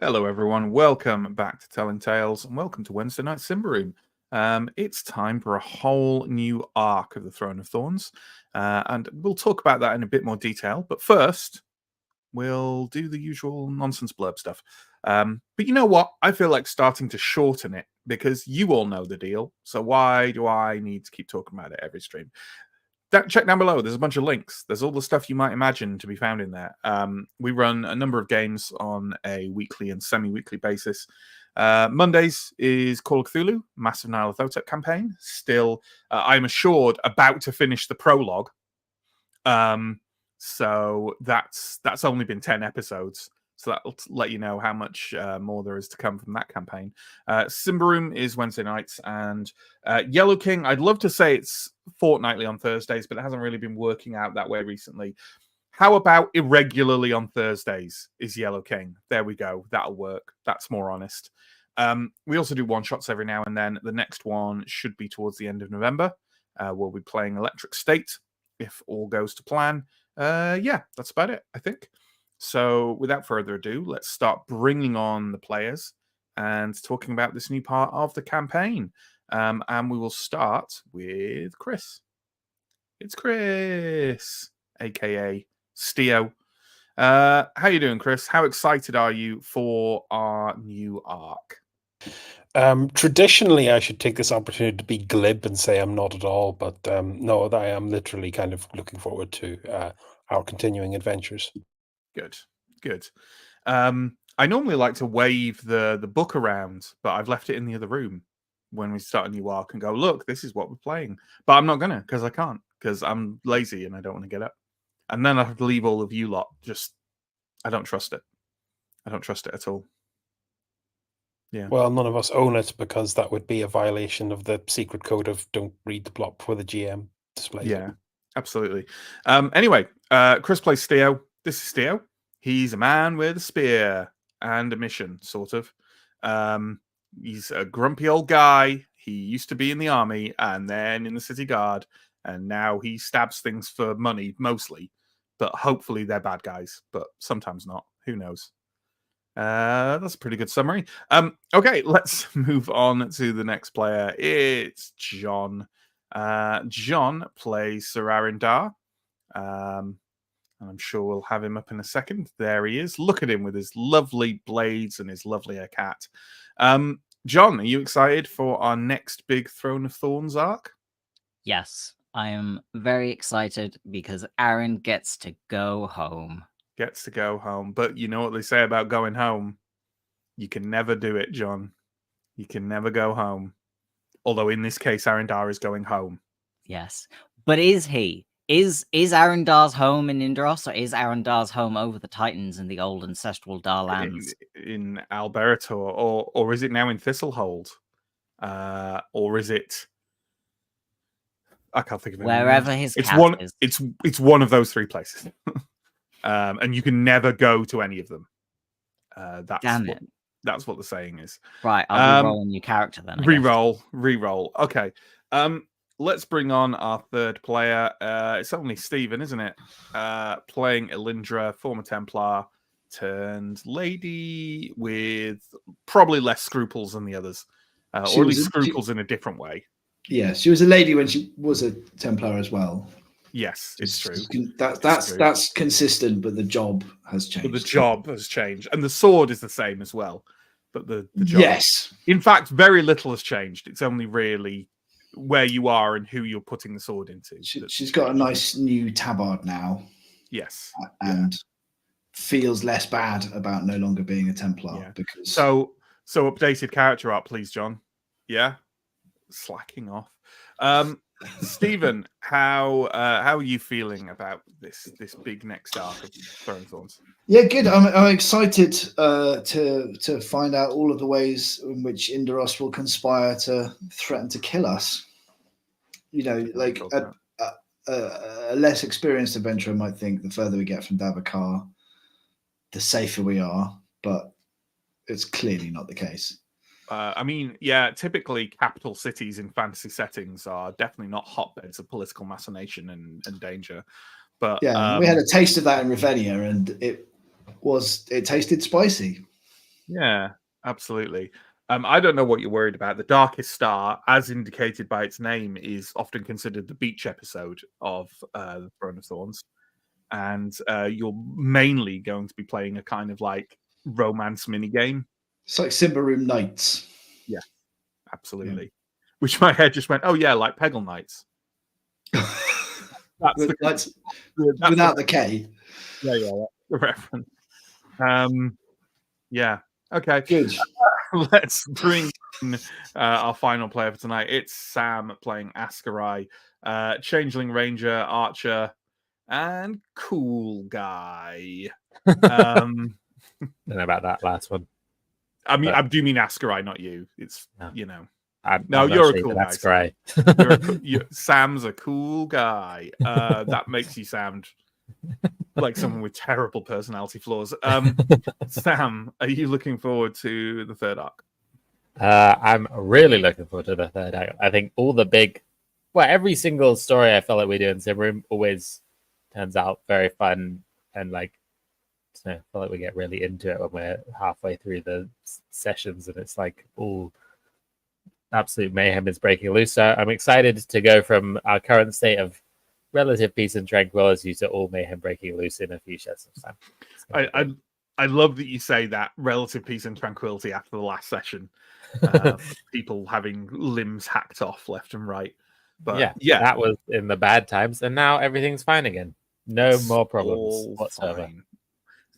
Hello, everyone. Welcome back to Telling Tales, and welcome to Wednesday Night Symbaroum. It's time for a whole new arc of the Throne of Thorns, and we'll talk about that in a bit more detail. But first, we'll do the usual nonsense blurb stuff. But you know what? I feel like starting to shorten it because you all know the deal. So why do I need to keep talking about it every stream? Check down below. There's a bunch of links. There's all the stuff you might imagine to be found in there. We run a number of games on a weekly and semi-weekly basis. Mondays is Call of Cthulhu, Massive Nyarlathotep campaign. Still, I'm assured, about to finish the prologue. So that's only been 10 episodes. So that'll let you know how much more there is to come from that campaign. Symbaroum is Wednesday nights, and Yellow King, I'd love to say it's fortnightly on Thursdays, but it hasn't really been working out that way recently. How about irregularly on Thursdays is Yellow King? There we go. That'll work. That's more honest. We also do one-shots every now and then. The next one should be towards the end of November. We'll be playing Electric State, if all goes to plan. Yeah, that's about it, I think. So without further ado, let's start bringing on the players and talking about this new part of the campaign. And we will start with Chris. It's Chris, aka Steo. How you doing, Chris? How excited are you for our new arc? Traditionally, I should take this opportunity to be glib and say I'm not at all, but no, I am literally kind of looking forward to our continuing adventures. Good. I normally like to wave the book around, but I've left it in the other room when we start a new arc and go, look, this is what we're playing. But I'm not gonna, because I can't, because I'm lazy and I don't want to get up. And then I have to leave all of you lot. I don't trust it. I don't trust it at all. Yeah. Well, none of us own it because that would be a violation of the secret code of don't read the plot before the GM displays it. Yeah, absolutely. Anyway, Chris plays Steo. This is Steo. He's a man with a spear and a mission, sort of. He's a grumpy old guy. He used to be in the army and then in the city guard, and now he stabs things for money, mostly. But hopefully they're bad guys, but sometimes not. Who knows? That's a pretty good summary. Okay, let's move on to the next player. It's John. John plays Sir Arindar. And I'm sure we'll have him up in a second. There he is. Look at him with his lovely blades and his lovely cat. John, are you excited for our next big Throne of Thorns arc? Yes, I am very excited because Aaron gets to go home. Gets to go home. But you know what they say about going home? You can never do it, John. You can never go home. Although in this case, Arindar is going home. Yes. But is he? Is Arendar's home in Yndaros, or is Arendar's home over the Titans in the old ancestral Dar lands? In Alberator, or is it now in Thistlehold? Or is it... I can't think of it. Wherever his cat is. It's one of those three places. And you can never go to any of them. Damn it. That's what the saying is. Right, I'll re-roll a new character then. Re-roll. Okay. Let's bring on our third player. It's only Stephen, isn't it? Playing Elindra, former Templar, turned lady with probably less scruples than the others. Or at least scruples in a different way. Yeah, she was a lady when she was a Templar as well. Yes, it's true. That's consistent, but the job has changed. But the job has changed, and the sword is the same as well. But the job, yes, in fact, very little has changed. It's only really where you are and who you're putting the sword into. She's got a nice new tabard now. Yes, and feels less bad about no longer being a Templar. Yeah. Because so updated character art, please, John. Yeah, slacking off. Stephen, how are you feeling about this big next arc of Throne of Thorns? Yeah, good. I'm excited to find out all of the ways in which Yndaros will conspire to threaten to kill us. You know, like a less experienced adventurer might think the further we get from Davakar, the safer we are, but it's clearly not the case. I mean, yeah, typically capital cities in fantasy settings are definitely not hotbeds of political machination and danger. But yeah, we had a taste of that in Ravenna, and it tasted spicy. Yeah, absolutely. I don't know what you're worried about. The Darkest Star, as indicated by its name, is often considered the beach episode of the Throne of Thorns, and you're mainly going to be playing a kind of like romance mini game. It's like Symbaroum Nights. Yeah, absolutely. Yeah. Which my head just went, oh yeah, like Peggle Knights. That's without the K. Yeah, that's the reference. Yeah. Okay. Good. Let's bring in our final player for tonight. It's Sam playing Askarai, Changeling Ranger, Archer, and Cool Guy. Don't know about that last one. I mean, I do mean Askarai, not you. It's you know. You're a cool guy. Askarai. Sam's a cool guy. That makes you sound like someone with terrible personality flaws. Sam, are you looking forward to the third arc? I'm really looking forward to the third arc. I think every single story I felt like we do in Symbaroum always turns out very fun, and I feel like we get really into it when we're halfway through the sessions, and it's like all absolute mayhem is breaking loose. So I'm excited to go from our current state of relative peace and tranquility to all mayhem breaking loose in a few sessions of time. I love that you say that, relative peace and tranquility, after the last session. People having limbs hacked off left and right. But yeah, that was in the bad times, and now everything's fine again. No more problems whatsoever. Fine.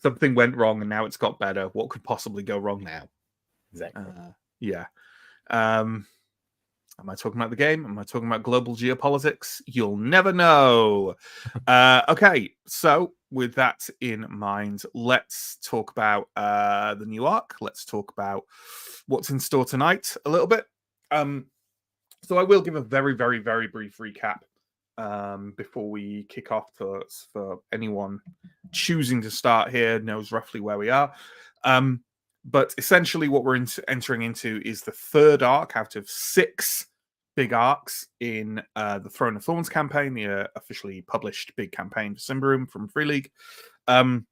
Something went wrong and now it's got better. What could possibly go wrong now? Exactly. Yeah. Am I talking about the game? Am I talking about global geopolitics? You'll never know. Okay, so with that in mind, let's talk about the new arc. Let's talk about what's in store tonight a little bit. So I will give a very, very, very brief recap before we kick off for anyone choosing to start here knows roughly where we are. But essentially what we're entering into is the third arc out of 6 big arcs in the Throne of Thorns campaign, the officially published big campaign for Symbaroum from Fria Ligan.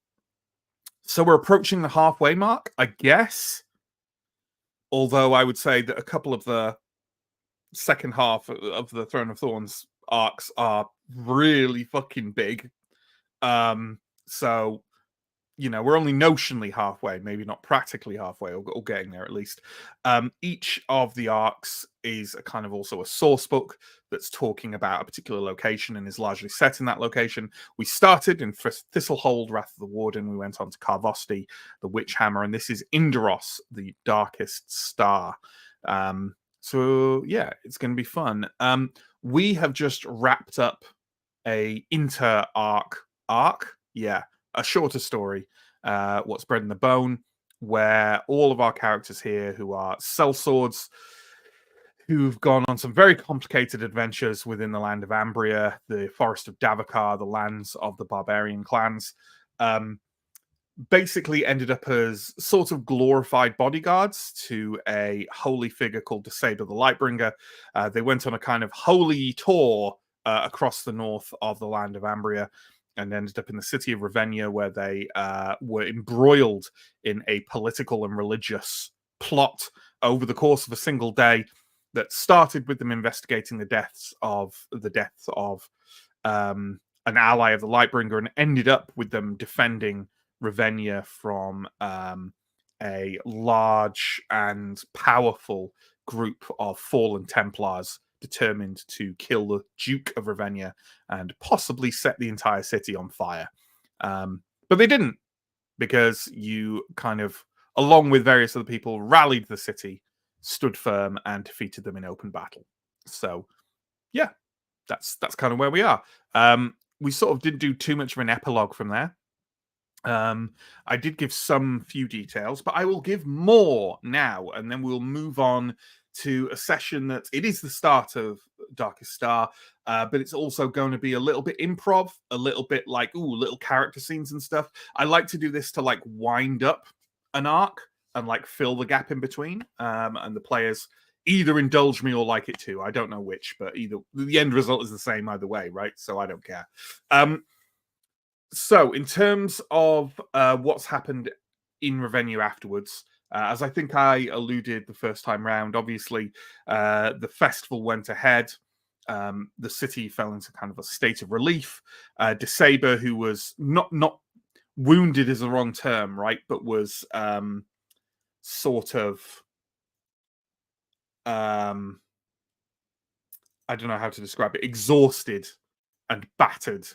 So we're approaching the halfway mark, I guess. Although I would say that a couple of the second half of the Throne of Thorns arcs are really fucking big. So, we're only notionally halfway, maybe not practically halfway, or getting there at least. Each of the arcs is a kind of also a source book that's talking about a particular location and is largely set in that location. We started in Thistlehold, Wrath of the Warden. We went on to Carvosti, the Witch Hammer, and this is Yndaros, the Darkest Star. So yeah, it's going to be fun. We have just wrapped up a inter-arc, a shorter story, What's Bred in the Bone, where all of our characters here who are sellswords, who've gone on some very complicated adventures within the land of Ambria, the forest of Davokar, the lands of the barbarian clans, basically ended up as sort of glorified bodyguards to a holy figure called Desader the Lightbringer. They went on a kind of holy tour across the north of the land of Ambria and ended up in the city of Ravenna, where they were embroiled in a political and religious plot over the course of a single day that started with them investigating the deaths of an ally of the Lightbringer, and ended up with them defending Ravenna from a large and powerful group of fallen Templars determined to kill the Duke of Ravenna and possibly set the entire city on fire. But they didn't, because you kind of, along with various other people, rallied the city, stood firm, and defeated them in open battle. So, yeah, that's kind of where we are. We sort of didn't do too much of an epilogue from there. I did give some few details, but I will give more now, and then we'll move on to a session that it is the start of Darkest Star, but it's also going to be a little bit improv, a little bit like little character scenes and stuff. I like to do this to like wind up an arc and like fill the gap in between, and the players either indulge me or like it too. I don't know which, but either the end result is the same either way, right? So I don't care. So in terms of what's happened in Ravenna afterwards, As I think I alluded the first time round, obviously the festival went ahead. The city fell into kind of a state of relief. DeSaber, who was not wounded is the wrong term, right? But was sort of I don't know how to describe it, exhausted and battered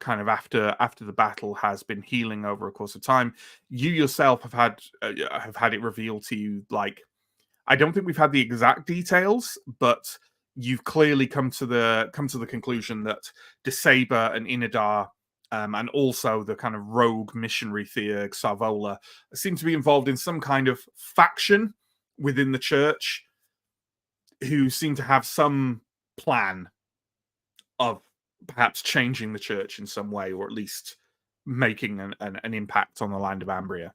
kind of after the battle, has been healing over a course of time. You yourself have had it revealed to you, like, I don't think we've had the exact details, but you've clearly come to the conclusion that DeSaber and Inadar, and also the kind of rogue missionary Thea Xarvola, seem to be involved in some kind of faction within the church, who seem to have some plan of perhaps changing the church in some way, or at least making an impact on the land of Ambria.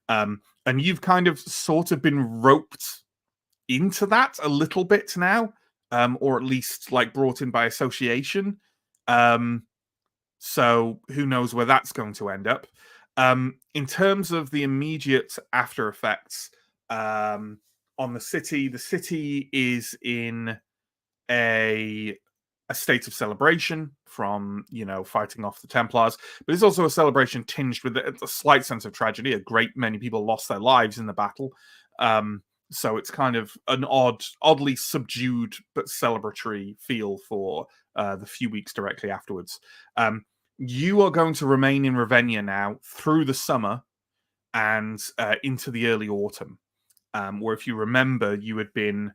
And you've kind of sort of been roped into that a little bit now, or at least like brought in by association. So who knows where that's going to end up. In terms of the immediate after effects on the city is in a state of celebration from, fighting off the Templars, but it's also a celebration tinged with a slight sense of tragedy. A great many people lost their lives in the battle. So it's kind of an oddly subdued but celebratory feel for the few weeks directly afterwards. You are going to remain in Ravenna now through the summer and into the early autumn, where, if you remember, you had been,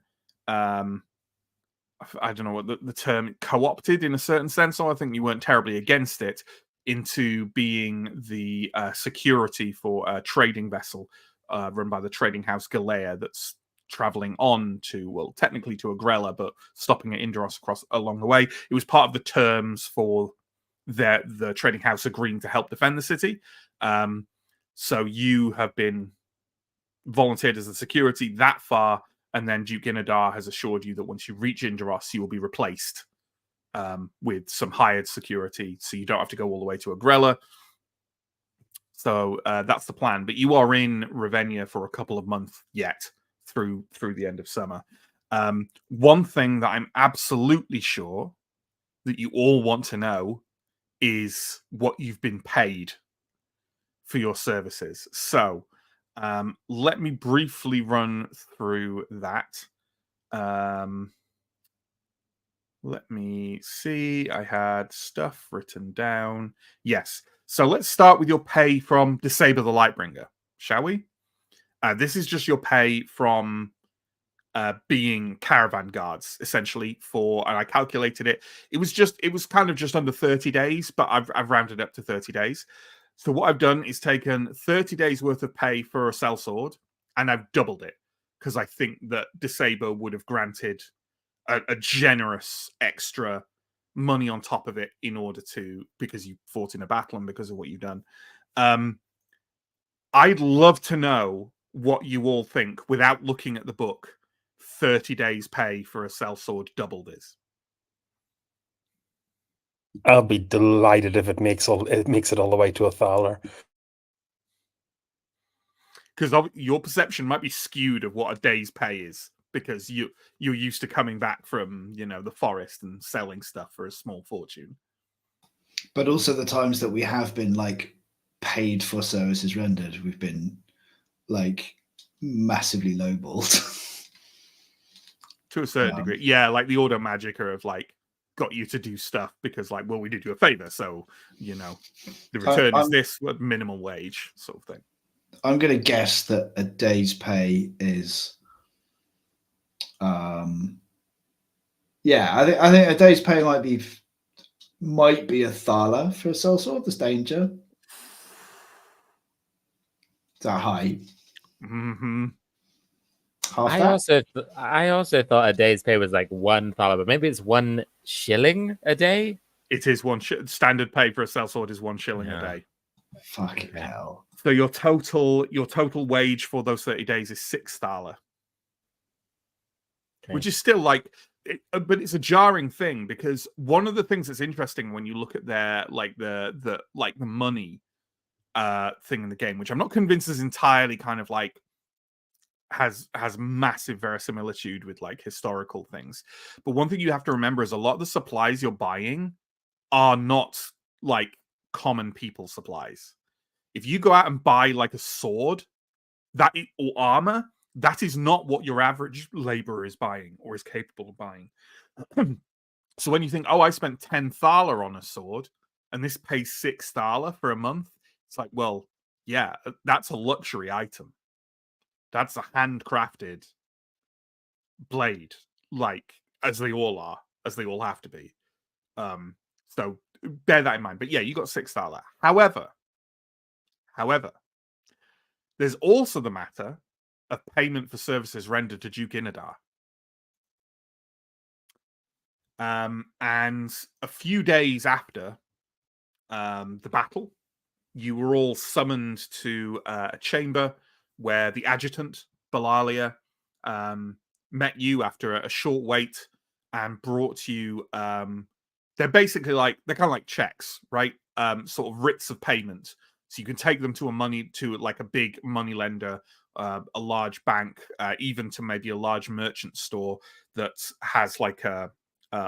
I don't know what the term, co-opted in a certain sense, so I think you weren't terribly against it, into being the security for a trading vessel run by the trading house Galea that's traveling on to, well, technically to Agrella, but stopping at Yndaros along the way. It was part of the terms for the trading house agreeing to help defend the city. So you have been volunteered as the security that far, and then Duke Inadar has assured you that once you reach Yndaros, you will be replaced with some hired security, so you don't have to go all the way to Agrella. So that's the plan. But you are in Ravenna for a couple of months yet, through the end of summer. One thing that I'm absolutely sure that you all want to know is what you've been paid for your services. So let me briefly run through that. Let me see. I had stuff written down. Yes. So let's start with your pay from DeSaber the Lightbringer, shall we? This is just your pay from being caravan guards, essentially, and I calculated it. It was kind of just under 30 days, but I've rounded up to 30 days. So what I've done is taken 30 days worth of pay for a sellsword, and I've doubled it, because I think that DeSaber would have granted a generous extra money on top of it in order to, because you fought in a battle and because of what you've done. I'd love to know what you all think, without looking at the book, 30 days pay for a sellsword doubled is. I'll be delighted if it makes it all the way to a thaler. Because your perception might be skewed of what a day's pay is, because you're used to coming back from, the forest and selling stuff for a small fortune. But also the times that we have been like paid for services rendered, we've been like massively lowballed. To a certain degree. Yeah, like the Order Magica have like got you to do stuff because, like, well, we did you a favor, so the return is this minimum wage sort of thing. I'm going to guess that a day's pay is I think a day's pay might be a thaler for a sellsword. There's danger. Is that high? Mm-hmm. I also thought a day's pay was like 1 thaler, but maybe it's 1 shilling a day. It is standard pay for a sellsword is 1 shilling a day. Fucking hell. So your total wage for those 30 days is 6 thaler. Okay. Which is still like, but it's a jarring thing, because one of the things that's interesting when you look at their the money thing in the game, which I'm not convinced is entirely kind of like has massive verisimilitude with like historical things. But one thing you have to remember is a lot of the supplies you're buying are not like common people supplies. If you go out and buy like a sword or armor, that is not what your average laborer is buying or is capable of buying. So when you think, oh, I spent 10 thaler on a sword and this pays 6 thaler for a month, it's like, well, yeah, that's a luxury item. That's a handcrafted blade, like as they all are, as they all have to be. So bear that in mind. But yeah, you got 6 thaler. However, there's also the matter of payment for services rendered to Duke Inadar. And a few days after the battle, you were all summoned to a chamber where the adjutant, Balalia, met you after a short wait and brought you... they're basically like, they're kind of like checks, right? Sort of writs of payment. So you can take them to like a big money lender, a large bank, even to maybe a large merchant store that has like a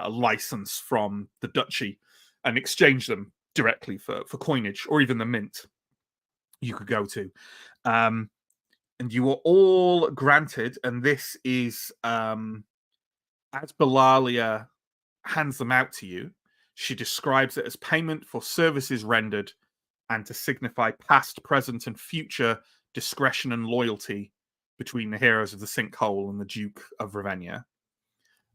license from the duchy, and exchange them directly for coinage, or even the mint you could go to. And you were all granted, and this is as Balalia hands them out to you, she describes it as payment for services rendered and to signify past, present, and future discretion and loyalty between the heroes of the Sinkhole and the Duke of Ravenna.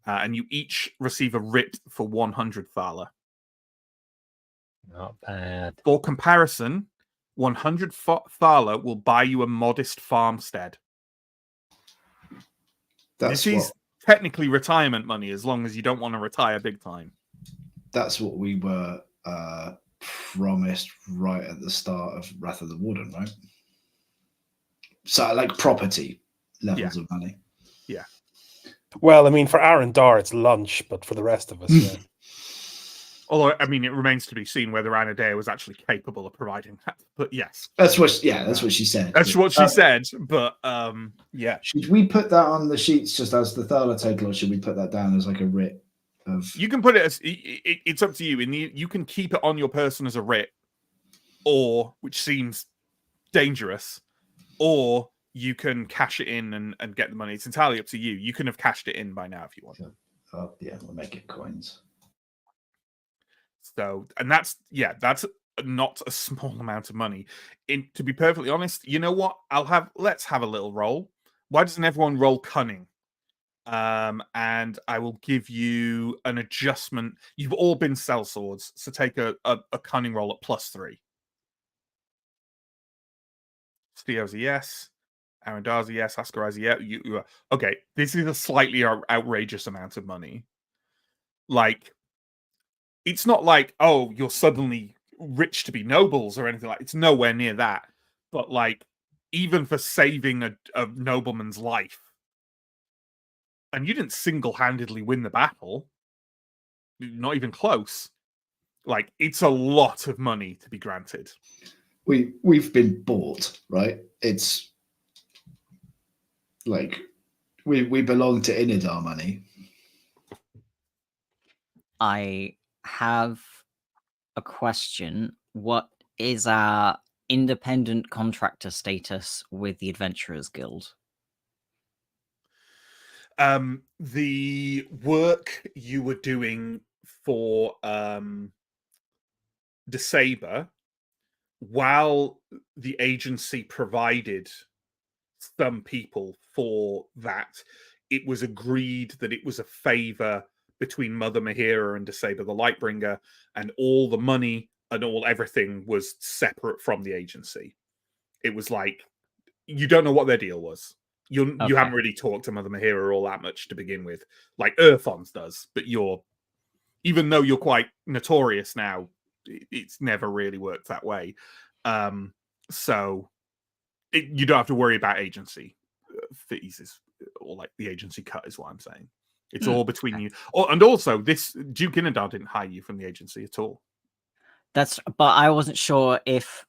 And you each receive a writ for 100 thaler. Not bad. For comparison, 100 thaler will buy you a modest farmstead. This is technically retirement money, as long as you don't want to retire big time. That's what we were promised right at the start of Wrath of the Warden, right? So, like property levels of money. Yeah. Well, I mean, for Arendar, it's lunch, but for the rest of us, yeah. Although, I mean, it remains to be seen whether Anadea was actually capable of providing that. But yes, that's what she said. That's what she said. But yeah, should we put that on the sheets just as the thaler total, or should we put that down as like a writ of? You can put it as it's up to you. You can keep it on your person as a writ, or which seems dangerous, or you can cash it in and get the money. It's entirely up to you. You can have cashed it in by now if you want. Oh yeah, we'll make it coins. So, and that's not a small amount of money. To be perfectly honest, you know what? Let's have a little roll. Why doesn't everyone roll cunning? And I will give you an adjustment. You've all been sellswords, so take a cunning roll at +3. Theo's a yes. Arendar's a yes. Askarai's a yes. You are. Okay, this is a slightly outrageous amount of money. Like, it's not like, oh, you're suddenly rich to be nobles or anything like that. It's nowhere near that. But like, even for saving a nobleman's life, and you didn't single-handedly win the battle, not even close. Like, it's a lot of money to be granted. We've been bought, right? It's like we belong to Inadar money. I have a question. What is our independent contractor status with the Adventurers Guild? The work you were doing for DeSaber, while the agency provided some people for that, it was agreed that it was a favor between Mother Mahira and DeSaber the Lightbringer, and all the money and everything was separate from the agency. It was like, you don't know what their deal was. You haven't really talked to Mother Mahira all that much to begin with. Like Earthons does, but even though you're quite notorious now, it's never really worked that way. So you don't have to worry about agency fees, or like the agency cut is what I'm saying. It's all between you. Oh, and also, this Duke Inadar didn't hire you from the agency at all. But I wasn't sure if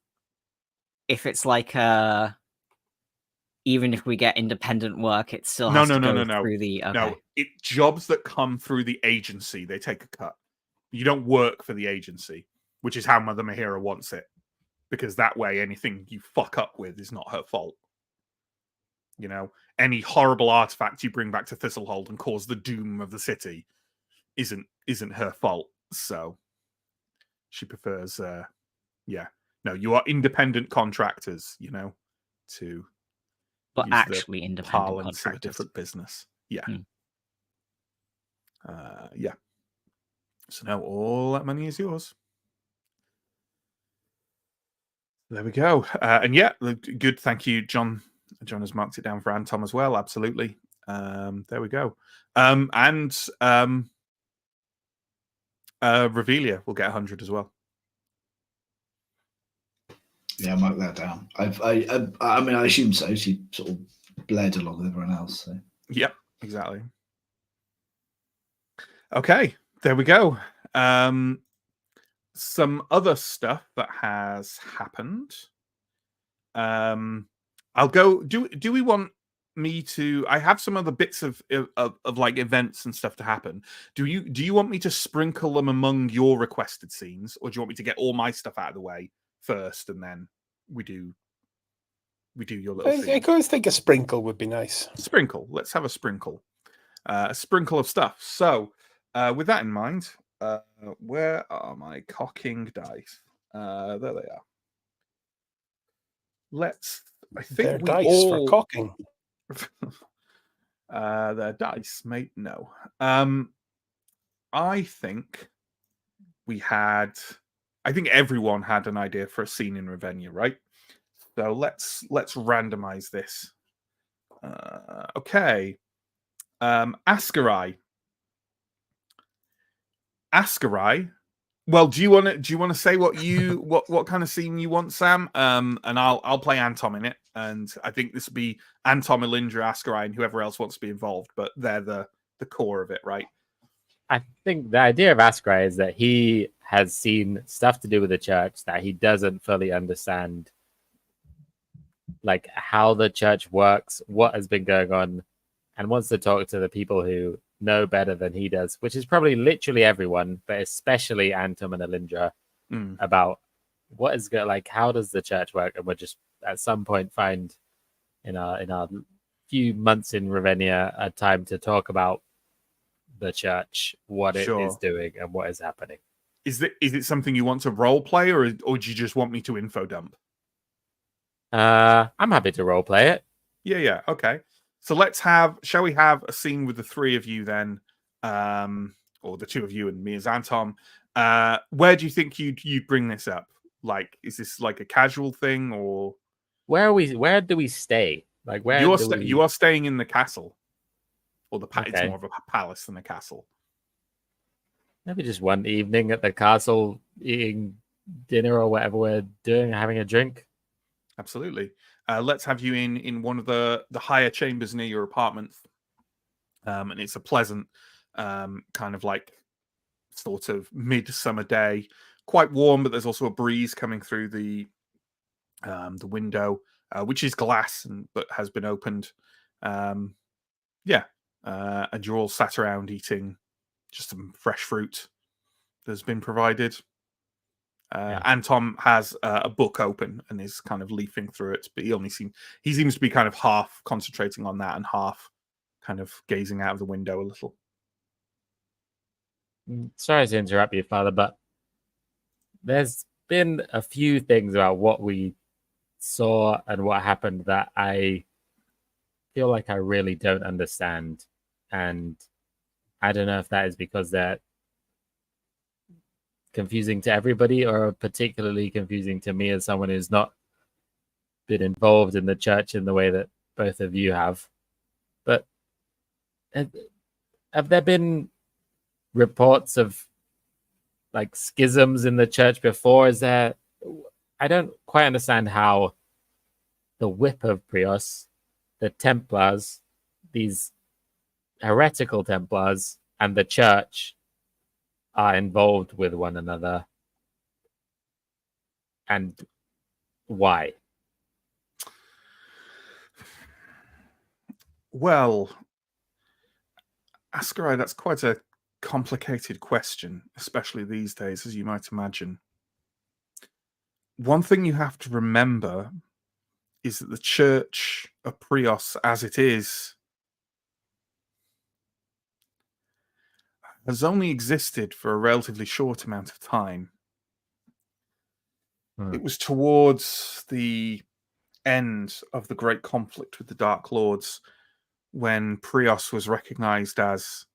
it's like a even if we get independent work, it still No, has no, to no, go no, no. through the. Okay. No, jobs that come through the agency, they take a cut. You don't work for the agency, which is how Mother Mahira wants it, because that way anything you fuck up with is not her fault. You know, any horrible artifact you bring back to Thistlehold and cause the doom of the city isn't her fault. So she prefers, yeah. No, you are independent contractors, you know, to But use actually the independent parlance of a contractors. different business. Yeah. Hmm. Yeah. So now all that money is yours. There we go. And yeah, good. Thank you, John. John has marked it down for Antom as well. Absolutely. There we go. And Revelia will get 100 as well. Yeah, mark that down. I mean, I assume so. She sort of bled along with everyone else. So. Yep, exactly. Okay, there we go. Some other stuff that has happened. I'll go. Do we want me to? I have some other bits of like events and stuff to happen. Do you want me to sprinkle them among your requested scenes, or do you want me to get all my stuff out of the way first and then we do your little I always think a sprinkle would be nice. Sprinkle. Let's have a sprinkle. A sprinkle of stuff. So, with that in mind, where are my cocking dice? There they are. I think They're we dice all for cocking. they're dice, mate. No. I think everyone had an idea for a scene in Ravenna, right? So let's randomize this. Okay. Ascarai. Well, do you want to say what kind of scene you want, Sam? And I'll play Antom in it, and I think this will be Antom, Elindra, Ascarai, and whoever else wants to be involved. But they're the core of it, right? I think the idea of Ascarai is that he has seen stuff to do with the church that he doesn't fully understand, like how the church works, what has been going on, and wants to talk to the people who know better than he does, which is probably literally everyone, but especially Antom and Elindra, about what is good, like how does the church work, and we'll just at some point find in our few months in Ravenna a time to talk about the church, what it is doing and what is happening. Is it something you want to role play, or do you just want me to info dump? I'm happy to role play it. Yeah. Okay. So shall we have a scene with the three of you then, or the two of you and me as Antom? Where do you think you'd bring this up? Like, is this like a casual thing, or where do we stay? Like, where you are staying in the castle, or it's Okay. more of a palace than a castle. Maybe just one evening at the castle, eating dinner or whatever we're doing, having a drink. Absolutely. Let's have you in one of the higher chambers near your apartment. And it's a pleasant kind of like sort of midsummer day, quite warm, but there's also a breeze coming through the window, which is glass but has been opened. And you're all sat around eating just some fresh fruit that's been provided. Antom has a book open and is kind of leafing through it, but he seems to be kind of half concentrating on that and half kind of gazing out of the window a little. Sorry to interrupt you, Father, but there's been a few things about what we saw and what happened that I feel like I really don't understand. And I don't know if that is because they're confusing to everybody or particularly confusing to me as someone who's not been involved in the church in the way that both of you have. But have there been reports of like schisms in the church before? I don't quite understand how the whip of Prios, the Templars, these heretical Templars, and the church are involved with one another, and why? Well, Ascarai, that's quite a complicated question, especially these days, as you might imagine. One thing you have to remember is that the Church of Prios, as it is, has only existed for a relatively short amount of time. It was towards the end of the great conflict with the Dark Lords when Prios was recognized as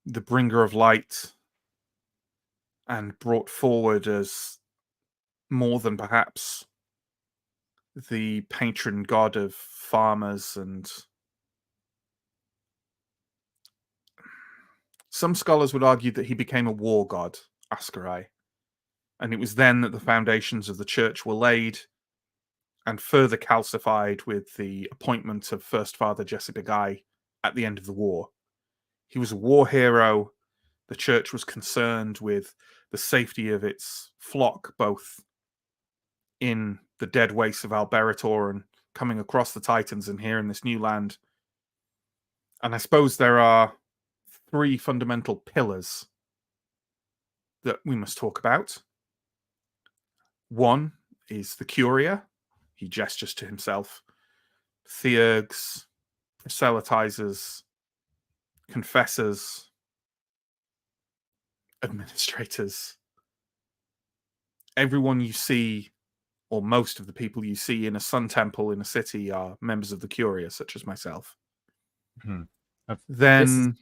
the bringer of light and brought forward as more than perhaps the patron god of farmers. And some scholars would argue that he became a war god, Ascarai. And it was then that the foundations of the church were laid and further calcified with the appointment of First Father Jessica at the end of the war. He was a war hero. The church was concerned with the safety of its flock, both in the dead wastes of Alberator and coming across the Titans and here in this new land. And I suppose there are 3 fundamental pillars that we must talk about. One is the Curia. He gestures to himself. Theurgs, proselytizers, confessors, administrators. Everyone you see, or most of the people you see in a sun temple in a city, are members of the Curia, such as myself. Then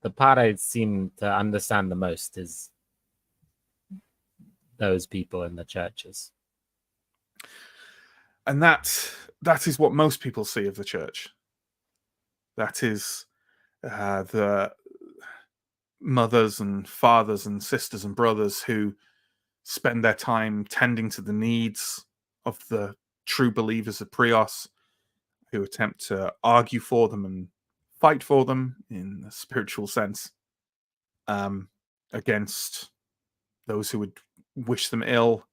the part I seem to understand the most is those people in the churches. And that is what most people see of the church. That is the mothers and fathers and sisters and brothers who spend their time tending to the needs of the true believers of Prios, who attempt to argue for them and fight for them in a spiritual sense, against those who would wish them ill.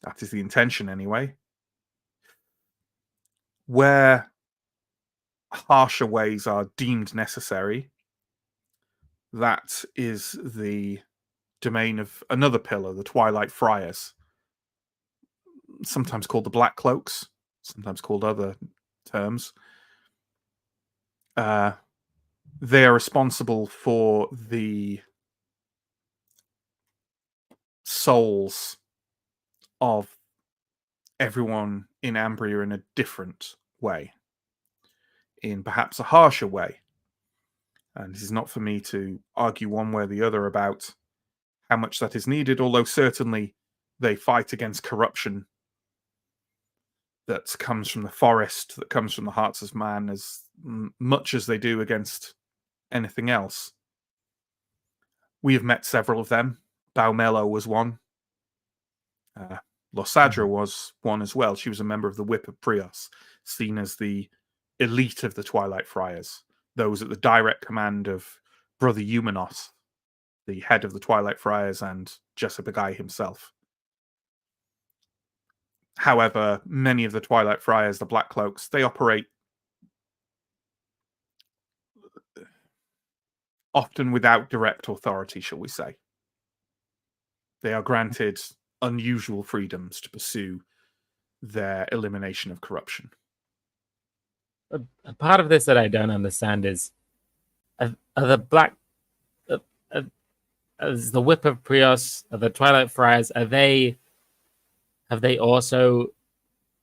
That is the intention anyway. Where harsher ways are deemed necessary, that is the domain of another pillar, the Twilight Friars, sometimes called the Black Cloaks, sometimes called other terms. They are responsible for the souls of everyone in Ambria in a different way, in perhaps a harsher way. And this is not for me to argue one way or the other about how much that is needed, although certainly they fight against corruption that comes from the forest, that comes from the hearts of man, as much as they do against anything else. We have met several of them. Baumelo was one. Losadra was one as well. She was a member of the Whip of Prios, seen as the elite of the Twilight Friars, those at the direct command of Brother Eumenos, the head of the Twilight Friars, and Jessica himself. However, many of the Twilight Friars, the Black Cloaks, they operate often without direct authority, shall we say. They are granted unusual freedoms to pursue their elimination of corruption. A part of this that I don't understand is, are the Black... as the Whip of Prios, the Twilight Friars, have they also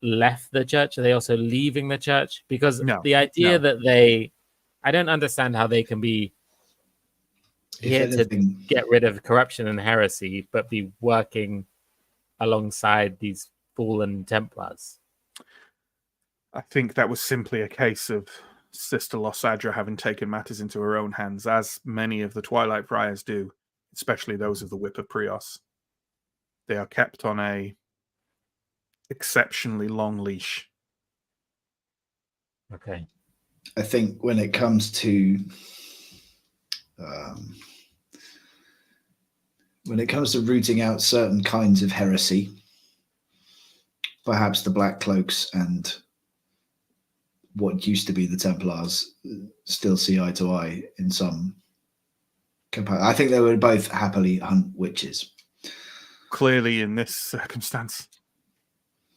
left the church? Are they also leaving the church? Because the idea that I don't understand how they can be here to get rid of corruption and heresy, but be working alongside these fallen Templars. I think that was simply a case of Sister Losadra having taken matters into her own hands, as many of the Twilight Friars do, especially those of the Whip of Prios. They are kept on a exceptionally long leash. Okay. I think when it comes to rooting out certain kinds of heresy, perhaps the Black Cloaks and what used to be the Templars still see eye to eye in some comparison. I think they would both happily hunt witches. Clearly, in this circumstance.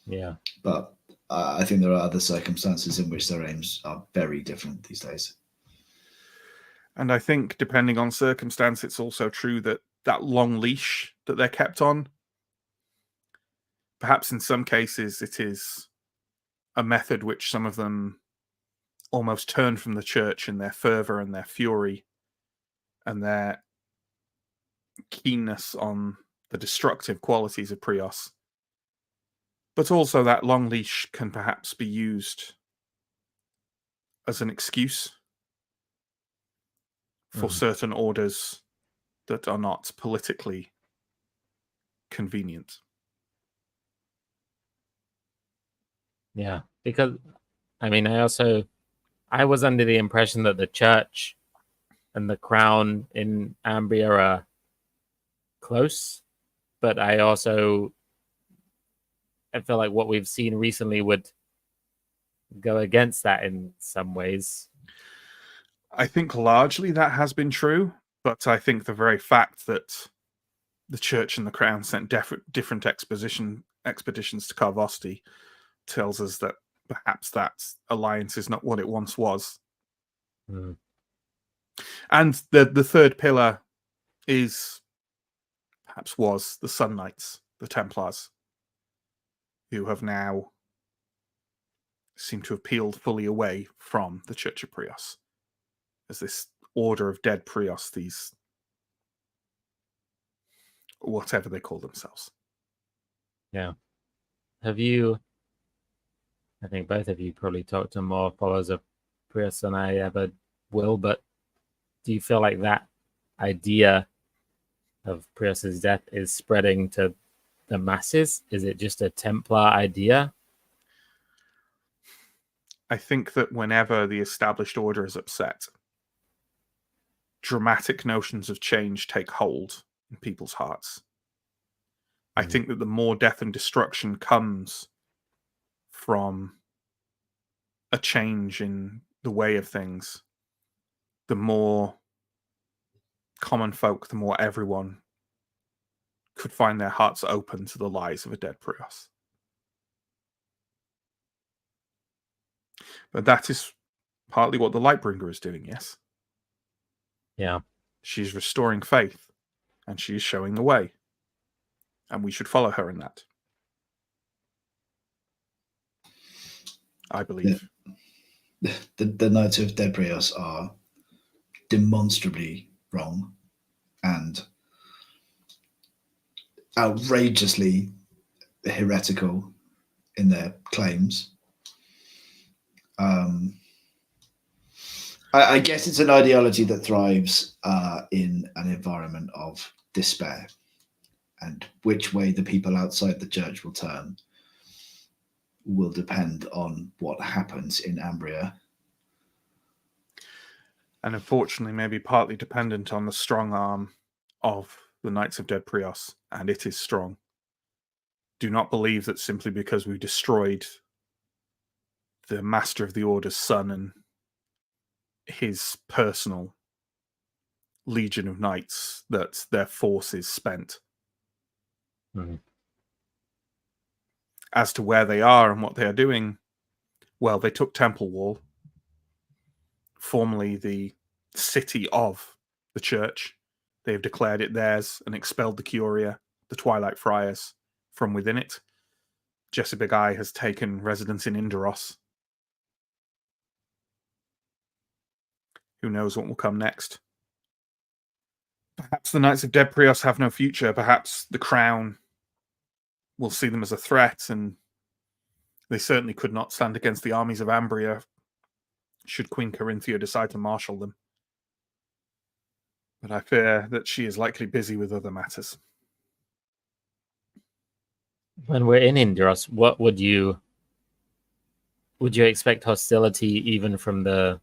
Yeah. But I think there are other circumstances in which their aims are very different these days. And I think, depending on circumstance, it's also true that that long leash that they're kept on, perhaps in some cases it is a method which some of them almost turn from the church in their fervor and their fury and their keenness on the destructive qualities of Prios. But also that long leash can perhaps be used as an excuse for certain orders that are not politically convenient. Yeah, because I mean, I was under the impression that the church and the crown in Ambria are close, but I feel like what we've seen recently would go against that in some ways. I think largely that has been true, but I think the very fact that the church and the crown sent different expeditions to Carvosti tells us that perhaps that alliance is not what it once was. Mm. And the third pillar was the Sun Knights, the Templars, who have now seemed to have peeled fully away from the Church of Prios as this order of dead Prios, these whatever they call themselves. Yeah. I think both of you probably talked to more followers of Prius than I ever will, but do you feel like that idea of Prius's death is spreading to the masses? Is it just a Templar idea? I think that whenever the established order is upset, dramatic notions of change take hold in people's hearts. I think that the more death and destruction comes from a change in the way of things, the more common folk, the more everyone could find their hearts open to the lies of a dead Prius. But that is partly what the Lightbringer is doing, yes? Yeah. She's restoring faith, and she's showing the way. And we should follow her in that. I believe. The Knights of Dead Prios are demonstrably wrong and outrageously heretical in their claims. I guess it's an ideology that thrives in an environment of despair, and which way the people outside the church will turn will depend on what happens in Ambria. And unfortunately, maybe partly dependent on the strong arm of the Knights of Dead Prios, and it is strong. Do not believe that simply because we destroyed the Master of the Order's son and his personal legion of knights that their force is spent. Mm-hmm. As to where they are and what they are doing, well, they took Temple Wall, formerly the city of the church. They have declared it theirs and expelled the Curia, the Twilight Friars, from within it. Jesse Big Eye has taken residence in Yndaros. Who knows what will come next? Perhaps the Knights of Dead Prios have no future. Perhaps the Crown will see them as a threat, and they certainly could not stand against the armies of Ambria should Queen Corinthia decide to marshal them. But I fear that she is likely busy with other matters. When we're in Yndaros, what would you expect hostility even from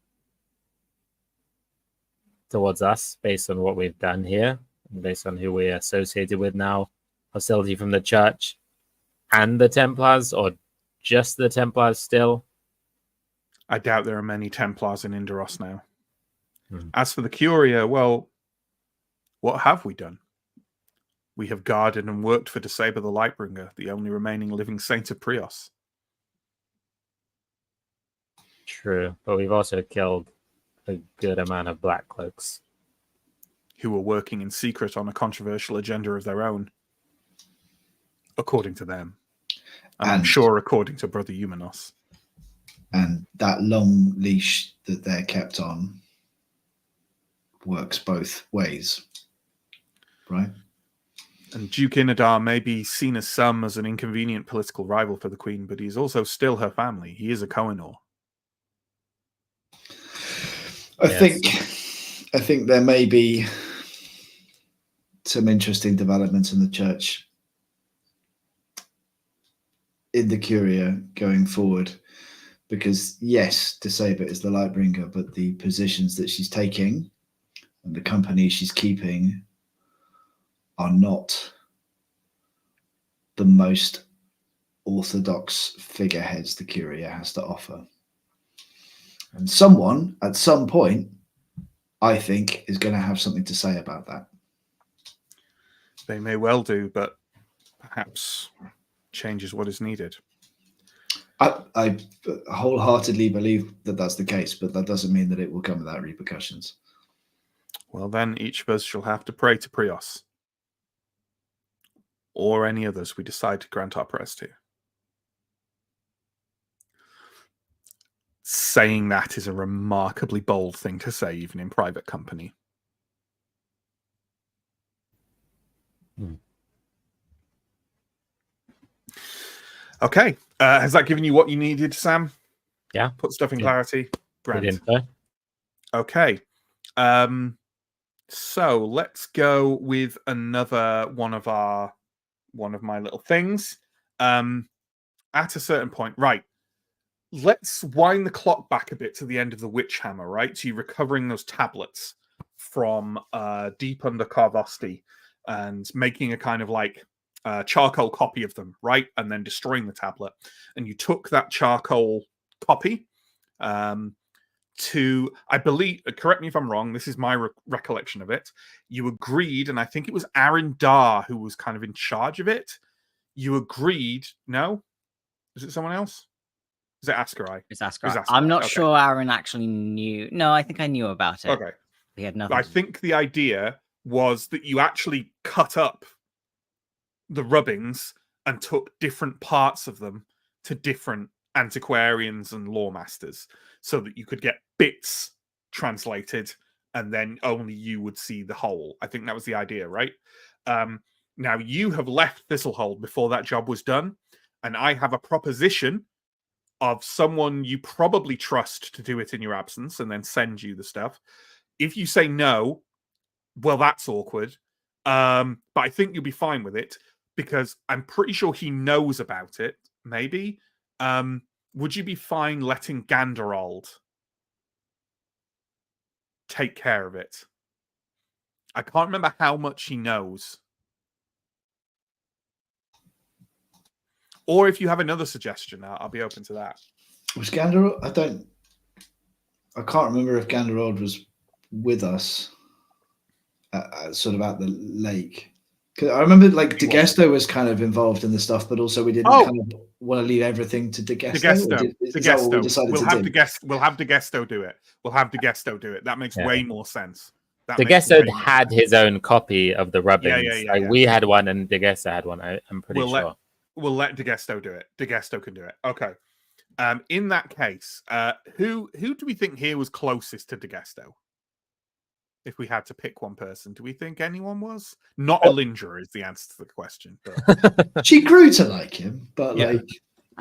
towards us based on what we've done here, based on who we're associated with now? Hostility from the church and the Templars, or just the Templars still? I doubt there are many Templars in Yndaros now. Hmm. As for the Curia, well, what have we done? We have guarded and worked for Desaber the Lightbringer, the only remaining living saint of Prios. True, but we've also killed a good amount of Black Cloaks. Who were working in secret on a controversial agenda of their own. According to them. And I'm sure according to Brother Humanos. And that long leash that they're kept on works both ways, right? And Duke Inadar may be seen as some as an inconvenient political rival for the Queen, but he's also still her family. He is a Kohinoor. I think there may be some interesting developments in the church in the Curia going forward, because yes, Desaber is the Lightbringer, but the positions that she's taking and the company she's keeping are not the most orthodox figureheads the Curia has to offer. And someone at some point, I think, is going to have something to say about that. They may well do, but perhaps change is what is needed. I wholeheartedly believe that that's the case, but that doesn't mean that it will come without repercussions. Well, then each of us shall have to pray to Prios. Or any others we decide to grant our prayers to. Saying that is a remarkably bold thing to say, even in private company. Okay. Has that given you what you needed, Sam? Yeah. Put stuff in clarity? Brilliant. Okay. So let's go with another one of my little things. At a certain point, right. Let's wind the clock back a bit to the end of the Witch Hammer, right? So you're recovering those tablets from deep under Carvosti and making a kind of like charcoal copy of them, right? And then destroying the tablet. And you took that charcoal copy to, I believe, correct me if I'm wrong, this is my recollection of it. You agreed, and I think it was Arendar who was kind of in charge of it. You agreed, no? Is it someone else? Is it Askarai? It's Askarai. I'm not sure Aaron actually knew. No, I think I knew about it. Okay. He had nothing. I think the idea was that you actually cut up the rubbings and took different parts of them to different antiquarians and lore masters so that you could get bits translated and then only you would see the whole. I think that was the idea, right? Now, you have left Thistlehold before that job was done, and I have a proposition of someone you probably trust to do it in your absence and then send you the stuff. If you say no, well, that's awkward. But I think you'll be fine with it because I'm pretty sure he knows about it, maybe. Would you be fine letting Ganderald take care of it? I can't remember how much he knows. Or if you have another suggestion, I'll be open to that. Was Ganderald? I can't remember if Ganderald was with us, sort of at the lake. Because I remember, like, DeGesto was kind of involved in the stuff, but also we didn't kind of want to leave everything to DeGesto. We'll have DeGesto do it. We'll have DeGesto do it. That makes way more sense. DeGesto had his own copy of the rubbings. We had one and DeGesto had one. I'm pretty sure. We'll let DeGesto do it. DeGesto can do it. Okay. In that case, who do we think here was closest to DeGesto? If we had to pick one person, do we think anyone was? Not Elindra is the answer to the question. But... she grew to like him, but like...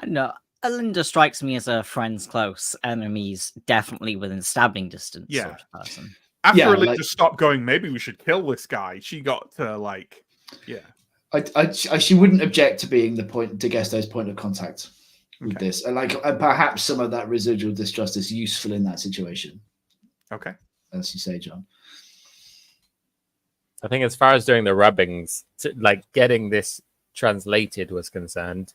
No, Elindra strikes me as a friends close, enemies definitely within stabbing distance sort of person. After Elindra stopped going, maybe we should kill this guy, she got to like... she wouldn't object to being DeGesto's point of contact with this. And perhaps some of that residual distrust is useful in that situation. Okay. As you say, John. I think as far as doing the rubbings, like getting this translated was concerned,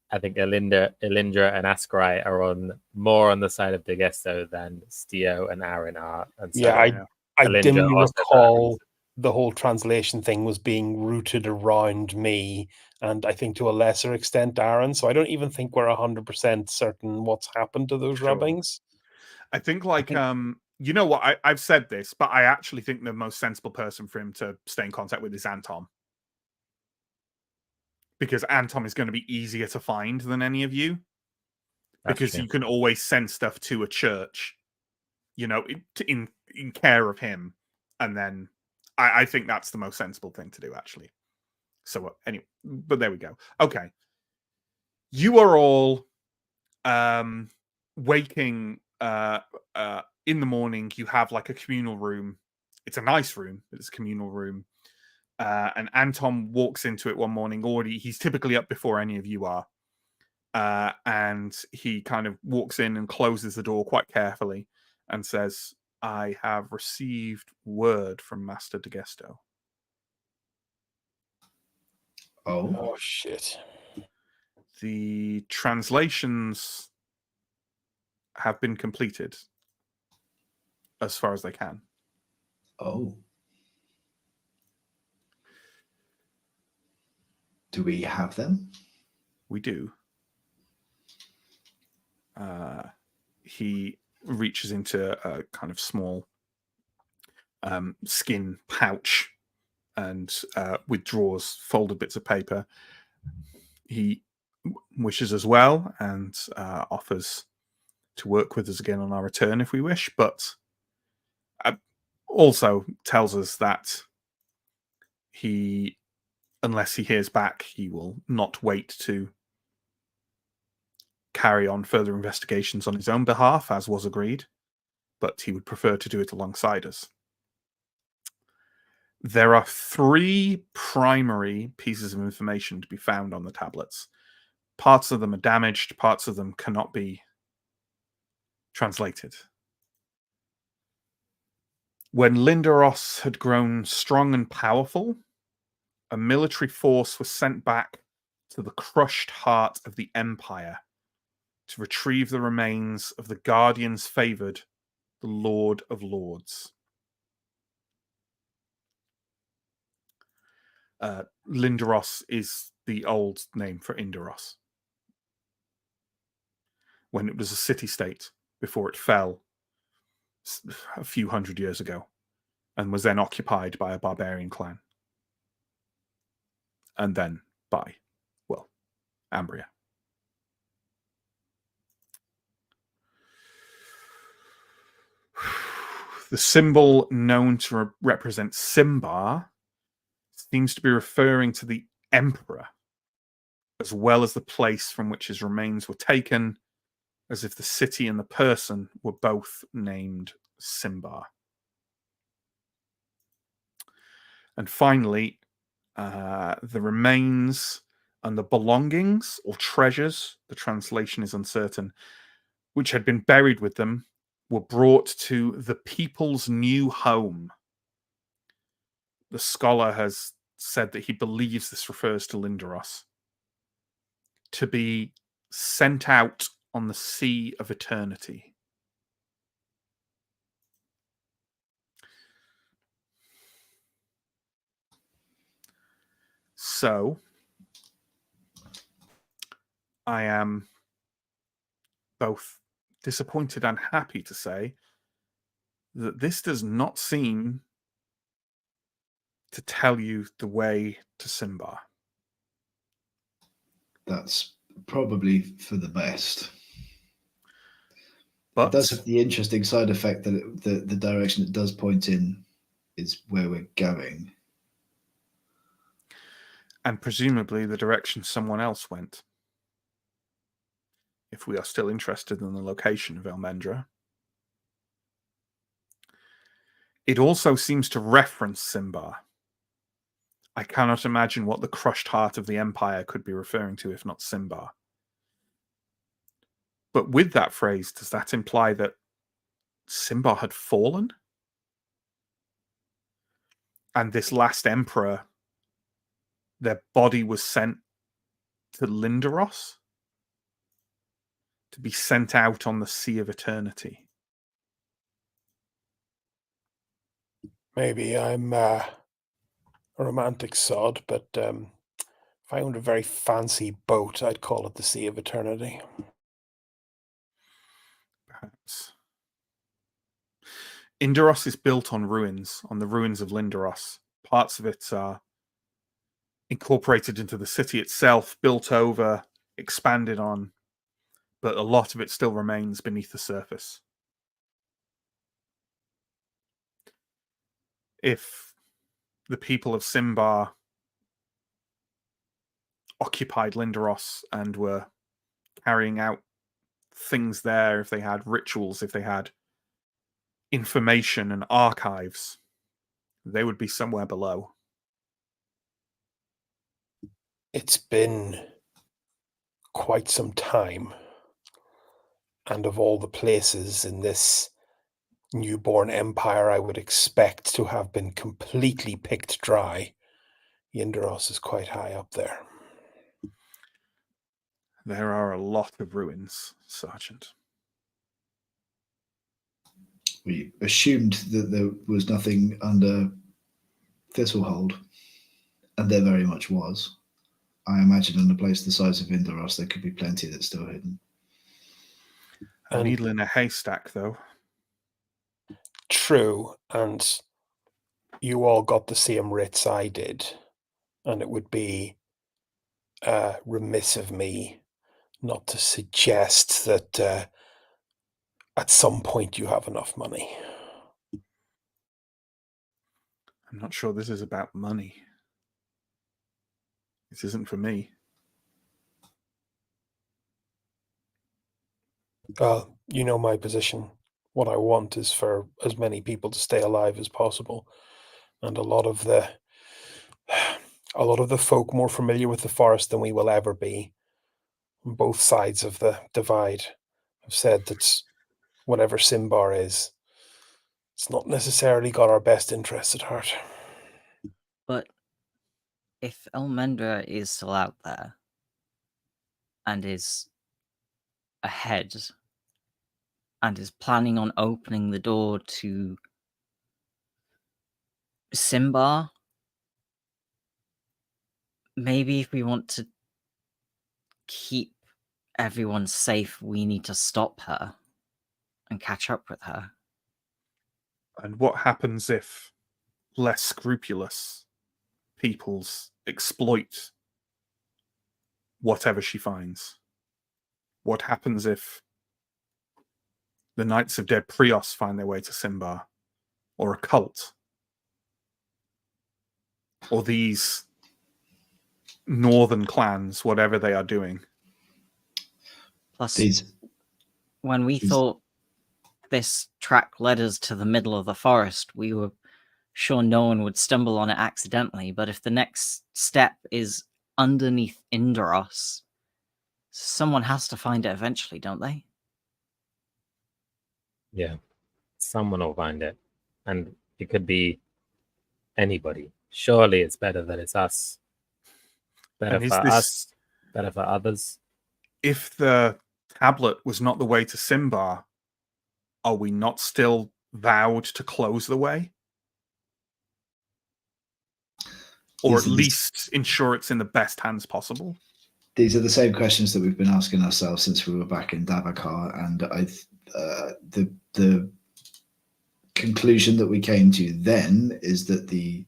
I think Elindra and Askarai are more on the side of Digesto than Stio and Aaron are. And so I Elindra dimly also recall the whole translation thing was being rooted around me, and I think to a lesser extent Aaron. So I don't even think we're 100% certain what's happened to those rubbings. I think you know what, I've said this, but I actually think the most sensible person for him to stay in contact with is Anton. Because Anton is going to be easier to find than any of you. Because you can always send stuff to a church, you know, in care of him. And then I think that's the most sensible thing to do, actually. So anyway, but there we go. Okay. You are all waking in the morning. You have like a communal room. It's a nice room, but it's a communal room. And Anton walks into it one morning already. He's typically up before any of you are. And he kind of walks in and closes the door quite carefully and says, I have received word from Master Digesto. Oh, shit. The translations have been completed as far as they can. Oh. Do we have them? We do. He reaches into a kind of small skin pouch and withdraws folded bits of paper. He wishes us well and offers to work with us again on our return if we wish, but also tells us that unless he hears back, he will not wait to carry on further investigations on his own behalf, as was agreed, but he would prefer to do it alongside us. There are 3 primary pieces of information to be found on the tablets. Parts of them are damaged, parts of them cannot be translated. When Yndaros had grown strong and powerful, a military force was sent back to the crushed heart of the Empire to retrieve the remains of the Guardians favored, the Lord of Lords. Yndaros is the old name for Yndaros. When it was a city-state before it fell a few hundred years ago and was then occupied by a barbarian clan. And then by, well, Ambria. The symbol known to represent Symbar seems to be referring to the Emperor, as well as the place from which his remains were taken, as if the city and the person were both named Symbar. And finally, the remains and the belongings or treasures, the translation is uncertain, which had been buried with them, were brought to the people's new home. The scholar has said that he believes this refers to Yndaros, to be sent out on the sea of eternity. So, I am both disappointed and happy to say that this does not seem to tell you the way to Symbar. That's probably for the best. But it does have the interesting side effect that the direction it does point in is where we're going. And presumably the direction someone else went. If we are still interested in the location of Elmendra. It also seems to reference Symbar. I cannot imagine what the crushed heart of the Empire could be referring to if not Symbar. But with that phrase, does that imply that Symbar had fallen? And this last emperor, their body was sent to Yndaros? to be sent out on the Sea of Eternity? Maybe I'm a romantic sod, but if I owned a very fancy boat, I'd call it the Sea of Eternity. Perhaps. Yndaros is built on the ruins of Yndaros. Parts of it are incorporated into the city itself, built over, expanded on, but a lot of it still remains beneath the surface. If the people of Symbar occupied Yndaros and were carrying out things there, if they had rituals, if they had information and archives, they would be somewhere below. It's been quite some time, and of all the places in this newborn empire I would expect to have been completely picked dry, Yndaros is quite high up there. There are a lot of ruins, Sergeant. We assumed that there was nothing under Thistlehold, and there very much was. I imagine in a place the size of Yndaros, there could be plenty that's still hidden. A needle in a haystack, though. True, and you all got the same writs I did, and it would be remiss of me not to suggest that at some point you have enough money. I'm not sure this is about money. This isn't for me. You know my position. What I want is for as many people to stay alive as possible. And a lot of the folk more familiar with the forest than we will ever be, on both sides of the divide, have said that whatever Symbar is, it's not necessarily got our best interests at heart. But if Elmendra is still out there and is ahead and is planning on opening the door to Symbar, maybe if we want to keep everyone safe, we need to stop her and catch up with her. And what happens if less scrupulous peoples exploit whatever she finds? What happens if the Knights of Dead Prios find their way to Symbar? Or a cult? Or these northern clans, whatever they are doing? Plus, when we thought this track led us to the middle of the forest, we were sure no one would stumble on it accidentally. But if the next step is underneath Yndaros, someone has to find it eventually, don't they? Yeah, someone will find it. And it could be anybody. Surely it's better that it's us. Better for us, better for others. If the tablet was not the way to Symbar, are we not still vowed to close the way? Or at least ensure it's in the best hands possible? These are the same questions that we've been asking ourselves since we were back in Davakar, and the conclusion that we came to then is that the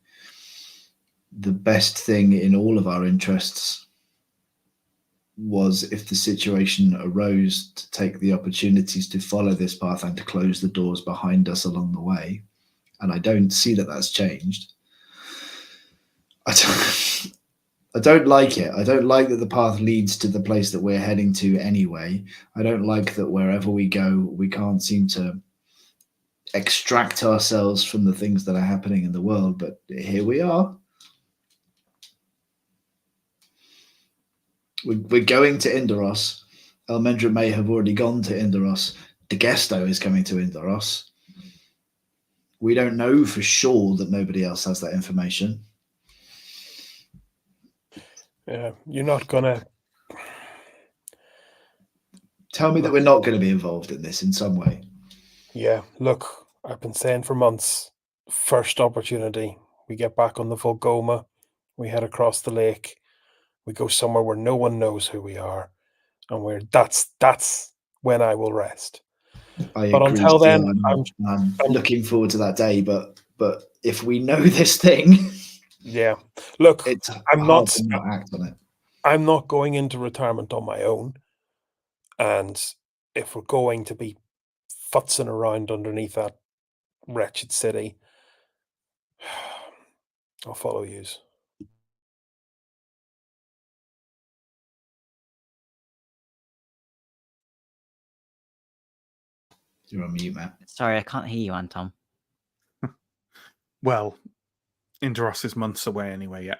best thing in all of our interests was, if the situation arose, to take the opportunities to follow this path and to close the doors behind us along the way. And I don't see that that's changed. I don't like it. I don't like that the path leads to the place that we're heading to anyway. I don't like that wherever we go, we can't seem to extract ourselves from the things that are happening in the world. But here we are. We're going to Yndaros. Elmendra may have already gone to Yndaros. Degesto is coming to Yndaros. We don't know for sure that nobody else has that information. Yeah, you're not gonna Tell me that we're not going to be involved in this in some way. Yeah, look, I've been saying for months, first opportunity, we get back on the Volgoma, we head across the lake, we go somewhere where no one knows who we are, and that's when I will rest. I But agree. until then, I'm looking forward to that day. But if we know this thing, yeah, look, it's I'm hard not to not act on it. I'm not going into retirement on my own, and if we're going to be futzing around underneath that wretched city, I'll follow yous. You're on mute, Matt. Sorry, I can't hear you, Anton. Well, Yndaros is months away anyway yet.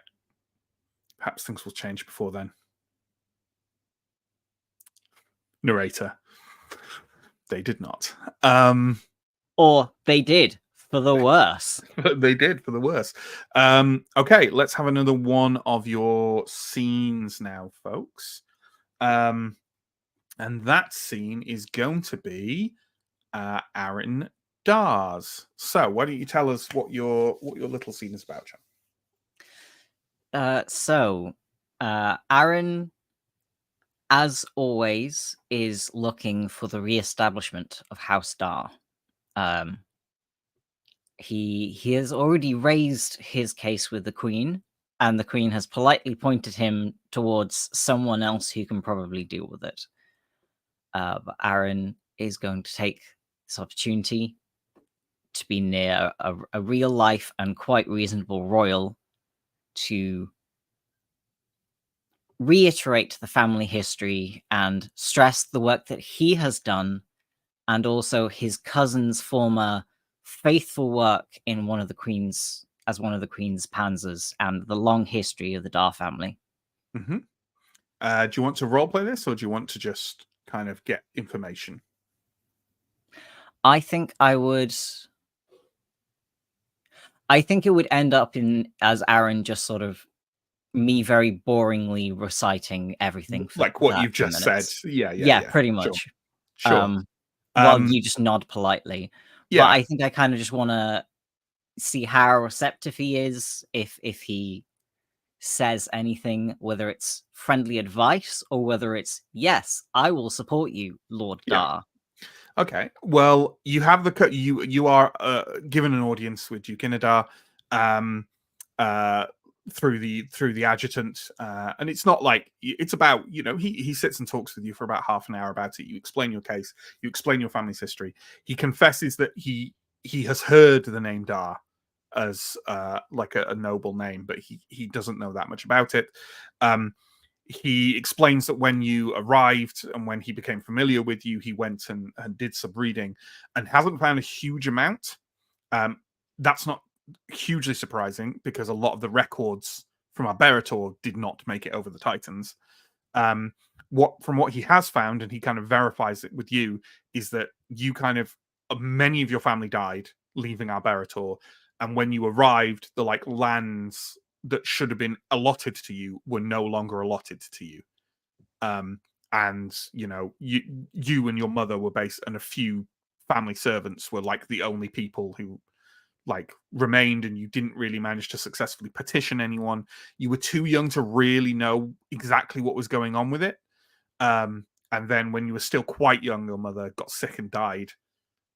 Perhaps things will change before then. Narrator. They did not. Or they did, for the worse. They did, for the worse. Okay, let's have another one of your scenes now, folks. And that scene is going to be Aaron Dars. So why don't you tell us what your little scene is about, John? Aaron, as always, is looking for the re-establishment of House Dar. He has already raised his case with the Queen, and the Queen has politely pointed him towards someone else who can probably deal with it. But Aaron is going to take this opportunity to be near a real life and quite reasonable royal to reiterate the family history and stress the work that he has done, and also his cousin's former faithful work in one of the Queen's panzers and the long history of the Dar family. Mm-hmm. Do you want to roleplay this, or do you want to just kind of get information? I think it would end up as Aaron just sort of me very boringly reciting everything for like what you've just minutes. said. Yeah, pretty much. Sure. Well, you just nod politely. Yeah. But I think I kind of just want to see how receptive he is, if he says anything, whether it's friendly advice or whether it's, yes, I will support you, Lord Dar. Okay. Well, you have you are given an audience with Duke Inadar through the adjutant, and it's not like it's about, he sits and talks with you for about half an hour about it. You explain your case, you explain your family's history. He confesses that he has heard the name Dar as like a noble name, but he doesn't know that much about it. He explains that when you arrived and when he became familiar with you, he went and did some reading and hasn't found a huge amount. That's not hugely surprising because a lot of the records from Arberator did not make it over the Titans. From what he has found, and he kind of verifies it with you, is that you many of your family died leaving Arberator, and when you arrived, the lands that should have been allotted to you were no longer allotted to you. And you and your mother were based, and a few family servants were the only people who remained, and you didn't really manage to successfully petition anyone. You were too young to really know exactly what was going on with it. And then when you were still quite young, your mother got sick and died,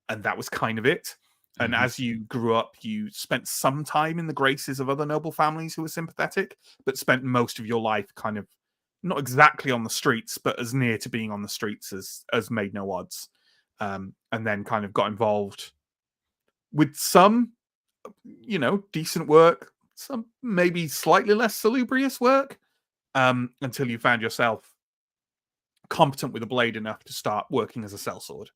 and that was kind of it. And as you grew up, you spent some time in the graces of other noble families who were sympathetic, but spent most of your life kind of not exactly on the streets, but as near to being on the streets as made no odds. And then kind of got involved with some, decent work, some maybe slightly less salubrious work, until you found yourself competent with a blade enough to start working as a sellsword.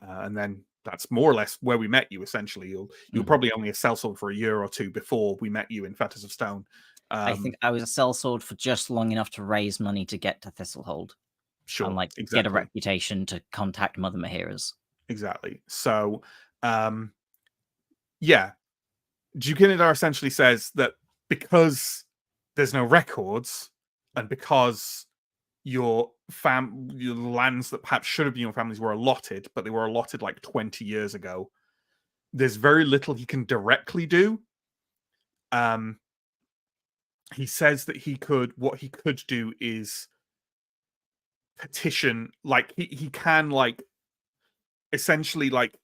And then that's more or less where we met you, essentially. You were probably only a sellsword for a year or two before we met you in Fetters of Stone. I think I was a sellsword for just long enough to raise money to get to Thistlehold. Sure, and exactly. Get a reputation to contact Mother Mahiras. Exactly. So, yeah. Duke Inadar essentially says that because there's no records, and because your lands that perhaps should have been your family's were allotted, but they were allotted like 20 years ago. There's very little he can directly do. He says that what he could do is petition, like he can like essentially like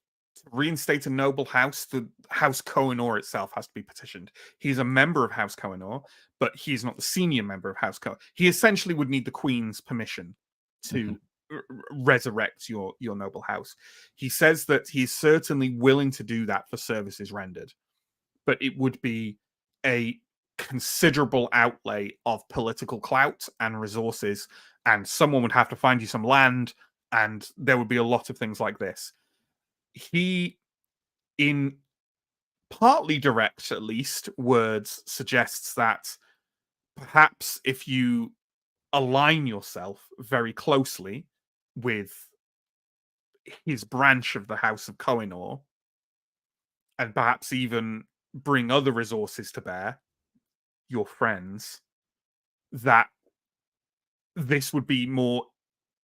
reinstate a noble house. The House Kohinoor itself has to be petitioned. He's a member of House Kohinoor, but he's not the senior member of House Kohinoor. He essentially would need the Queen's permission to resurrect your noble house. He says that he's certainly willing to do that for services rendered, but it would be a considerable outlay of political clout and resources, and someone would have to find you some land, and there would be a lot of things like this. He, in partly direct, at least, words, suggests that perhaps if you align yourself very closely with his branch of the House of Kohinoor, and perhaps even bring other resources to bear, your friends, that this would be more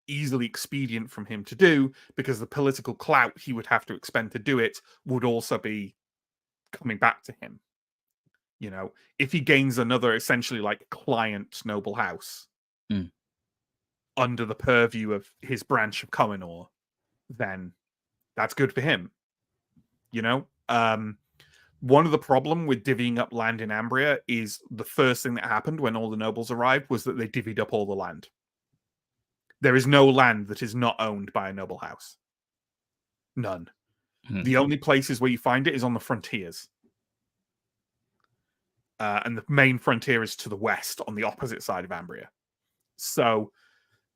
easily expedient from him to do, because the political clout he would have to expend to do it would also be coming back to him. You know, if he gains another essentially like client noble house under the purview of his branch of Kohinoor, then that's good for him. You know, one of the problem with divvying up land in Ambria is the first thing that happened when all the nobles arrived was that they divvied up all the land. There is no land that is not owned by a noble house. None. The only places where you find it is on the frontiers. And the main frontier is to the west, on the opposite side of Ambria. So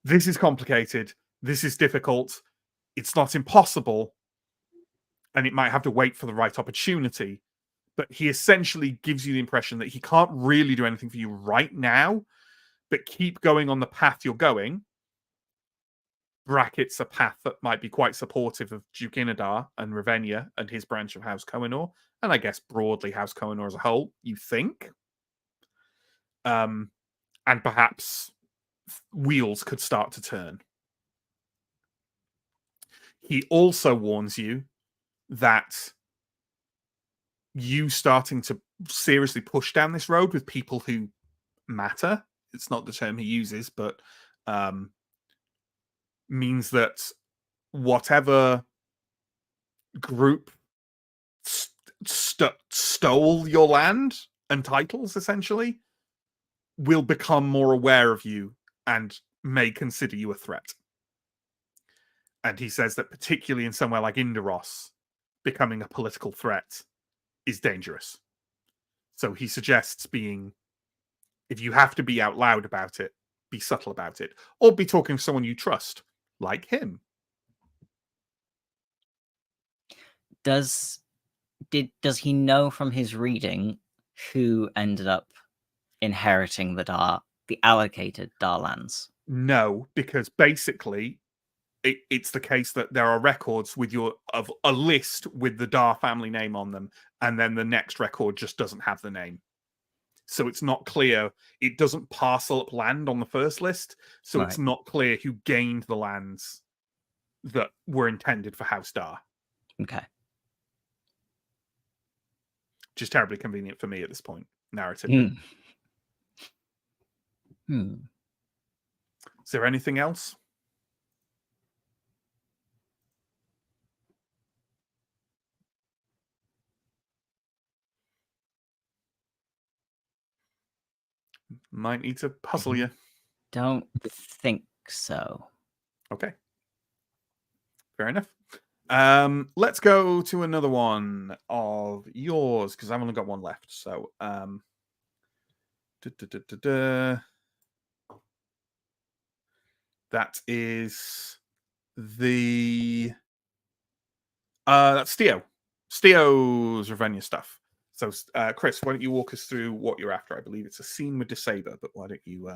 this is complicated. This is difficult. It's not impossible. And it might have to wait for the right opportunity. But he essentially gives you the impression that he can't really do anything for you right now, but keep going on the path you're going. Brackets a path that might be quite supportive of Duke Inadar and Ravenna and his branch of House Kohinoor, and I guess broadly House Kohinoor as a whole, you think. And perhaps wheels could start to turn. He also warns you that you starting to seriously push down this road with people who matter, it's not the term he uses, but means that whatever group stole your land and titles, essentially, will become more aware of you and may consider you a threat. And he says that particularly in somewhere like Yndaros, becoming a political threat is dangerous. So he suggests if you have to be out loud about it, be subtle about it, or be talking to someone you trust, like him. Does he know from his reading who ended up inheriting the allocated Dar lands? No, because basically it's the case that there are records of a list with the Dar family name on them, and then the next record just doesn't have the name. So it's not clear. It doesn't parcel up land on the first list, so It's not clear who gained the lands that were intended for House Dar. Okay. Which is terribly convenient for me at this point, narratively. Is there anything else? Might need to puzzle you. Don't think so. Okay. Fair enough. Let's go to another one of yours, because I've only got one left. So that is that's Steo's Ravenna stuff. So Chris, why don't you walk us through what you're after? I believe it's a scene with Desaber, but why don't you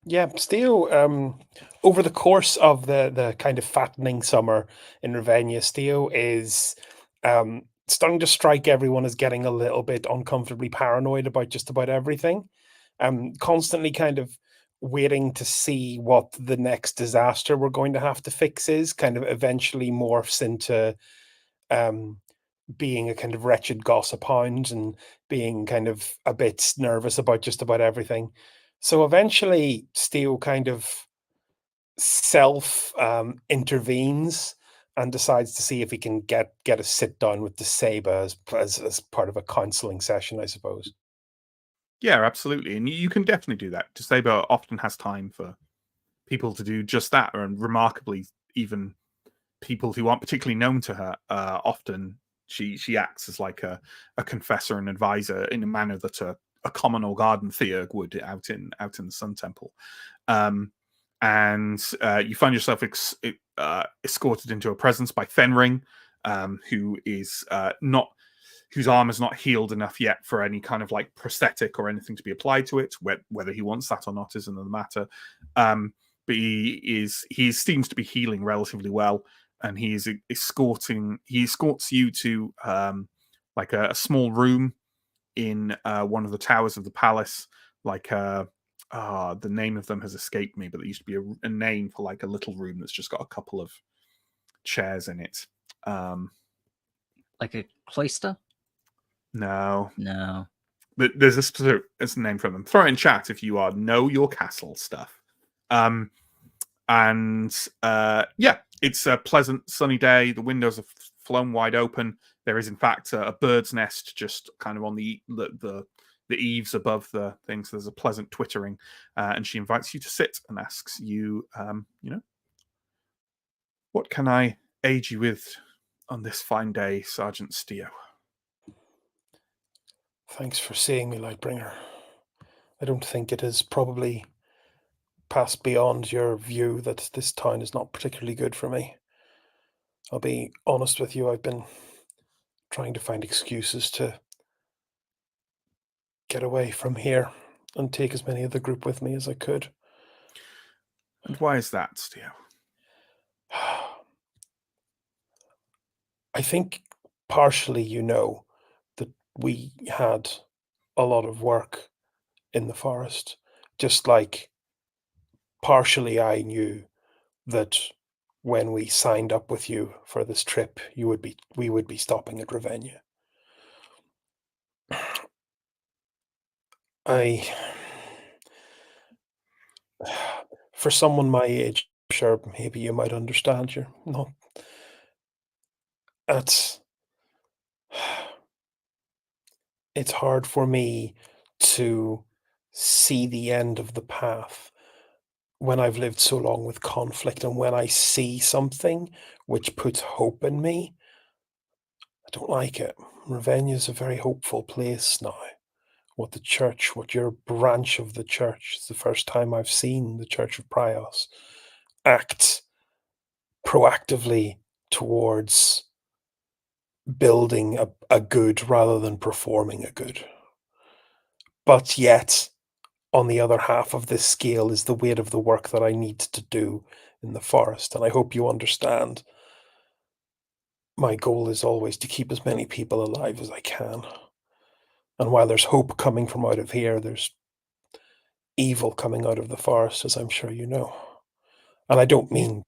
Yeah, Steo, over the course of the kind of fattening summer in Ravenna, Steo is starting to strike everyone as getting a little bit uncomfortably paranoid about just about everything. Constantly kind of waiting to see what the next disaster we're going to have to fix is, kind of eventually morphs into being a kind of wretched gossip hound and being kind of a bit nervous about just about everything. So eventually Steele kind of self intervenes and decides to see if he can get a sit down with the Saba as part of a counseling session, I suppose. Yeah, absolutely. And you can definitely do that. Saber often has time for people to do just that, and remarkably, even people who aren't particularly known to her, often she acts as like a confessor and advisor in a manner that a common or garden theurg would out in the Sun Temple. And you find yourself escorted into a presence by Fenring, who is whose arm is not healed enough yet for any kind of like prosthetic or anything to be applied to it. Whether he wants that or not is another matter. But he seems to be healing relatively well, and he escorts you to like a small room in one of the towers of the palace. Like the name of them has escaped me, but there used to be a name for like a little room that's just got a couple of chairs in it. Like a cloister? No. There's a specific name for them. Throw it in chat if you know your castle stuff. Yeah, it's a pleasant sunny day. The windows are flown wide open. There is in fact a bird's nest just kind of on the eaves above the thing. So there's a pleasant twittering, and she invites you to sit and asks you, what can I aid you with on this fine day, Sergeant Steo? Thanks for seeing me, Lightbringer. I don't think it has probably passed beyond your view that this town is not particularly good for me. I'll be honest with you, I've been trying to find excuses to get away from here and take as many of the group with me as I could. And why is that, Steo? I think partially that we had a lot of work in the forest, just like partially I knew that when we signed up with you for this trip, we would be stopping at Ravenna. For someone my age, sure, maybe you might understand. You're not. It's hard for me to see the end of the path when I've lived so long with conflict, and when I see something which puts hope in me, I don't like it. Ravenna is a very hopeful place now. What your branch of the church, it's the first time I've seen the Church of Prios act proactively towards building a good rather than performing a good. But yet, on the other half of this scale is the weight of the work that I need to do in the forest. And I hope you understand. My goal is always to keep as many people alive as I can. And while there's hope coming from out of here, there's evil coming out of the forest, as I'm sure you know. And I don't mean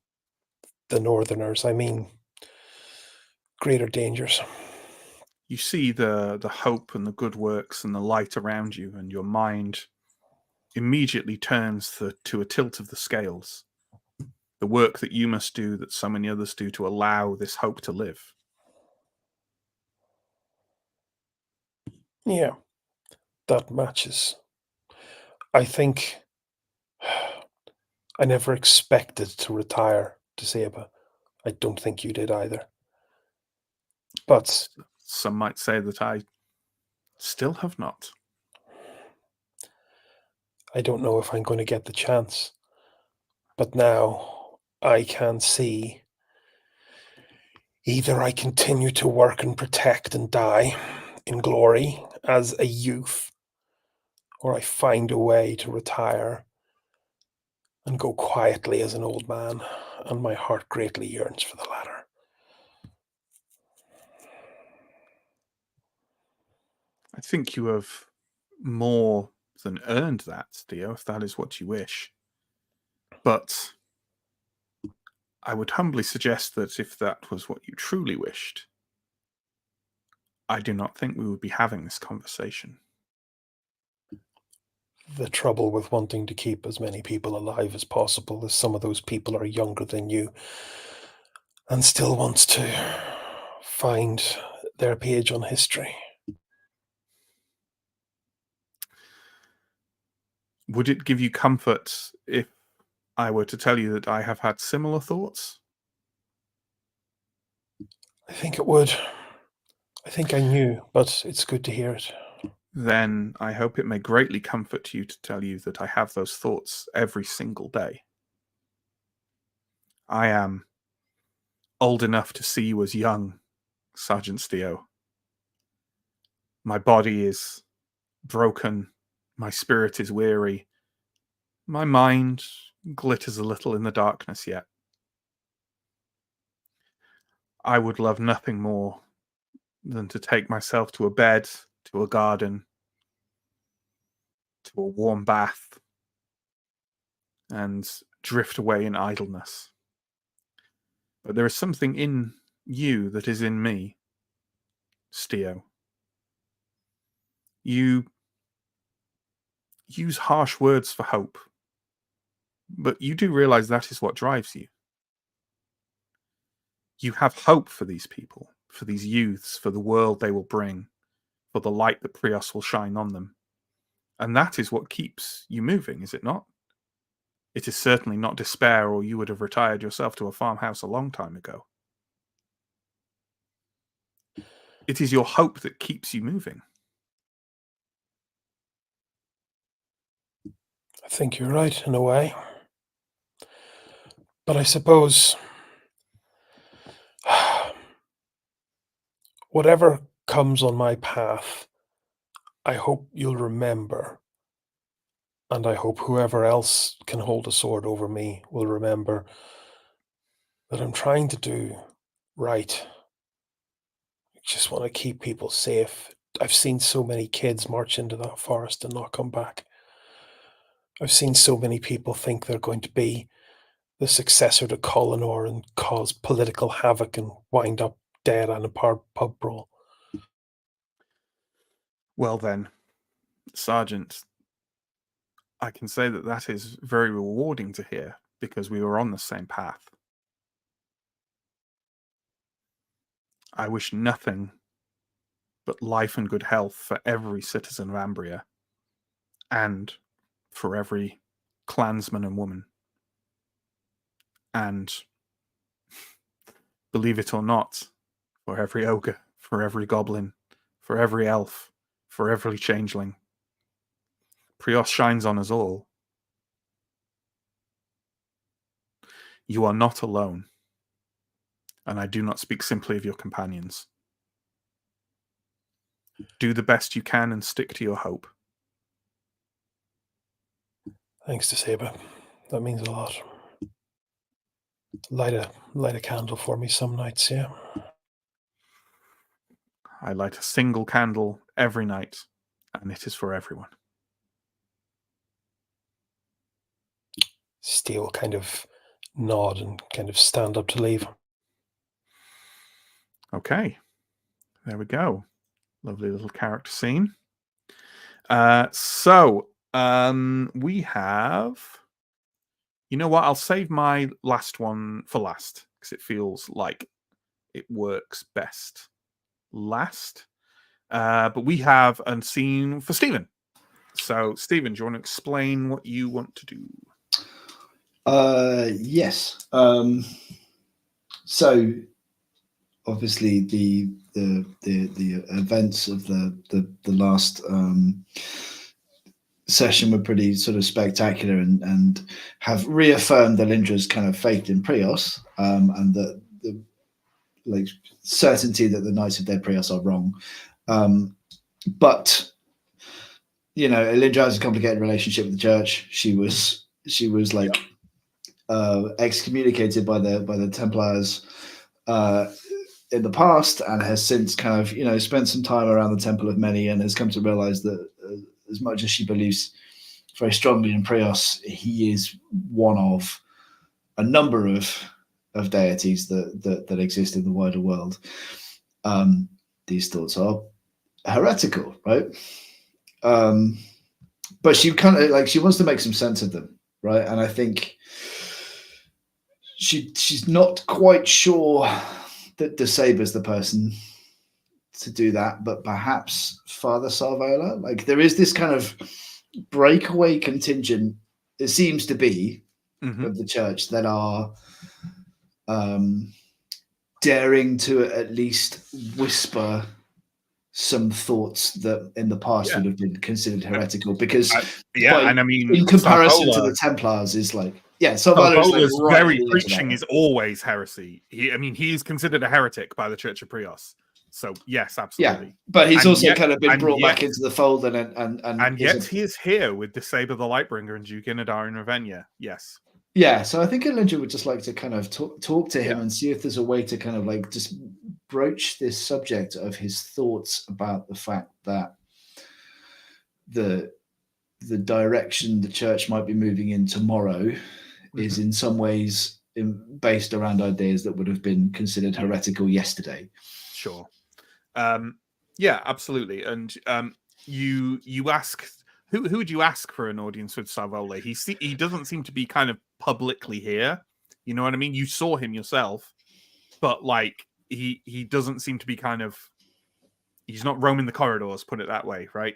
the Northerners, I mean greater dangers. You see the hope and the good works and the light around you, and your mind immediately turns to a tilt of the scales. The work that you must do, that so many others do, to allow this hope to live. Yeah, that matches. I think I never expected to retire to Saba. I don't think you did either. But some might say that I still have not. I don't know if I'm going to get the chance. But now I can see either I continue to work and protect and die in glory as a youth, or I find a way to retire and go quietly as an old man, and my heart greatly yearns for the latter. I think you have more than earned that, Theo, if that is what you wish. But I would humbly suggest that if that was what you truly wished, I do not think we would be having this conversation. The trouble with wanting to keep as many people alive as possible is some of those people are younger than you and still wants to find their page on history. Would it give you comfort if I were to tell you that I have had similar thoughts? I think it would. I think I knew, but it's good to hear it. Then I hope it may greatly comfort you to tell you that I have those thoughts every single day. I am old enough to see you as young, Sergeant Steo. My body is broken, my spirit is weary, my mind glitters a little in the darkness yet. I would love nothing more than to take myself to a bed, to a garden, to a warm bath, and drift away in idleness. But there is something in you that is in me, Steo. You use harsh words for hope, but you do realize that is what drives you. You have hope for these people, for these youths, for the world they will bring, for the light that Prios will shine on them. And that is what keeps you moving, is it not? It is certainly not despair, or you would have retired yourself to a farmhouse a long time ago. It is your hope that keeps you moving. I think you're right, in a way. But I suppose whatever comes on my path, I hope you'll remember. And I hope whoever else can hold a sword over me will remember that I'm trying to do right. I just want to keep people safe. I've seen so many kids march into that forest and not come back. I've seen so many people think they're going to be the successor to Collinor and cause political havoc and wind up dead on a pub brawl. Well then, Sergeant, I can say that that is very rewarding to hear, because we were on the same path. I wish nothing but life and good health for every citizen of Ambria, and for every clansman and woman. And, believe it or not, for every ogre, for every goblin, for every elf, for every changeling. Prios shines on us all. You are not alone, and I do not speak simply of your companions. Do the best you can and stick to your hope. Thanks to Saber. That means a lot. Light a candle for me some nights, yeah? I light a single candle every night, and it is for everyone. Steel kind of nod and kind of stand up to leave. Okay, there we go. Lovely little character scene. We have... You know what? I'll save my last one for last, because it feels like it works best last. But we have a scene for Stephen. So, Stephen, do you want to explain what you want to do? Yes. So obviously the events of the last session were pretty sort of spectacular and have reaffirmed Elindra's kind of faith in Prios, and the like certainty that the Knights of Dead Prios are wrong. But you know, Elindra has a complicated relationship with the church. She was like excommunicated by the Templars in the past, and has since kind of, you know, spent some time around the Temple of Many, and has come to realize that as much as she believes very strongly in Prios, he is one of a number of deities that exist in the wider world. These thoughts are heretical, right? But she kind of like, she wants to make some sense of them, right? And I think she's not quite sure that DeSaber's the person to do that, but perhaps Father Sarvola. Like, there is this kind of breakaway contingent, it seems to be, of the church that are daring to at least whisper some thoughts that in the past would have been considered heretical, because and I mean, in comparison to the Templars is like, Sarvola's like very preaching is always heresy. He is considered a heretic by the Church of Prios. So yes, absolutely. Yeah, but he's also kind of been brought back into the fold, and yet he is here with Desaber the Lightbringer and Duke Inadar in Ravenna. Yes. Yeah, so I think Elendra would just like to kind of talk to him and see if there's a way to kind of like just broach this subject of his thoughts about the fact that the direction the church might be moving in tomorrow is in some ways based around ideas that would have been considered heretical yesterday. Sure. Yeah, absolutely. And you ask, who would you ask for an audience with Sarvola? He doesn't seem to be kind of publicly here. You know what I mean? You saw him yourself, but like he doesn't seem to be kind of, he's not roaming the corridors, put it that way, right?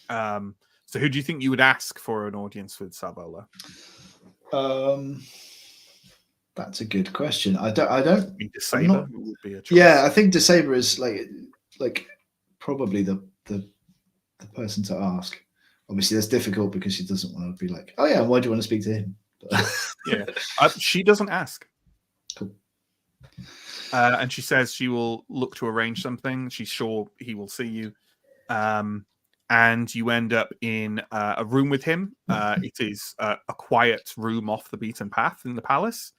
So who do you think you would ask for an audience with Sarvola? That's a good question. I don't think DeSaber would be a choice. Yeah, I think DeSaber is like probably the person to ask. Obviously, that's difficult because she doesn't want to be like, oh yeah, why do you want to speak to him? Yeah, she doesn't ask. Cool. And she says she will look to arrange something. She's sure he will see you. And you end up in a room with him. It is a quiet room off the beaten path in the palace.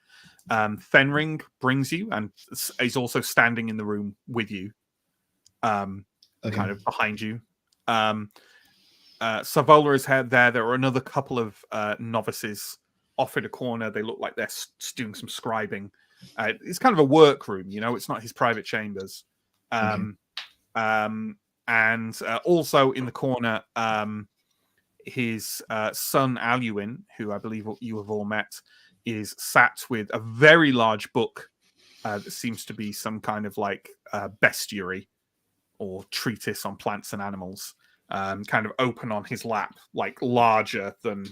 Fenring brings you and is also standing in the room with you, kind of behind you. Sarvola is there. There are another couple of novices off in a corner. They look like they're doing some scribing. It's kind of a workroom, you know. It's not his private chambers. And also in the corner, his son Aluin, who I believe you have all met, is sat with a very large book that seems to be some kind of like bestiary or treatise on plants and animals, kind of open on his lap, like larger than,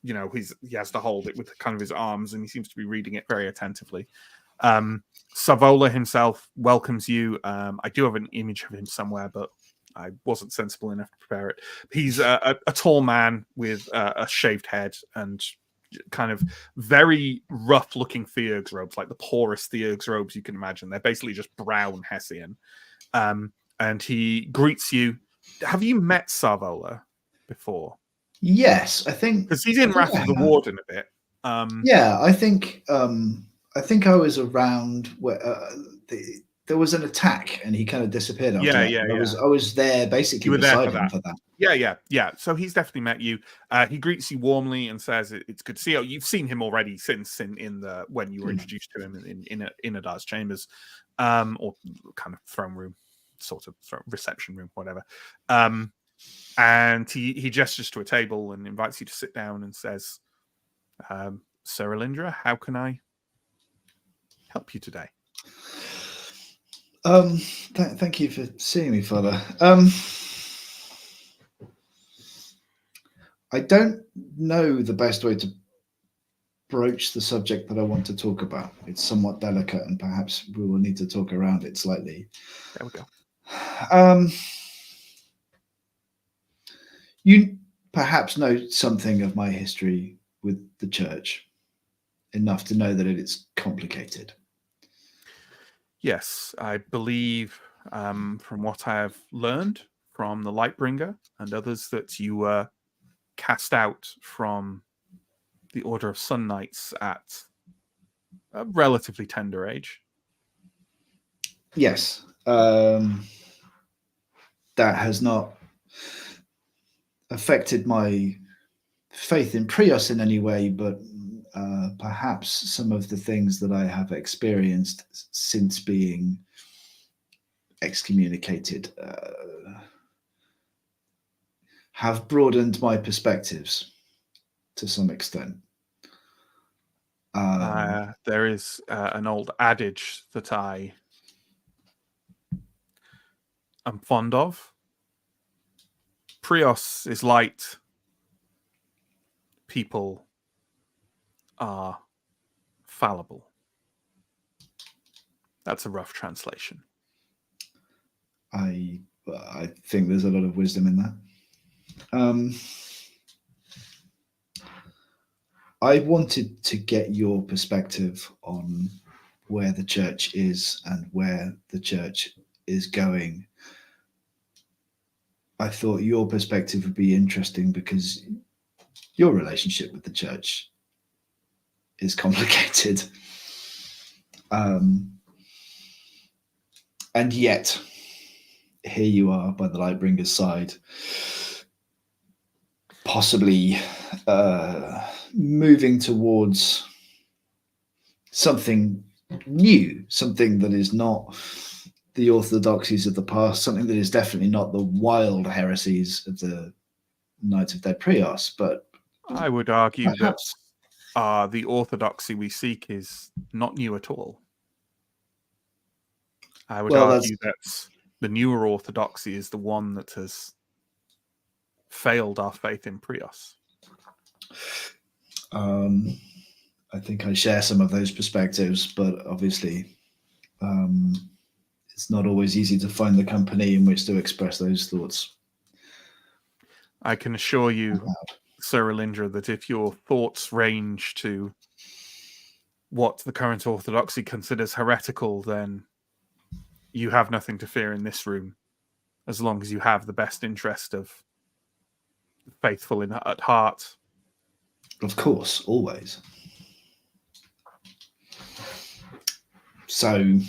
you know, he has to hold it with kind of his arms, and he seems to be reading it very attentively. Sarvola himself welcomes you. I do have an image of him somewhere, but I wasn't sensible enough to prepare it. He's a tall man with a shaved head and kind of very rough-looking Theurg's robes, like the poorest Theurg's robes you can imagine. They're basically just brown Hessian. And he greets you. Have you met Sarvola before? Yes, I think, because he's in Wrath of the Warden a bit. Yeah, I think I was around where there was an attack and he kind of disappeared after that. I was there basically. You were there for that. Yeah. So he's definitely met you. He greets you warmly and says it's good to see you. You've seen him already since in the when you were introduced to him in Inadar's chambers, or kind of throne room, sort of reception room, whatever. And he gestures to a table and invites you to sit down and says, Sir Elendra, how can I help you today? Thank you for seeing me, Father. I don't know the best way to broach the subject that I want to talk about. It's somewhat delicate, and perhaps we will need to talk around it slightly. There we go. You perhaps know something of my history with the church, enough to know that it is complicated. Yes, I believe from what I have learned from the Lightbringer and others that you were cast out from the Order of Sun Knights at a relatively tender age. Yes, that has not affected my faith in Prios in any way, but perhaps some of the things that I have experienced since being excommunicated have broadened my perspectives to some extent. There is an old adage that I am fond of. Prios is light. People are fallible. That's a rough translation. I think there's a lot of wisdom in that. I wanted to get your perspective on where the church is and where the church is going. I thought your perspective would be interesting because your relationship with the church is complicated. And yet, here you are by the Lightbringer's side, possibly moving towards something new, something that is not the orthodoxies of the past, something that is definitely not the wild heresies of the Knights of Dead Prios, but I would argue perhaps that the orthodoxy we seek is not new at all. I would argue that the newer orthodoxy is the one that has failed our faith in Prios. I think I share some of those perspectives, but obviously it's not always easy to find the company in which to express those thoughts. I can assure you, Sir Alindra, that if your thoughts range to what the current orthodoxy considers heretical, then you have nothing to fear in this room, as long as you have the best interest of the faithful at heart. Of course, always. So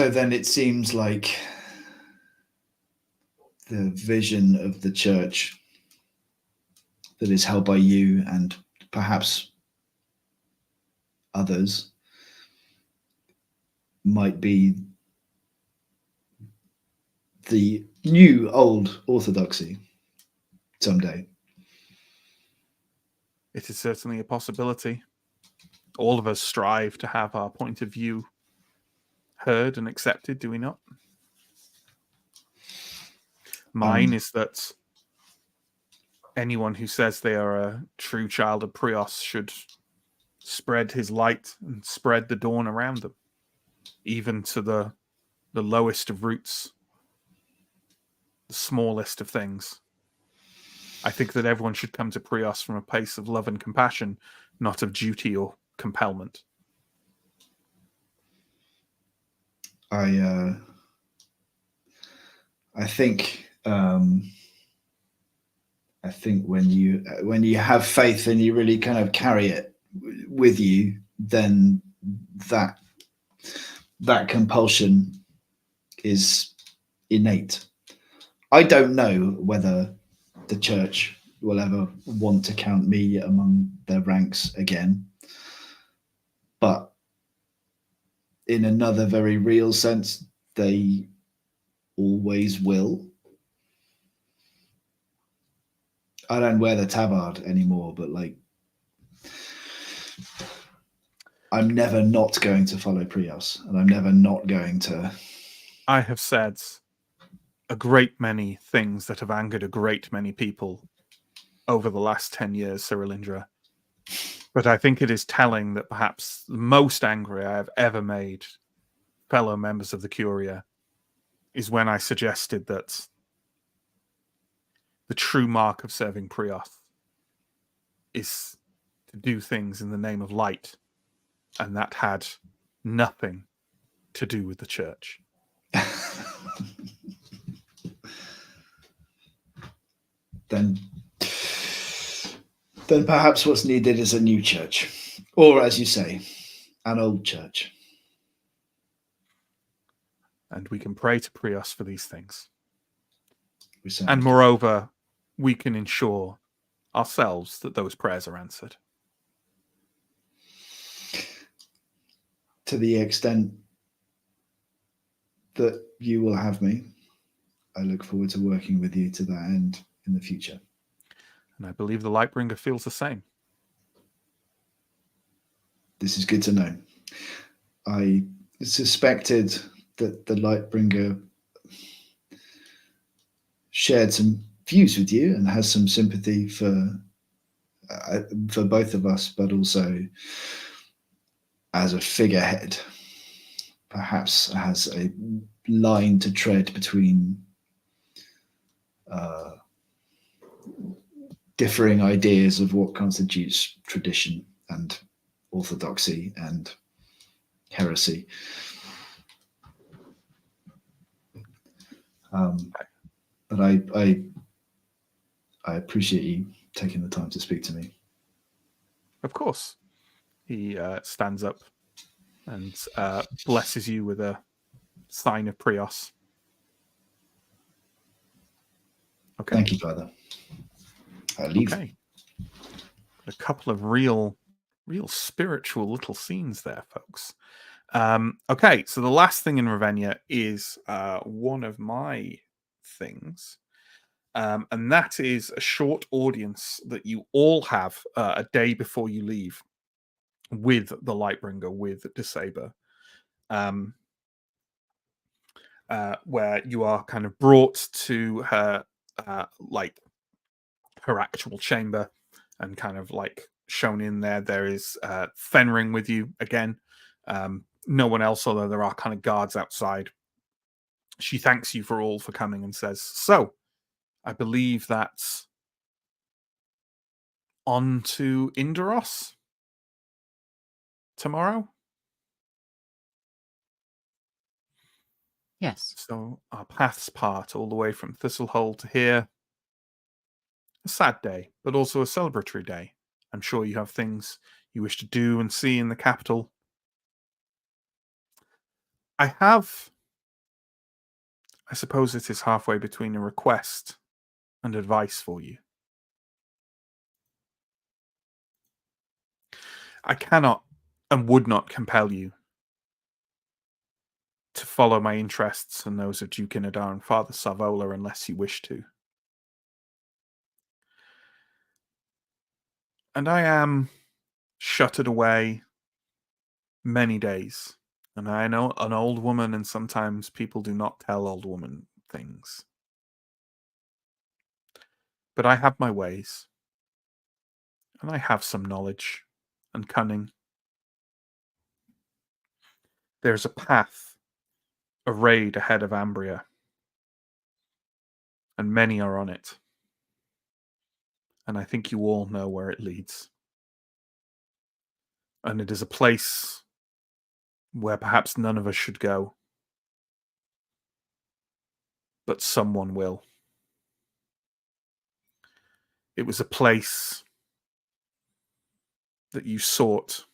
then it seems like the vision of the church that is held by you and perhaps others might be the new old orthodoxy someday. It is certainly a possibility. All of us strive to have our point of view heard and accepted, do we not? Mine is that anyone who says they are a true child of Prios should spread his light and spread the dawn around them, even to the lowest of roots, the smallest of things. I think that everyone should come to Prios from a place of love and compassion, not of duty or compellment. I think when you have faith and you really kind of carry it with you, then that compulsion is innate. I don't know whether the church will ever want to count me among their ranks again, but in another very real sense, they always will. I don't wear the tabard anymore, but like, I'm never not going to follow Prios, and I'm never not going to. I have said a great many things that have angered a great many people over the last 10 years, Sir Alindra. But I think it is telling that perhaps the most angry I have ever made fellow members of the Curia is when I suggested that the true mark of serving Prios is to do things in the name of light, and that had nothing to do with the church. Then perhaps what's needed is a new church, or as you say, an old church. And we can pray to Prios for these things. We certainly And can. moreover, we can ensure ourselves that those prayers are answered. To the extent that you will have me, I look forward to working with you to that end in the future. And I believe the Lightbringer feels the same. This is good to know. I suspected that the Lightbringer shared some views with you and has some sympathy for both of us, but also as a figurehead, perhaps has a line to tread between differing ideas of what constitutes tradition and orthodoxy and heresy. But I appreciate you taking the time to speak to me. Of course. He stands up and blesses you with a sign of Prios. Okay. Thank you, Father. I leave. Okay. A couple of real spiritual little scenes there, folks. Okay, so the last thing in Ravenna is one of my things. And that is a short audience that you all have a day before you leave with the Lightbringer, with Desaber, where you are kind of brought to her, her actual chamber, and kind of like shown in there. There is Fenring with you again. No one else, although there are kind of guards outside. She thanks you for coming and says, "So, I believe that's on to Yndaros tomorrow." Yes. So our paths part all the way from Thistlehold to here. A sad day, but also a celebratory day. I'm sure you have things you wish to do and see in the capital. I suppose it is halfway between a request and advice for you. I cannot and would not compel you to follow my interests and those of Duke Inadar and Father Sarvola unless you wish to. And I am shuttered away many days. And I know an old woman, and sometimes people do not tell old woman things. But I have my ways. And I have some knowledge and cunning. There's a path, a raid ahead of Ambria. And many are on it. And I think you all know where it leads. And it is a place where perhaps none of us should go. But someone will. It was a place that you sought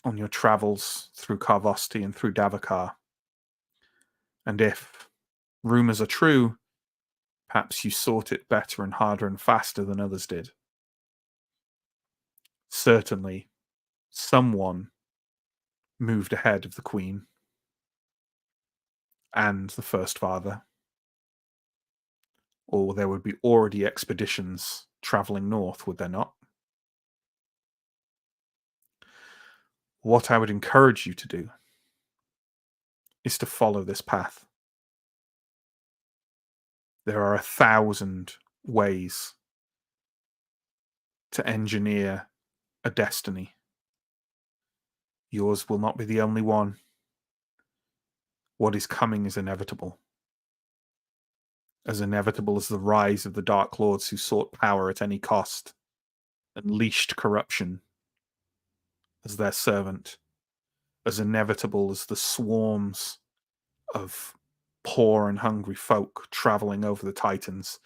on your travels through Karvosti and through Davakar. And if rumors are true, perhaps you sought it better and harder and faster than others did. Certainly, someone moved ahead of the Queen and the First Father, or there would be already expeditions traveling north, would there not? What I would encourage you to do is to follow this path. There are 1,000 ways to engineer a destiny. Yours will not be the only one. What is coming is inevitable. As inevitable as the rise of the Dark Lords who sought power at any cost, unleashed corruption as their servant. As inevitable as the swarms of poor and hungry folk traveling over the Titans.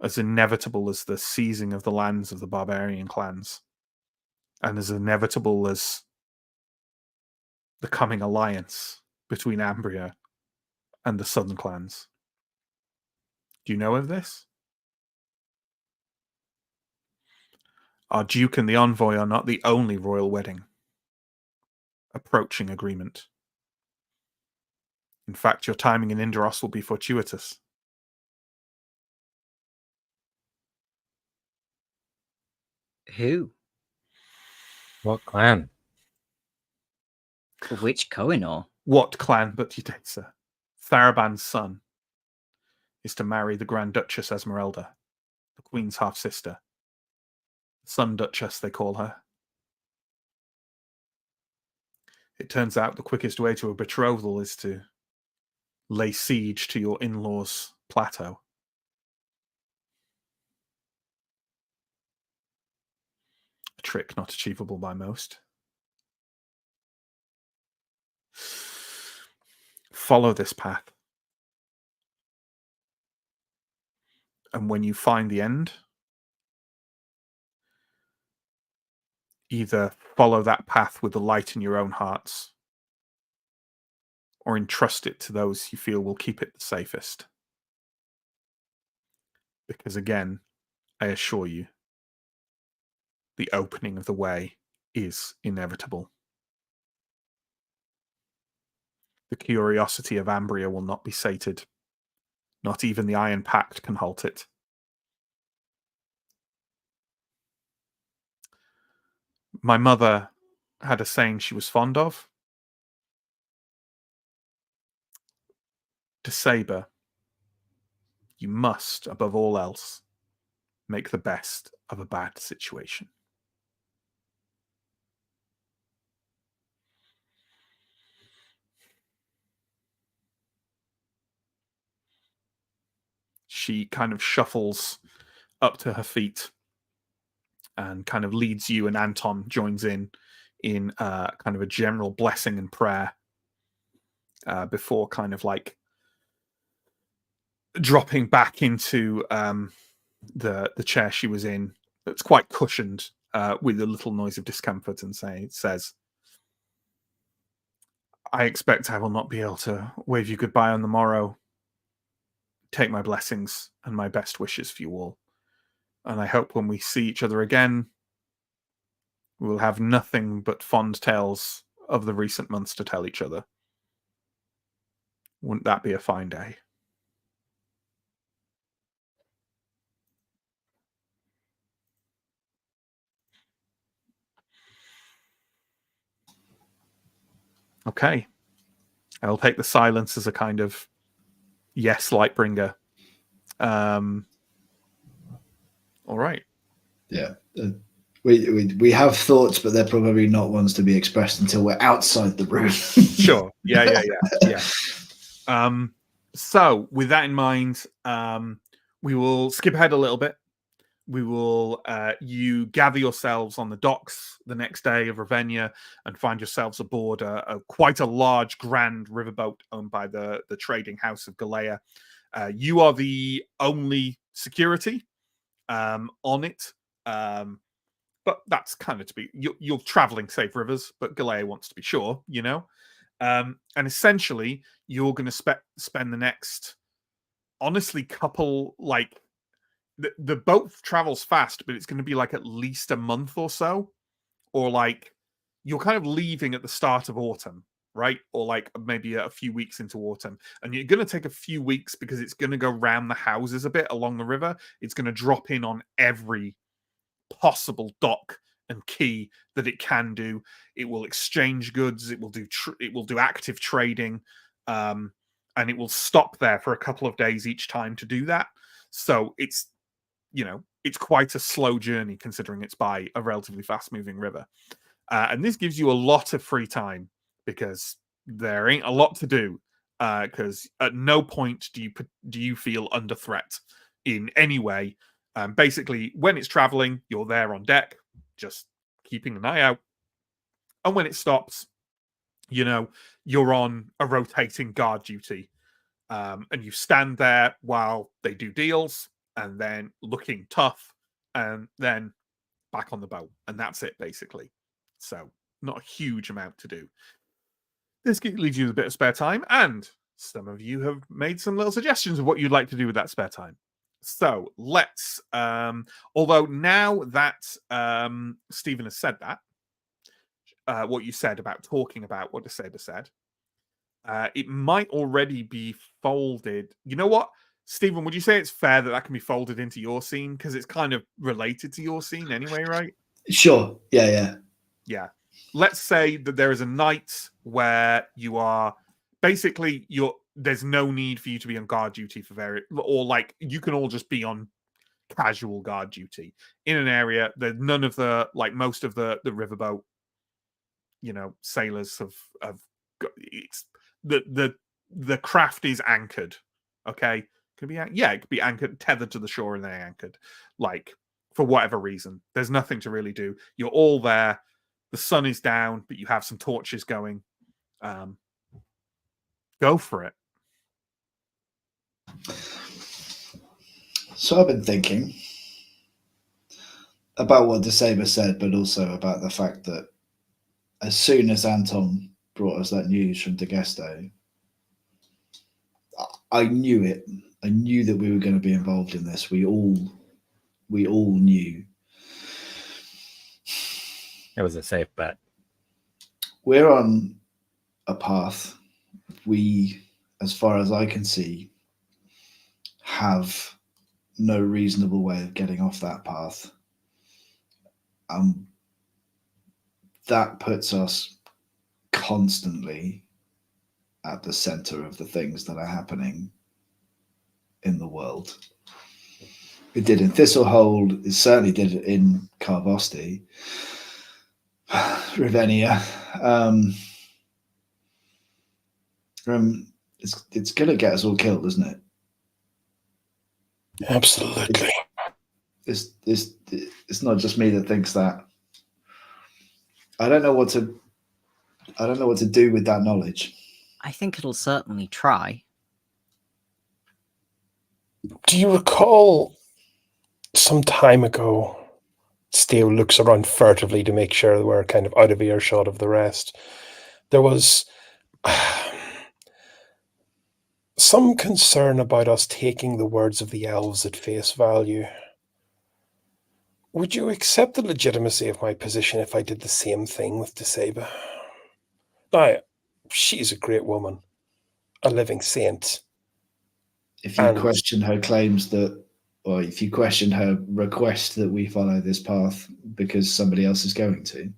As inevitable as the seizing of the lands of the barbarian clans. And as inevitable as the coming alliance between Ambria and the Southern clans. Do you know of this? Our Duke and the Envoy are not the only royal wedding approaching agreement. In fact, your timing in Yndaros will be fortuitous. Who? What clan? Which Kohinoor? What clan but Yutesa? Tharaban's son is to marry the Grand Duchess Esmeralda, the Queen's half-sister. Sun Duchess, they call her. It turns out the quickest way to a betrothal is to lay siege to your in-laws' plateau. A trick not achievable by most. Follow this path. And when you find the end, either follow that path with the light in your own hearts, or entrust it to those you feel will keep it the safest. Because again, I assure you, the opening of the way is inevitable. The curiosity of Ambria will not be sated. Not even the Iron Pact can halt it. My mother had a saying she was fond of. To Saber, you must, above all else, make the best of a bad situation. She kind of shuffles up to her feet and kind of leads you, and Anton joins in kind of a general blessing and prayer before kind of like dropping back into the chair she was in. It's quite cushioned with a little noise of discomfort, and says, I expect I will not be able to wave you goodbye on the morrow. Take my blessings and my best wishes for you all. And I hope when we see each other again, we will have nothing but fond tales of the recent months to tell each other. Wouldn't that be a fine day? Okay. I'll take the silence as a kind of yes, Lightbringer. All right. Yeah. We have thoughts, but they're probably not ones to be expressed until we're outside the room. Sure. Yeah. So with that in mind, we will skip ahead a little bit. We will you gather yourselves on the docks the next day of Ravenna and find yourselves aboard quite a large, grand riverboat owned by the trading house of Galea. You are the only security on it, but that's kind of to be you're traveling safe rivers, but Galea wants to be sure, you know. And essentially, you're going to spend the next, honestly, couple like. The boat travels fast, but it's going to be like at least a month or so, or like you're kind of leaving at the start of autumn, right? Or like maybe a few weeks into autumn, and you're going to take a few weeks because it's going to go round the houses a bit along the river. It's going to drop in on every possible dock and quay that it can do. It will exchange goods. It will do active trading, and it will stop there for a couple of days each time to do that. So it's quite a slow journey considering it's by a relatively fast-moving river. And this gives you a lot of free time because there ain't a lot to do because at no point do you feel under threat in any way. Basically, when it's traveling, you're there on deck, just keeping an eye out. And when it stops, you're on a rotating guard duty. And you stand there while they do deals, and then looking tough, and then back on the boat. And that's it, basically. So not a huge amount to do. this leaves you with a bit of spare time, and some of you have made some little suggestions of what you'd like to do with that spare time. So let's, although now that Stephen has said that, what you said about talking about what Saber said, it might already be folded. You know what, Stephen, would you say it's fair that can be folded into your scene? Because it's kind of related to your scene anyway, right? Sure. Yeah. Let's say that there is a night where you are basically there's no need for you to be on guard duty for or like you can all just be on casual guard duty in an area that none of the most of the riverboat sailors have got. It's the craft is anchored. Okay, it could be anchored, tethered to the shore, and they're anchored for whatever reason. There's nothing to really do. You're all there. The sun is down, but you have some torches going. Go for it. So I've been thinking about what Saber said, but also about the fact that as soon as Anton brought us that news from Degesto, I knew it. I knew that we were going to be involved in this. We all knew. It was a safe bet. We're on a path. We, as far as I can see, have no reasonable way of getting off that path. That puts us constantly at the center of the things that are happening in the world. It did in Thistlehold. It certainly did in Carvosti, Ravenia. It's going to get us all killed, isn't it? Absolutely. It's not just me that thinks that. I don't know what to do with that knowledge. I think it'll certainly try. Do you recall some time ago, Steo looks around furtively to make sure we're kind of out of earshot of the rest. There was some concern about us taking the words of the elves at face value. Would you accept the legitimacy of my position if I did the same thing with Desaba? Now, she's a great woman, a living saint. If you question her claims or if you question her request that we follow this path because somebody else is going to.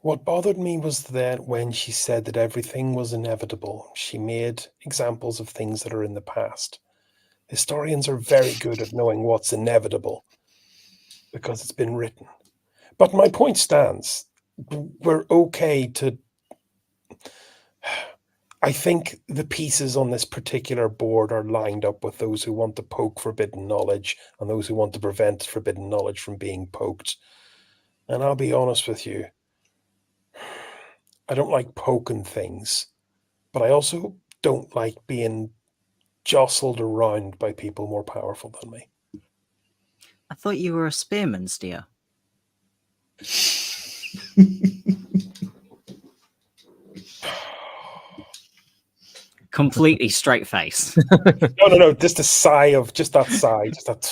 What bothered me was that when she said that everything was inevitable, she made examples of things that are in the past. Historians are very good at knowing what's inevitable because it's been written. But my point stands. We're okay to... I think the pieces on this particular board are lined up with those who want to poke forbidden knowledge and those who want to prevent forbidden knowledge from being poked. And I'll be honest with you, I don't like poking things, but I also don't like being jostled around by people more powerful than me. I thought you were a spearman, Steer. Completely straight face. No. Just a sigh of just that sigh. Just that.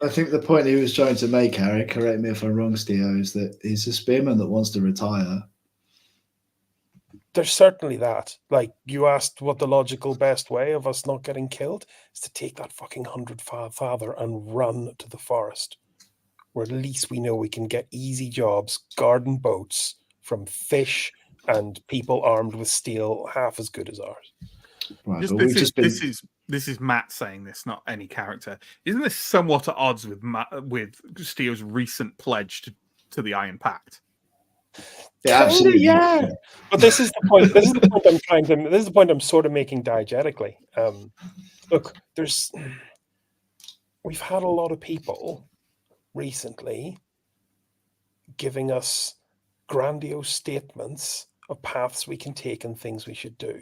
I think the point he was trying to make, Harry, correct me if I'm wrong, Steo, is that he's a spearman that wants to retire. There's certainly that. Like, you asked what the logical best way of us not getting killed is to take that fucking 100 father and run to the forest, where at least we know we can get easy jobs, garden boats from fish and people armed with steel half as good as ours. Right, this is Matt saying this, not any character. Isn't this somewhat at odds with Steele's recent pledge to the Iron Pact? Yeah, absolutely. Yeah. But this is the point. This is the point I'm sort of making diegetically. Look, we've had a lot of people recently giving us grandiose statements of paths we can take and things we should do.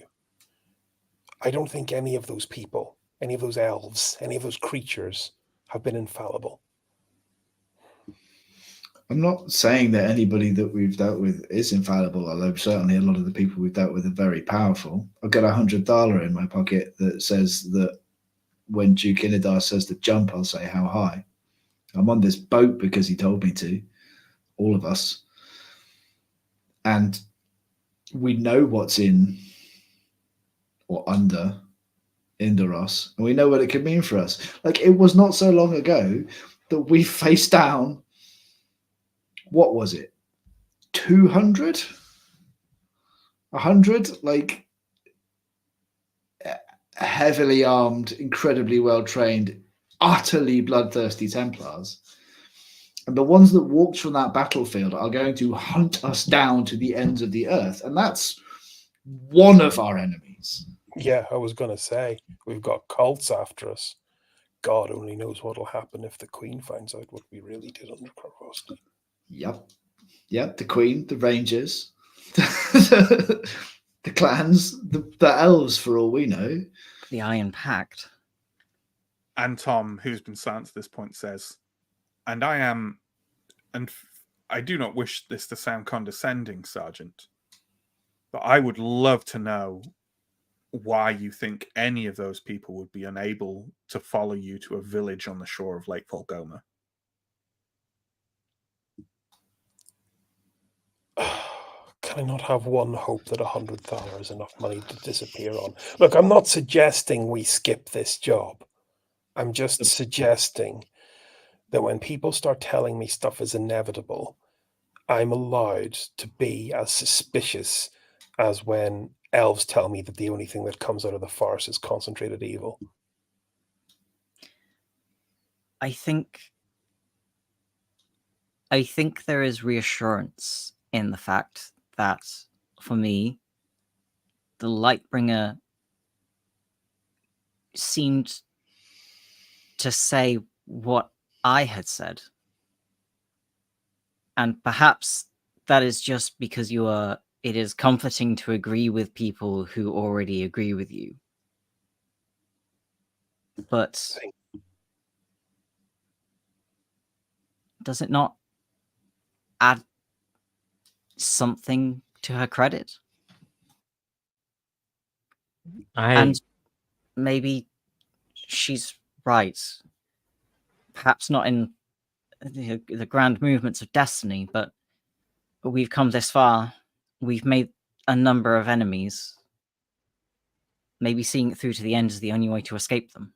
I don't think any of those people, any of those elves, any of those creatures have been infallible. I'm not saying that anybody that we've dealt with is infallible, although certainly a lot of the people we've dealt with are very powerful. I've got $100 in my pocket that says that when Duke Yndaros says to jump, I'll say how high. I'm on this boat because he told me to, all of us. And we know what's in or under Yndaros, and we know what it could mean for us. Like, it was not so long ago that we faced down, what was it, 200? 100? Like, heavily armed, incredibly well trained, utterly bloodthirsty Templars. And the ones that walked from that battlefield are going to hunt us down to the ends of the earth. And that's one of our enemies. Yeah, I was going to say, we've got cults after us. God only knows what'll happen if the Queen finds out what we really did under Provost. Yep. Yep, the Queen, the Rangers, the clans, the elves, for all we know. The Iron Pact. And Tom, who's been silent to this point, says, and I do not wish this to sound condescending, Sergeant, but I would love to know why you think any of those people would be unable to follow you to a village on the shore of Lake Volgoma. Can I not have one hope that $100 is enough money to disappear on? Look, I'm not suggesting we skip this job. I'm just suggesting that when people start telling me stuff is inevitable, I'm allowed to be as suspicious as when elves tell me that the only thing that comes out of the forest is concentrated evil. I think there is reassurance in the fact that, for me, the Lightbringer seemed to say what I had said. And perhaps that is just because it is comforting to agree with people who already agree with you. But does it not add something to her credit? And maybe she's right. Perhaps not in the grand movements of destiny, but we've come this far. We've made a number of enemies. Maybe seeing it through to the end is the only way to escape them.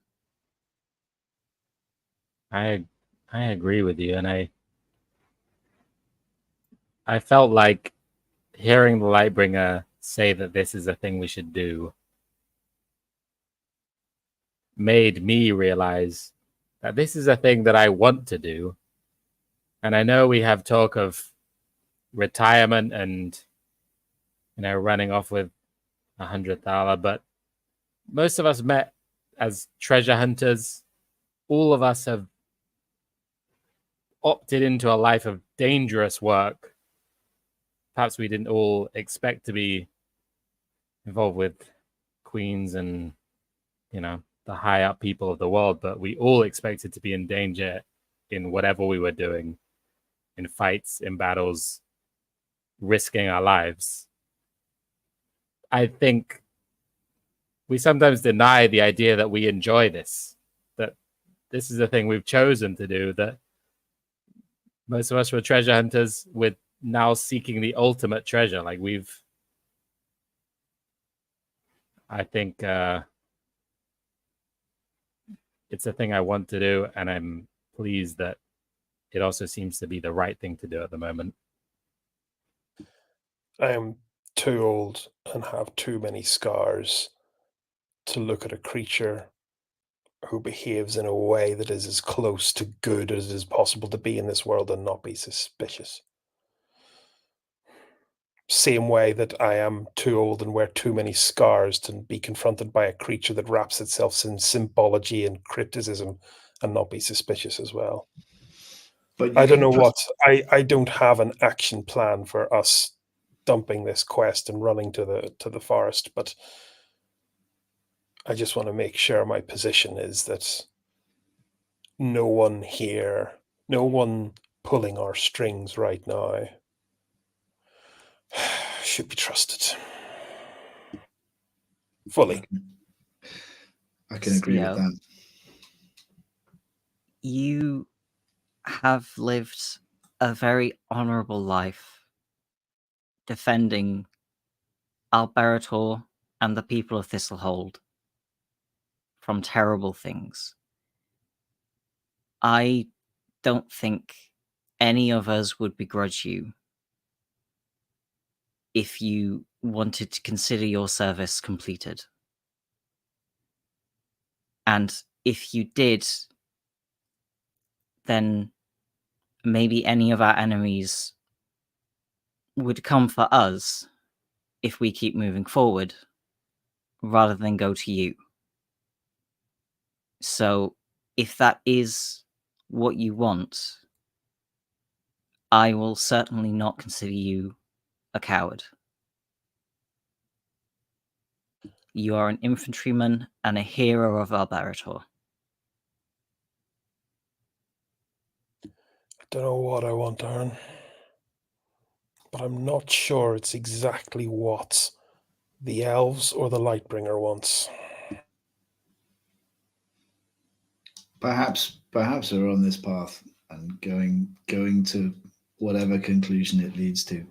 I agree with you, and I felt like hearing the Lightbringer say that this is a thing we should do made me realize that this is a thing that I want to do. And I know we have talk of retirement and, running off with $100, but most of us met as treasure hunters. All of us have opted into a life of dangerous work. Perhaps we didn't all expect to be involved with queens and, the high up people of the world, but we all expected to be in danger in whatever we were doing, in fights, in battles, risking our lives. I think we sometimes deny the idea that we enjoy this, that this is a thing we've chosen to do, that most of us were treasure hunters with now seeking the ultimate treasure. Like I think it's a thing I want to do, and I'm pleased that it also seems to be the right thing to do at the moment. I am too old and have too many scars to look at a creature who behaves in a way that is as close to good as it is possible to be in this world and not be suspicious. Same way that I am too old and wear too many scars to be confronted by a creature that wraps itself in symbology and crypticism and not be suspicious as well. But I don't know what I don't have an action plan for us dumping this quest and running to the forest, but I just want to make sure my position is that no one pulling our strings right now should be trusted fully. I can agree with Theo, that. You have lived a very honorable life defending Alberator and the people of Thistlehold from terrible things. I don't think any of us would begrudge you if you wanted to consider your service completed. And if you did, then maybe any of our enemies would come for us if we keep moving forward rather than go to you. So if that is what you want, I will certainly not consider you a coward. You are an infantryman and a hero of Alberator. I don't know what I want, Aaron, but I'm not sure it's exactly what the elves or the Lightbringer wants. Perhaps we're on this path and going to whatever conclusion it leads to,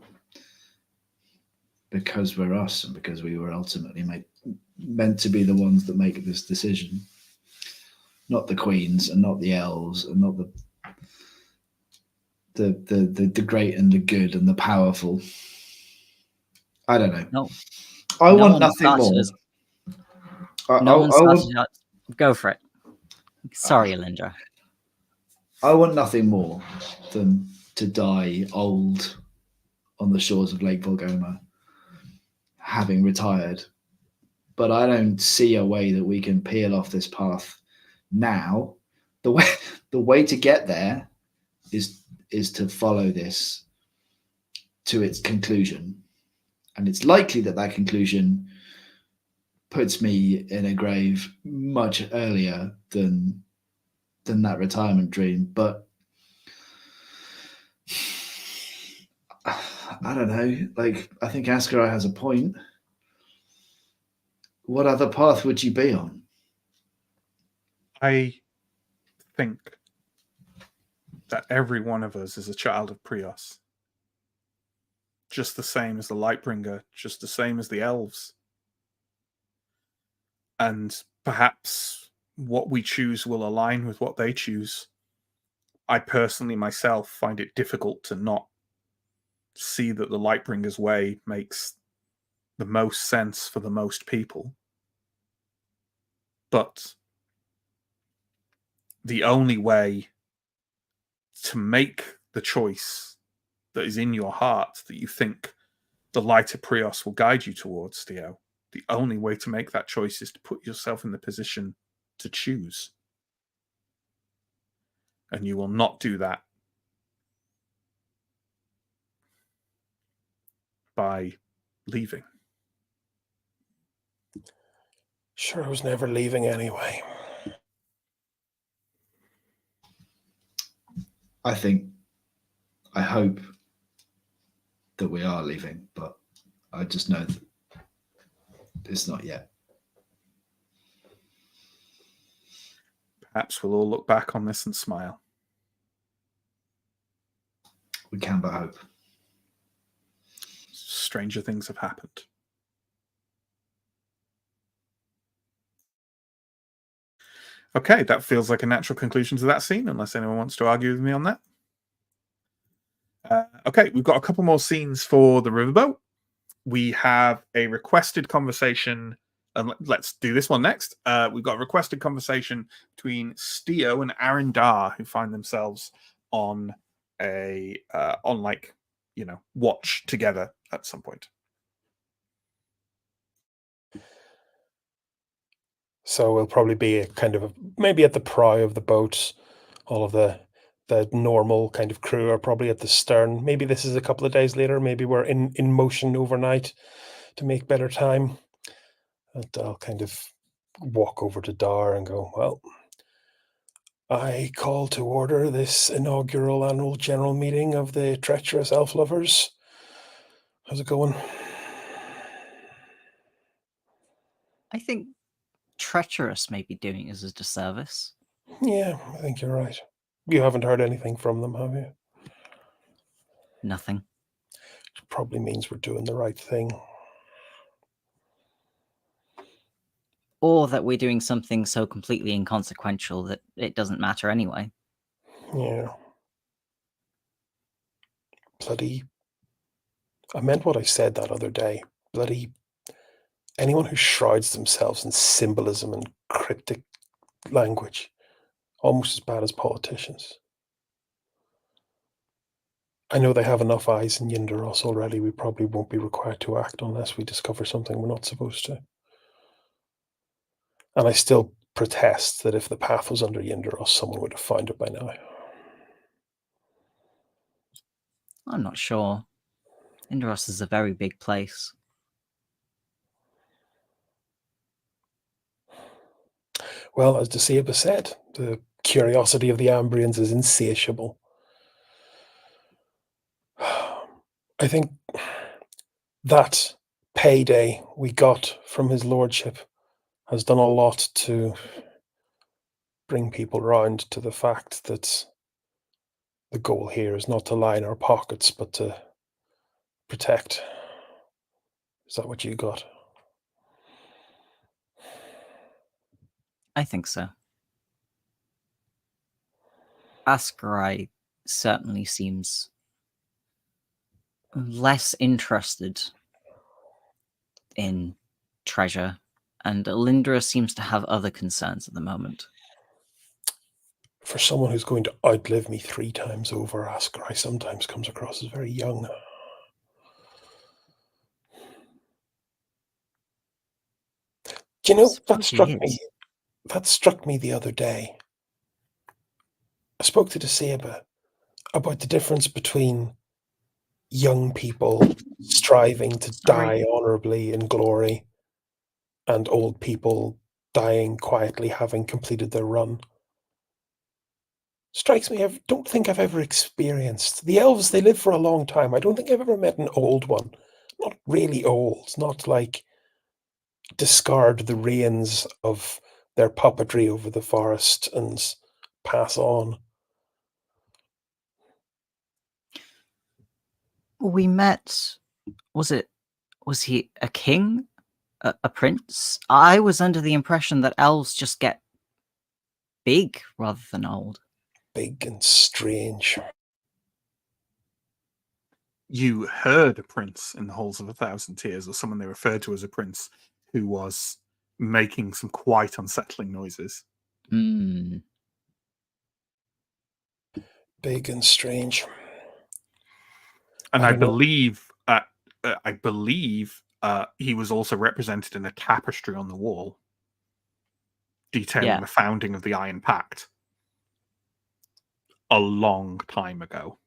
because we're us and because we were ultimately meant to be the ones that make this decision, not the queens and not the elves and not the great and the good and the powerful. I don't know. No, I no want one nothing more. started No one started out. Go for it. Sorry, Alindra. I want nothing more than to die old on the shores of Lake Volgoma, having retired. But I don't see a way that we can peel off this path now. The way to get there is to follow this to its conclusion. And it's likely that conclusion puts me in a grave much earlier than that retirement dream. But I don't know. Like, I think Ascarai has a point. What other path would you be on? I think that every one of us is a child of Prios. Just the same as the Lightbringer, just the same as the elves. And perhaps what we choose will align with what they choose. I personally, myself, find it difficult to not see that the Lightbringer's way makes the most sense for the most people. But the only way to make the choice that is in your heart, that you think the light of Prios will guide you towards, Theo, the only way to make that choice is to put yourself in the position to choose. And you will not do that by leaving. Sure, I was never leaving anyway. I hope that we are leaving, but I just know that it's not yet. Perhaps we'll all look back on this and smile. We can but hope. Stranger things have happened. Okay, that feels like a natural conclusion to that scene, unless anyone wants to argue with me on that. Okay, we've got a couple more scenes for the riverboat. We have a requested conversation, and let's do this one next. We've got a requested conversation between Steo and Arendar, who find themselves on watch together at some point. So we'll probably be maybe at the prow of the boat. All of the normal kind of crew are probably at the stern. Maybe this is a couple of days later. Maybe we're in motion overnight to make better time. And I'll kind of walk over to Dar and go, well, I call to order this inaugural annual general meeting of the treacherous elf lovers. How's it going? I think treacherous may be doing us a disservice. Yeah, I think you're right. You haven't heard anything from them, have you? Nothing. Which probably means we're doing the right thing. Or that we're doing something so completely inconsequential that it doesn't matter anyway. Yeah. Bloody... I meant what I said that other day. Bloody... Anyone who shrouds themselves in symbolism and cryptic language, almost as bad as politicians. I know they have enough eyes in Yndaros already. We probably won't be required to act unless we discover something we're not supposed to. And I still protest that if the path was under Yndaros, someone would have found it by now. I'm not sure. Yndaros is a very big place. Well, as Deceba said, the curiosity of the Ambrians is insatiable. I think that payday we got from his lordship has done a lot to bring people round to the fact that the goal here is not to line our pockets, but to protect. Is that what you got? I think so. Ascarai certainly seems less interested in treasure, and Alindra seems to have other concerns at the moment. For someone who's going to outlive me 3 times over, Ascarai sometimes comes across as very young. Do you know, that struck me the other day. I spoke to Deceba about the difference between young people striving to die honorably in glory and old people dying quietly having completed their run. Strikes me, I don't think I've ever experienced. The elves, they live for a long time. I don't think I've ever met an old one. Not really old, not like discard the reins of their puppetry over the forest and pass on. We met, was he a king? A prince? I was under the impression that elves just get big rather than old. Big and strange. You heard a prince in the halls of 1,000 Tears, or someone they referred to as a prince, who was making some quite unsettling noises. Mm. Big and strange. And I believe he was also represented in a tapestry on the wall detailing the founding of the Iron Pact a long time ago.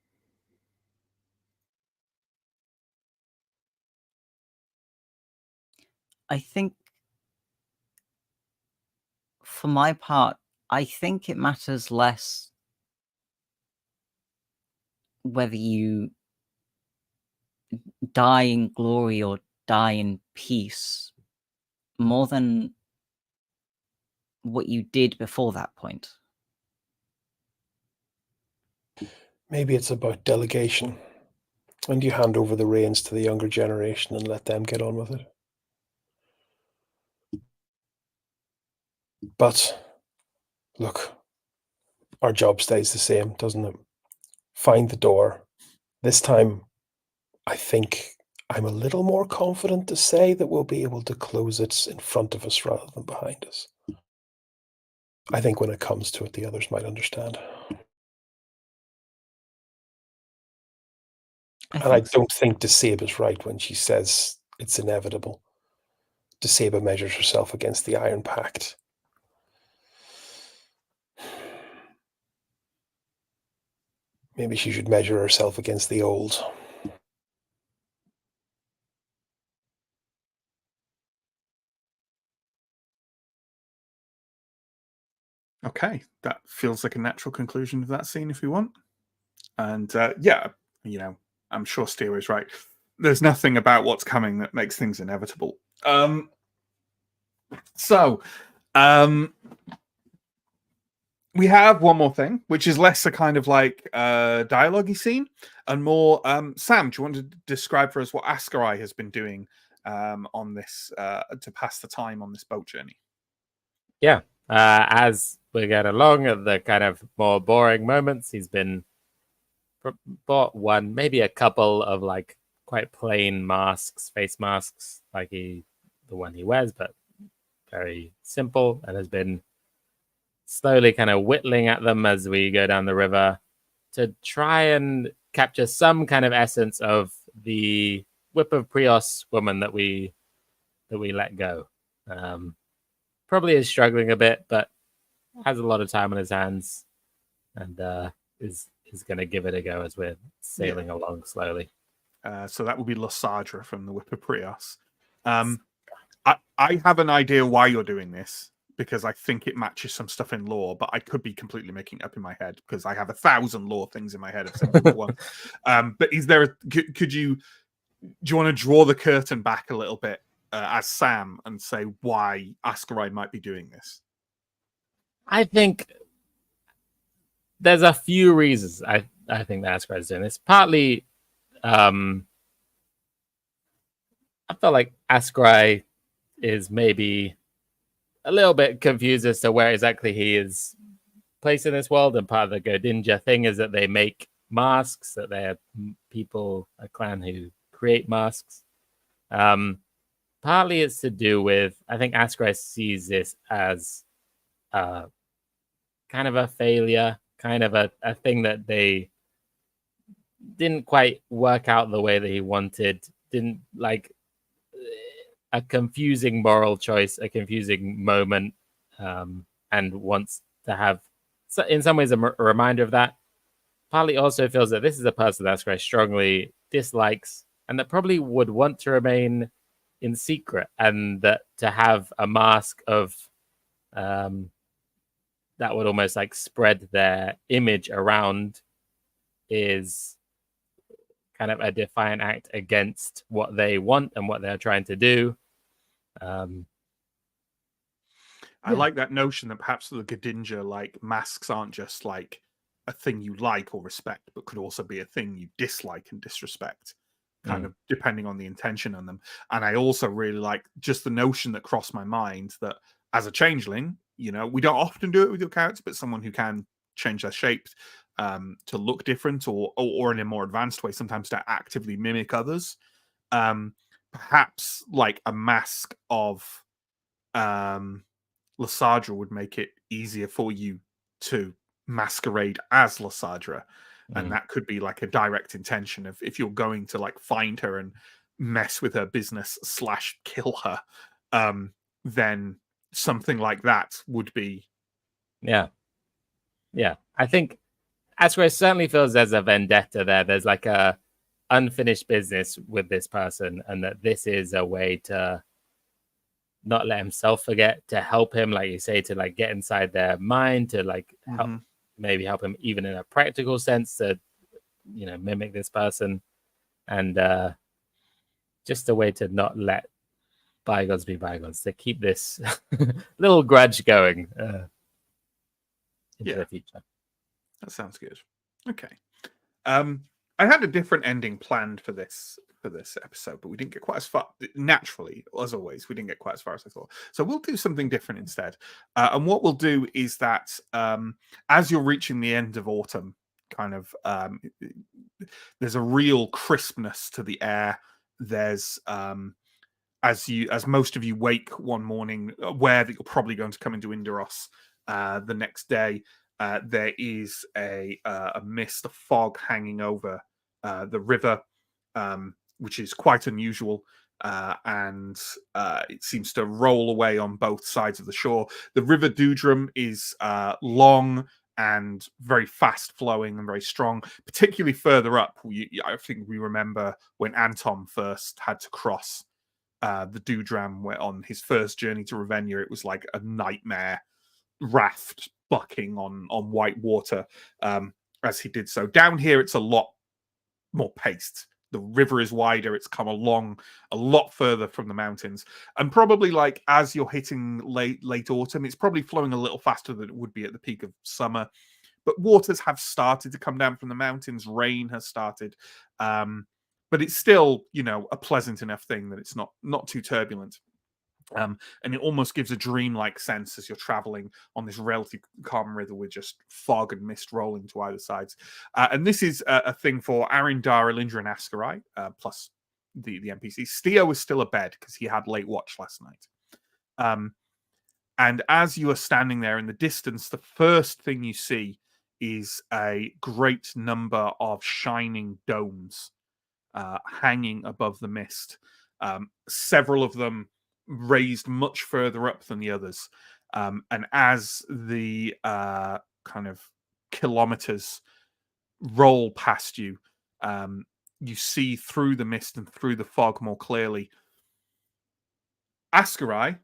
I think, for my part, I think it matters less whether you die in glory or die in peace, more than what you did before that point. Maybe it's about delegation, and you hand over the reins to the younger generation and let them get on with it. But, look, our job stays the same, doesn't it? Find the door. This time, I think I'm a little more confident to say that we'll be able to close it in front of us rather than behind us. I think when it comes to it, the others might understand. I don't think Deseba's right when she says it's inevitable. Deceba measures herself against the Iron Pact. Maybe she should measure herself against the old. Okay, that feels like a natural conclusion of that scene if we want. And I'm sure Steer is right. There's nothing about what's coming that makes things inevitable. We have one more thing, which is less a kind of like dialogue-y scene and more. Sam, do you want to describe for us what Ascarai has been doing on this to pass the time on this boat journey? Yeah. As we get along at the kind of more boring moments, he's been bought one, maybe a couple of like quite plain masks, face masks, like the one he wears, but very simple, and has been slowly kind of whittling at them as we go down the river to try and capture some kind of essence of the Whip of Prios woman that we let go. Probably is struggling a bit, but has a lot of time on his hands, and is going to give it a go as we're sailing along slowly. So that will be Lysadra from the Whip of Prios. I have an idea why you're doing this, because I think it matches some stuff in lore, but I could be completely making it up in my head because I have 1,000 lore things in my head of simple one. But is there? Do you want to draw the curtain back a little bit as Sam and say why Ascarai might be doing this? I think there's a few reasons I think that Ascarai is doing this. Partly, I felt like Ascarai is maybe a little bit confused as to where exactly he is placed in this world. And part of the Godinja thing is that they make masks, that they're people, a clan who create masks. Partly it's to do with, I think Ascarai sees this as kind of a failure, kind of a thing that they didn't quite work out the way that he wanted, didn't like a confusing moral choice, a confusing moment, and wants to have, in some ways, a reminder of that. Partly also feels that this is a person that Ascarai strongly dislikes and that probably would want to remain in secret, and that to have a mask of that would almost like spread their image around is kind of a defiant act against what they want and what they're trying to do. I like that notion that perhaps the Godinja, like, masks aren't just like a thing you like or respect, but could also be a thing you dislike and disrespect, kind of depending on the intention on them. And I also really like just the notion that crossed my mind that as a changeling, we don't often do it with your character, but someone who can change their shape to look different or in a more advanced way, sometimes to actively mimic others. Perhaps like a mask of Lysadra would make it easier for you to masquerade as Lysadra. And that could be like a direct intention of if you're going to like find her and mess with her business / kill her, then something like that would be. Yeah. I think Ascarai certainly feels there's a vendetta there. There's like a unfinished business with this person, and that this is a way to not let himself forget, to help him, like you say, to like get inside their mind, to like help, maybe help him even in a practical sense to mimic this person, and just a way to not let bygones be bygones, to keep this little grudge going into the future. That sounds good. Okay. I had a different ending planned for this episode, but we didn't get quite as far. Naturally, as always, we didn't get quite as far as I thought. So we'll do something different instead. And what we'll do is that as you're reaching the end of autumn, kind of, there's a real crispness to the air. There's as most of you wake one morning, aware that you're probably going to come into Yndaros the next day. There is a mist, a fog hanging over the river, which is quite unusual, and it seems to roll away on both sides of the shore. The River Doodrum is long and very fast flowing and very strong, particularly further up. I think we remember when Anton first had to cross the Doodram on his first journey to Ravenna. It was like a nightmare raft bucking on white water as he did so. Down here, it's a lot more paced. The river is wider. It's come along a lot further from the mountains, and probably like as you're hitting late autumn, it's probably flowing a little faster than it would be at the peak of summer. But waters have started to come down from the mountains. Rain has started, but it's still, you know, a pleasant enough thing that it's not too turbulent. And it almost gives a dreamlike sense as you're traveling on this relatively calm river with just fog and mist rolling to either sides. And this is a thing for Arindar, Elindra, and Askarai, plus the NPC. Steo is still abed because he had late watch last night. And as you are standing there in the distance, the first thing you see is a great number of shining domes hanging above the mist. Several of them raised much further up than the others. And as the kind of kilometers roll past you, you see through the mist and through the fog more clearly. Askarai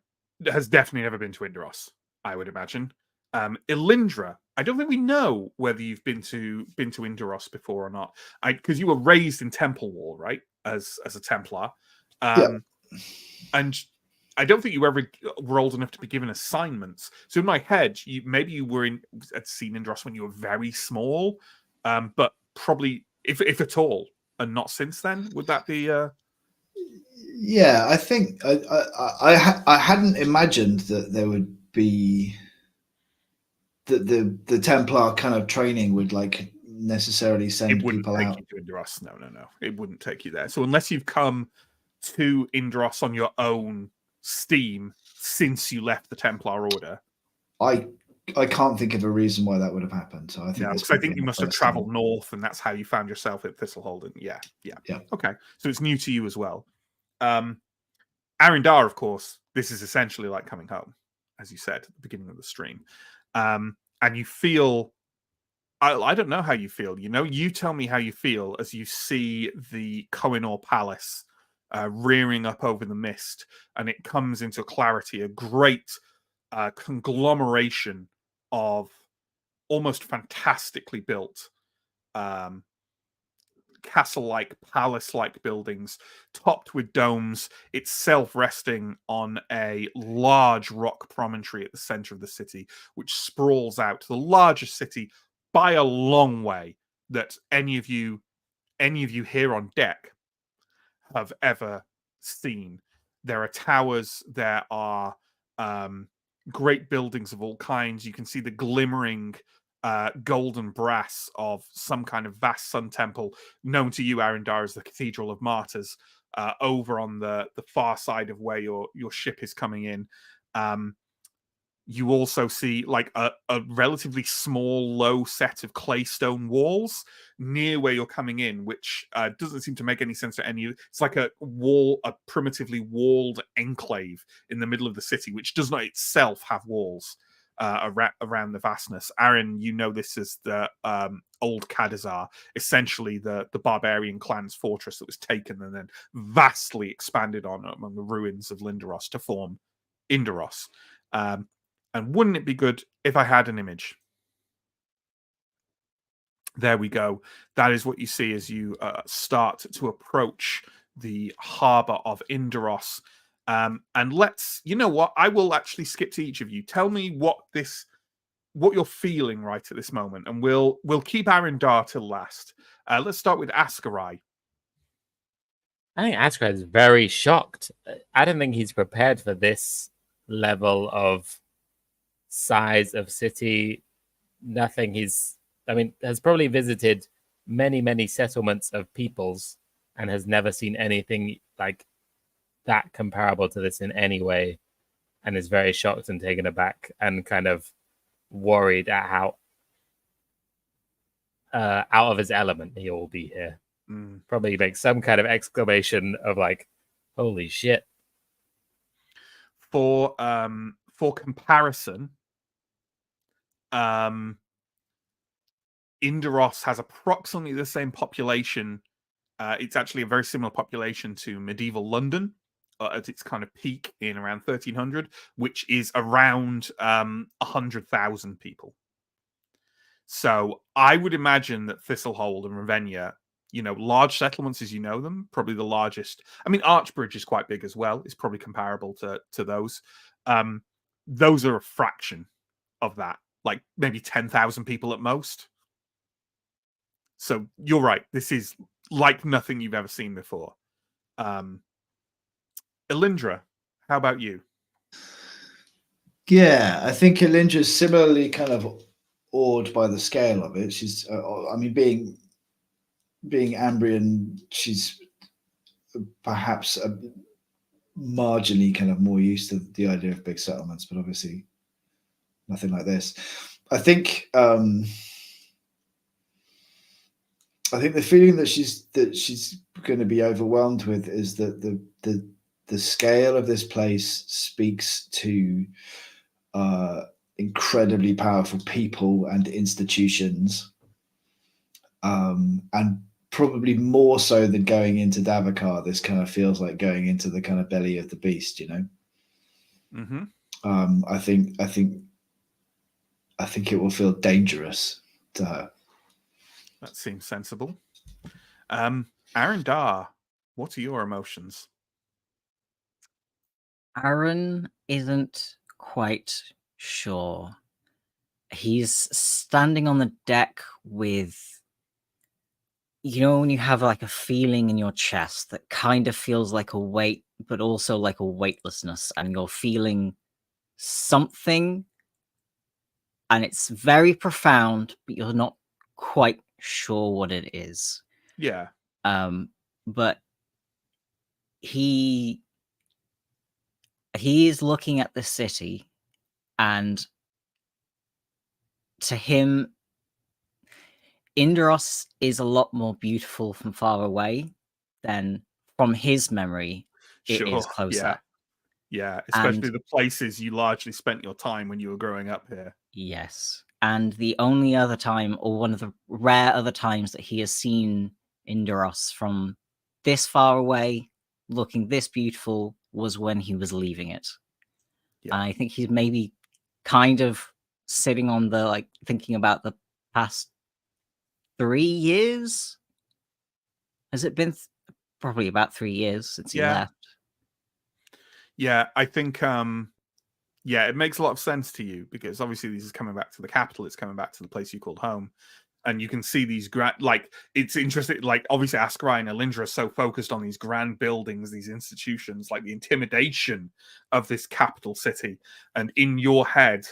has definitely never been to Yndaros, I would imagine. Elindra, I don't think we know whether you've been to Yndaros before or not. Because you were raised in Temple Wall, right? As a Templar. And I don't think you ever were old enough to be given assignments. So in my head, maybe you were had seen Yndaros when you were very small, but probably, if at all, and not since then. Would that be? Yeah, I think I hadn't imagined that there would be that the Templar kind of training would like necessarily send people out. It wouldn't take you to Yndaros. No. It wouldn't take you there. So unless you've come to Yndaros on your own steam since you left the Templar Order, I can't think of a reason why that would have happened. So I think because I think you must have traveled north, and that's how you found yourself at Thistlehold. Yeah. Okay, so it's new to you as well. Arindar, of course, this is essentially like coming home, as you said at the beginning of the stream, and you feel. I don't know how you feel. You know, you tell me how you feel as you see the Kohinoor Palace rearing up over the mist, and it comes into clarity. A great conglomeration of almost fantastically built castle-like, palace-like buildings, topped with domes, itself resting on a large rock promontory at the center of the city, which sprawls out, the largest city by a long way that any of you here on deck have ever seen. There are towers, there are great buildings of all kinds. You can see the glimmering golden brass of some kind of vast sun temple, known to you, Arindar, as the Cathedral of Martyrs, over on the far side of where your ship is coming in. You also see like a relatively small, low set of claystone walls near where you're coming in, which doesn't seem to make any sense to any. It's like a primitively walled enclave in the middle of the city, which does not itself have walls around the vastness. Aaron, you know this as the old Kadazar, essentially the barbarian clan's fortress that was taken and then vastly expanded on among the ruins of Yndaros to form Yndaros. And wouldn't it be good if I had an image? There we go. That is what you see as you start to approach the harbor of Yndaros. And you know what? I will actually skip to each of you. Tell me what you're feeling right at this moment, and we'll keep Arindar till last. Let's start with Askarai. I think Askarai is very shocked. I don't think he's prepared for this level of size of city. Nothing. Has probably visited many settlements of peoples and has never seen anything like that comparable to this in any way, and is very shocked and taken aback and kind of worried at how out of his element he will be here. Probably make some kind of exclamation of like, holy shit. For comparison, Yndaros has approximately the same population. It's actually a very similar population to medieval London, at its kind of peak in around 1300, which is around 100,000 people. So I would imagine that Thistlehold and Ravenna, large settlements as you know them, probably the largest. I mean, Archbridge is quite big as well. It's probably comparable to those. Those are a fraction of that, like maybe 10,000 people at most. So you're right. This is like nothing you've ever seen before. Elindra, how about you? Yeah, I think Elindra's similarly kind of awed by the scale of it. She's, I mean, being Ambrian, she's perhaps marginally kind of more used to the idea of big settlements, but obviously nothing like this. I think the feeling that she's going to be overwhelmed with is that the scale of this place speaks to incredibly powerful people and institutions, and probably more so than going into Davokar. This kind of feels like going into the kind of belly of the beast, Mm-hmm. I think it will feel dangerous to her. That seems sensible. Aaron Dar, what are your emotions? Aaron isn't quite sure. He's standing on the deck with, when you have like a feeling in your chest that kind of feels like a weight, but also like a weightlessness, and you're feeling something, and it's very profound, but you're not quite sure what it is. Yeah. But he is looking at the city, and to him, Yndaros is a lot more beautiful from far away than from his memory. It is closer. Yeah, especially the places you largely spent your time when you were growing up here. Yes. And the only other time, or one of the rare other times that he has seen Yndaros from this far away, looking this beautiful, was when he was leaving it. Yeah. And I think he's maybe kind of sitting on the, thinking about the past 3 years. Has it been probably about 3 years since he left? Yeah, I think it makes a lot of sense to you, because obviously this is coming back to the capital. It's coming back to the place you called home, and you can see these it's interesting. Like, obviously Askari and Elindra are so focused on these grand buildings, these institutions, like the intimidation of this capital city, and in your head,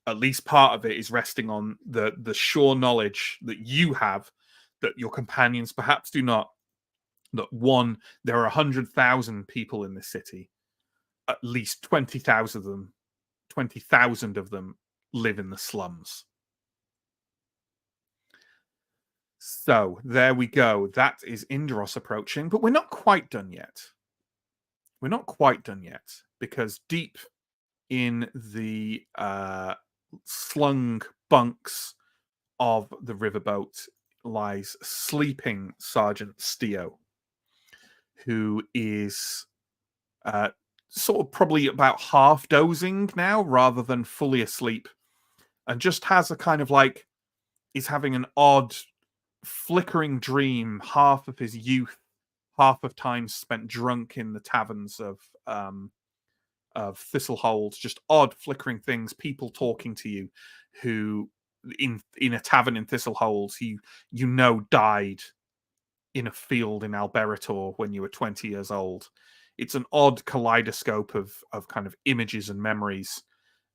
at least part of it is resting on the sure knowledge that you have, that your companions perhaps do not, that one, there are 100,000 people in this city. At least 20,000 of them live in the slums. So there we go. That is Yndaros approaching, but we're not quite done yet. Because deep in the slung bunks of the riverboat lies sleeping Sergeant Steo, who is sort of probably about half dozing now rather than fully asleep, and just has a kind of is having an odd flickering dream, half of his youth, half of time spent drunk in the taverns of Thistlehold, just odd flickering things, people talking to you who in a tavern in Thistlehold died in a field in Alberator when you were 20 years old. It's an odd kaleidoscope of kind of images and memories,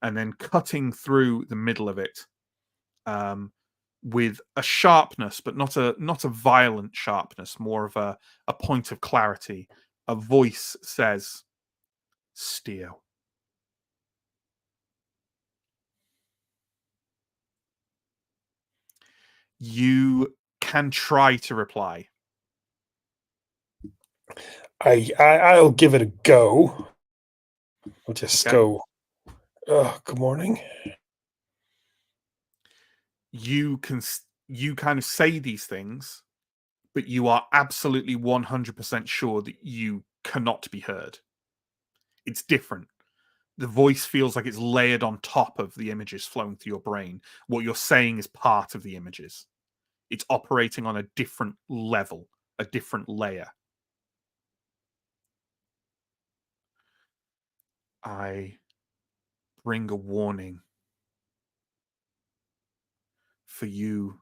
and then cutting through the middle of it with a sharpness, but not a violent sharpness, more of a point of clarity. A voice says, "Steo." You can try to reply. I'll give it a go. I'll just go, good morning. You kind of say these things, but you are absolutely 100% sure that you cannot be heard. It's different. The voice feels like it's layered on top of the images flowing through your brain. What you're saying is part of the images. It's operating on a different level, a different layer. I bring a warning for you,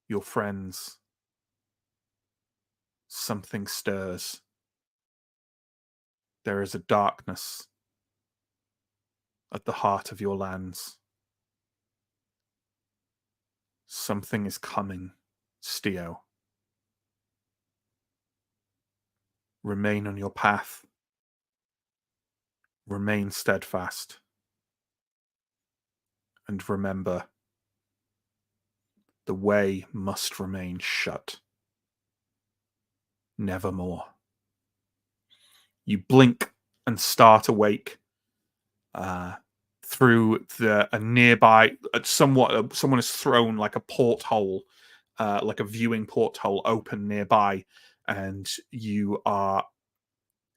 your friends. Something stirs. There is a darkness at the heart of your lands. Something is coming, Stio. Remain on your path. Remain steadfast. And remember, the way must remain shut. Nevermore. You blink and start awake through a nearby, someone has thrown like a porthole, like a viewing porthole open nearby, and you are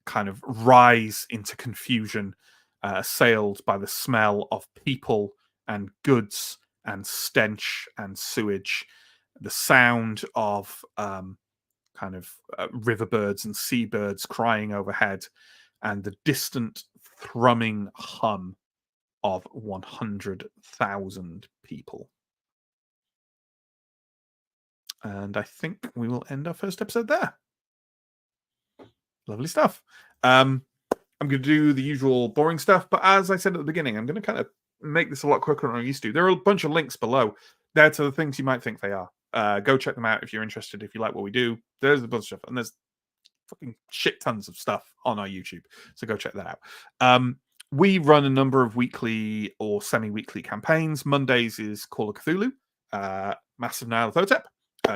kind of rise into confusion, assailed by the smell of people and goods and stench and sewage, the sound of kind of riverbirds and seabirds crying overhead, and the distant thrumming hum of 100,000 people. And I think we will end our first episode there. Lovely stuff. I'm going to do the usual boring stuff, but as I said at the beginning, I'm going to kind of make this a lot quicker than I used to. There are a bunch of links below. They're to the things you might think they are. Go check them out if you're interested, if you like what we do. There's a bunch of stuff, and there's fucking shit tons of stuff on our YouTube, so go check that out. We run a number of weekly or semi-weekly campaigns. Mondays is Call of Cthulhu, Massive Nyarlathotep.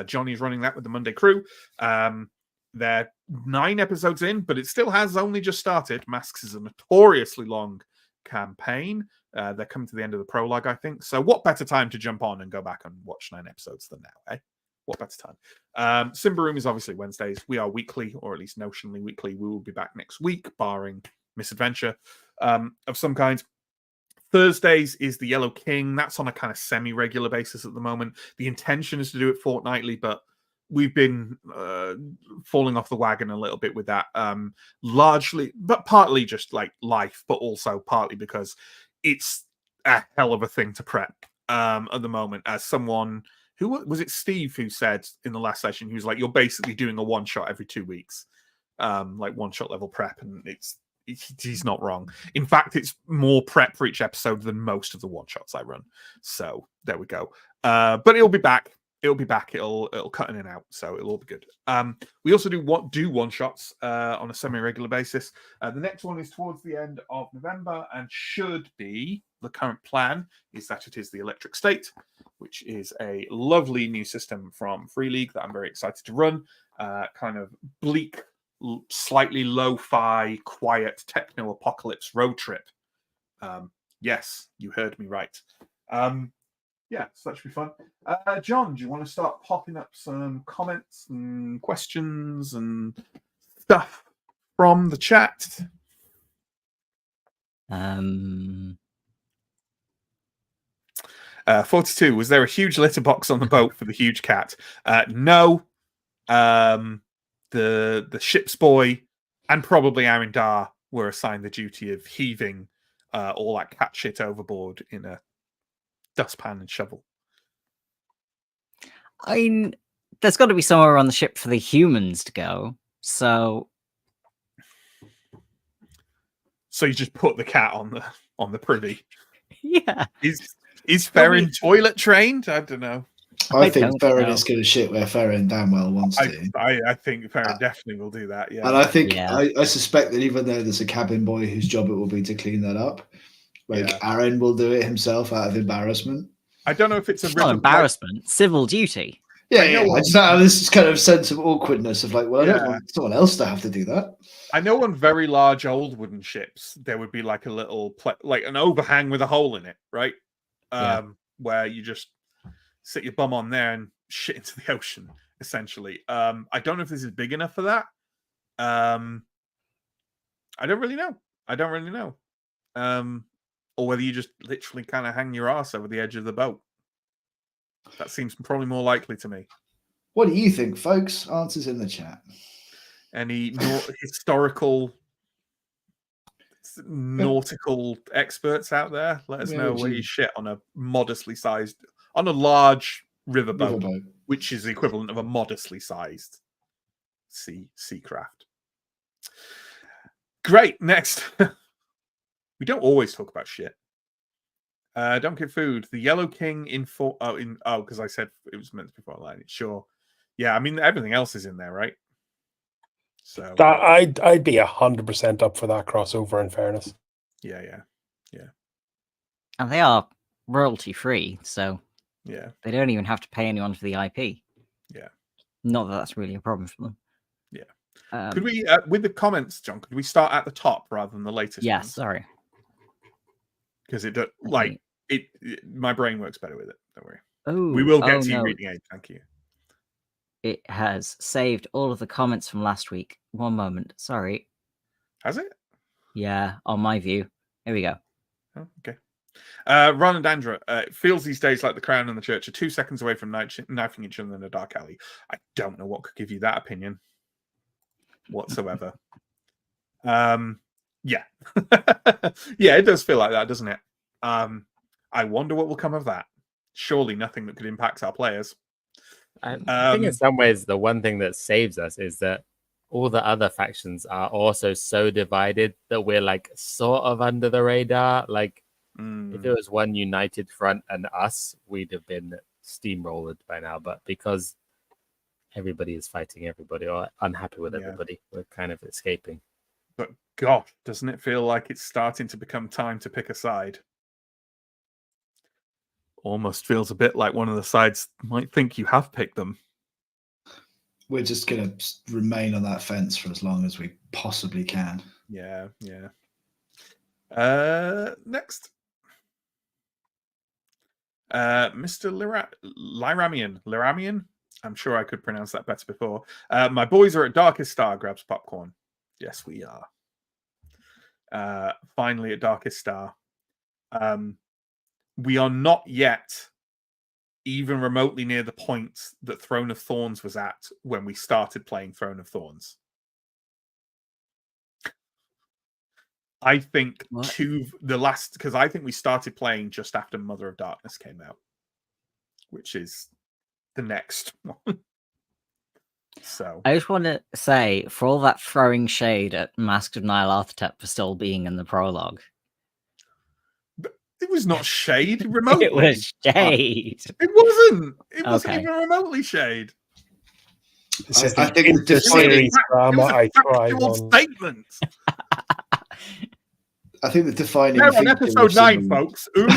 Johnny's running that with the Monday crew. They're 9 episodes in, but it still has only just started. Masks is a notoriously long campaign. They're coming to the end of the prologue, I think. So what better time to jump on and go back and watch 9 episodes than now, eh? What better time? Symbaroum is obviously Wednesdays. We are weekly, or at least notionally weekly. We will be back next week, barring misadventure of some kind. Thursdays is the Yellow King. That's on a kind of semi-regular basis at the moment. The intention is to do it fortnightly, but we've been falling off the wagon a little bit with that. Largely, but partly just like life, but also partly because it's a hell of a thing to prep at the moment. As someone who was it, Steve, who said in the last session, he was like, "You're basically doing a one shot every 2 weeks, like one shot level prep," and he's not wrong. In fact, it's more prep for each episode than most of the one shots I run. So there we go. But it'll be back. It'll be back. It'll cut in and out, so it'll all be good. We also do one shots on a semi-regular basis. The next one is towards the end of November, and should be, the current plan is that it is the Electric State, which is a lovely new system from Fria Ligan that I'm very excited to run. Kind of bleak, slightly lo-fi, quiet techno-apocalypse road trip. Yes, you heard me right. Yeah, so that should be fun. John, do you want to start popping up some comments and questions and stuff from the chat? 42, was there a huge litter box on the boat for the huge cat? No. The ship's boy and probably Arindar were assigned the duty of heaving all that cat shit overboard in a dustpan and shovel. I mean, there's got to be somewhere on the ship for the humans to go. So you just put the cat on the privy. Yeah. Is Farron toilet trained? I don't know. I think Farron is going to shit where Farron damn well wants to. I think Farron definitely will do that. Yeah, and I think I suspect that even though there's a cabin boy whose job it will be to clean that up, Aaron will do it himself out of embarrassment. I don't know if it's not embarrassment, civil duty. I just know this kind of sense of awkwardness of like, well, I don't want someone else to have to do that. I know on very large old wooden ships there would be like a little like an overhang with a hole in it, right? Where you just sit your bum on there and shit into the ocean, essentially. I don't know if this is big enough for that. I don't really know. Or whether you just literally kind of hang your ass over the edge of the boat. That seems probably more likely to me. What do you think, folks? Answers in the chat. Any historical nautical experts out there? Let us know where you shit on a large riverboat, which is the equivalent of a modestly sized sea craft. Great. Next. We don't always talk about shit. Don't get food. The Yellow King because I said it was meant to be online. Sure. Yeah, I mean everything else is in there, right? So I'd be 100% up for that crossover. In fairness, yeah. And they are royalty free, so yeah, they don't even have to pay anyone for the IP. Yeah, not that that's really a problem for them. Yeah. Could we, with the comments, John? Could we start at the top rather than the latest? Yeah, ones? sorry. Because my brain works better with it. Don't worry. Oh, we will get to you no. reading aid. Thank you. It has saved all of the comments from last week. One moment. Sorry. Has it? Yeah, on my view. Here we go. Oh, okay. Ron and Andra, it feels these days like the Crown and the Church are 2 seconds away from knifing each other in a dark alley. I don't know what could give you that opinion whatsoever. Yeah. Yeah, it does feel like that, doesn't it? I wonder what will come of that. Surely nothing that could impact our players. I think in some ways the one thing that saves us is that all the other factions are also so divided that we're like sort of under the radar. Like if it was one united front and us, we'd have been steamrolled by now. But because everybody is fighting everybody or unhappy with everybody, we're kind of escaping. But God, doesn't it feel like it's starting to become time to pick a side? Almost feels a bit like one of the sides might think you have picked them. We're just going to remain on that fence for as long as we possibly can. Yeah. Next. Mr. Liramian. I'm sure I could pronounce that better before. My boys are at Darkest Star, grabs popcorn. Yes, we are. Finally at Darkest Star. We are not yet even remotely near the point that Throne of Thorns was at when we started playing Throne of Thorns. I think because I think we started playing just after Mother of Darkness came out, which is the next one. So I just want to say, for all that throwing shade at Mask of Nyarlathotep for still being in the prologue, it was not shade remotely. It was shade. It wasn't. It wasn't even remotely shade. This is I the think inter-series drama I tried factual on. statement. I think the defining. We're on episode 9, folks. Ooh,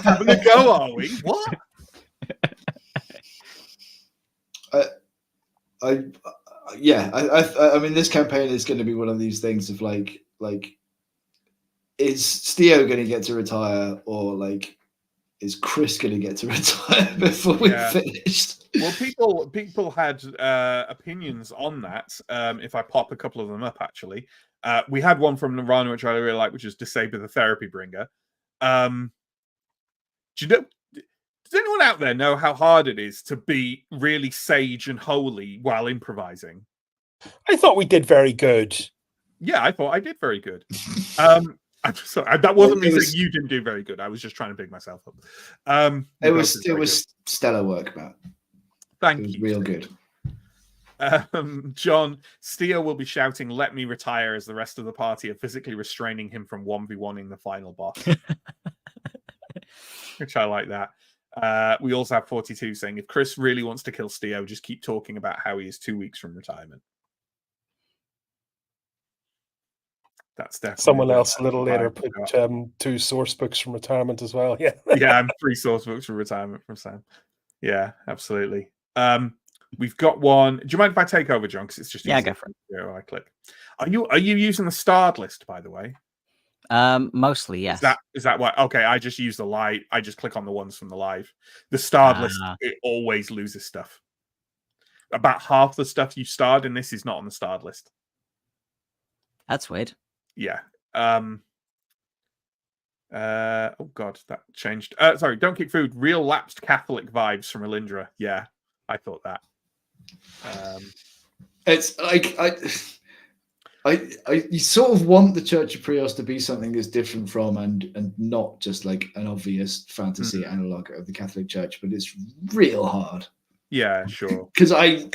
having a go, are we? What? I mean, this campaign is going to be one of these things of like, is Steo going to get to retire, or like, is Chris going to get to retire before we finished? Well, people had opinions on that. If I pop a couple of them up, actually, we had one from Nirvana, which I really like, which is Disable the Therapy Bringer. Do you know? Does anyone out there know how hard it is to be really sage and holy while improvising? I thought we did very good. Yeah, I thought I did very good. I'm sorry, that wasn't me saying you didn't do very good. I was just trying to big myself up. It was stellar work, Matt. Thank you. It was real good. John, Steo will be shouting, "Let me retire," as the rest of the party are physically restraining him from 1v1ing the final boss. Which I like that. We also have 42 saying, if Chris really wants to kill Steo, just keep talking about how he is 2 weeks from retirement. That's definitely someone else a little later put 2 source books from retirement as well. Yeah. Yeah, and 3 source books from retirement from Sam. Yeah, absolutely. We've got one. Do you mind if I take over, John? Because it's just go for it. I click. Are you using the starred list, by the way? Mostly, yes. Is that why? Okay, I just use the live. I just click on the ones from the live. The starred list, it always loses stuff. About half the stuff you starred in this is not on the starred list. That's weird. Yeah. Oh god, that changed. Sorry, don't kick food. Real lapsed Catholic vibes from Elindra. Yeah, I thought that. It's like you sort of want the Church of Prios to be something that's different from and not just like an obvious fantasy analog of the Catholic Church, but it's real hard. Yeah, sure. Because I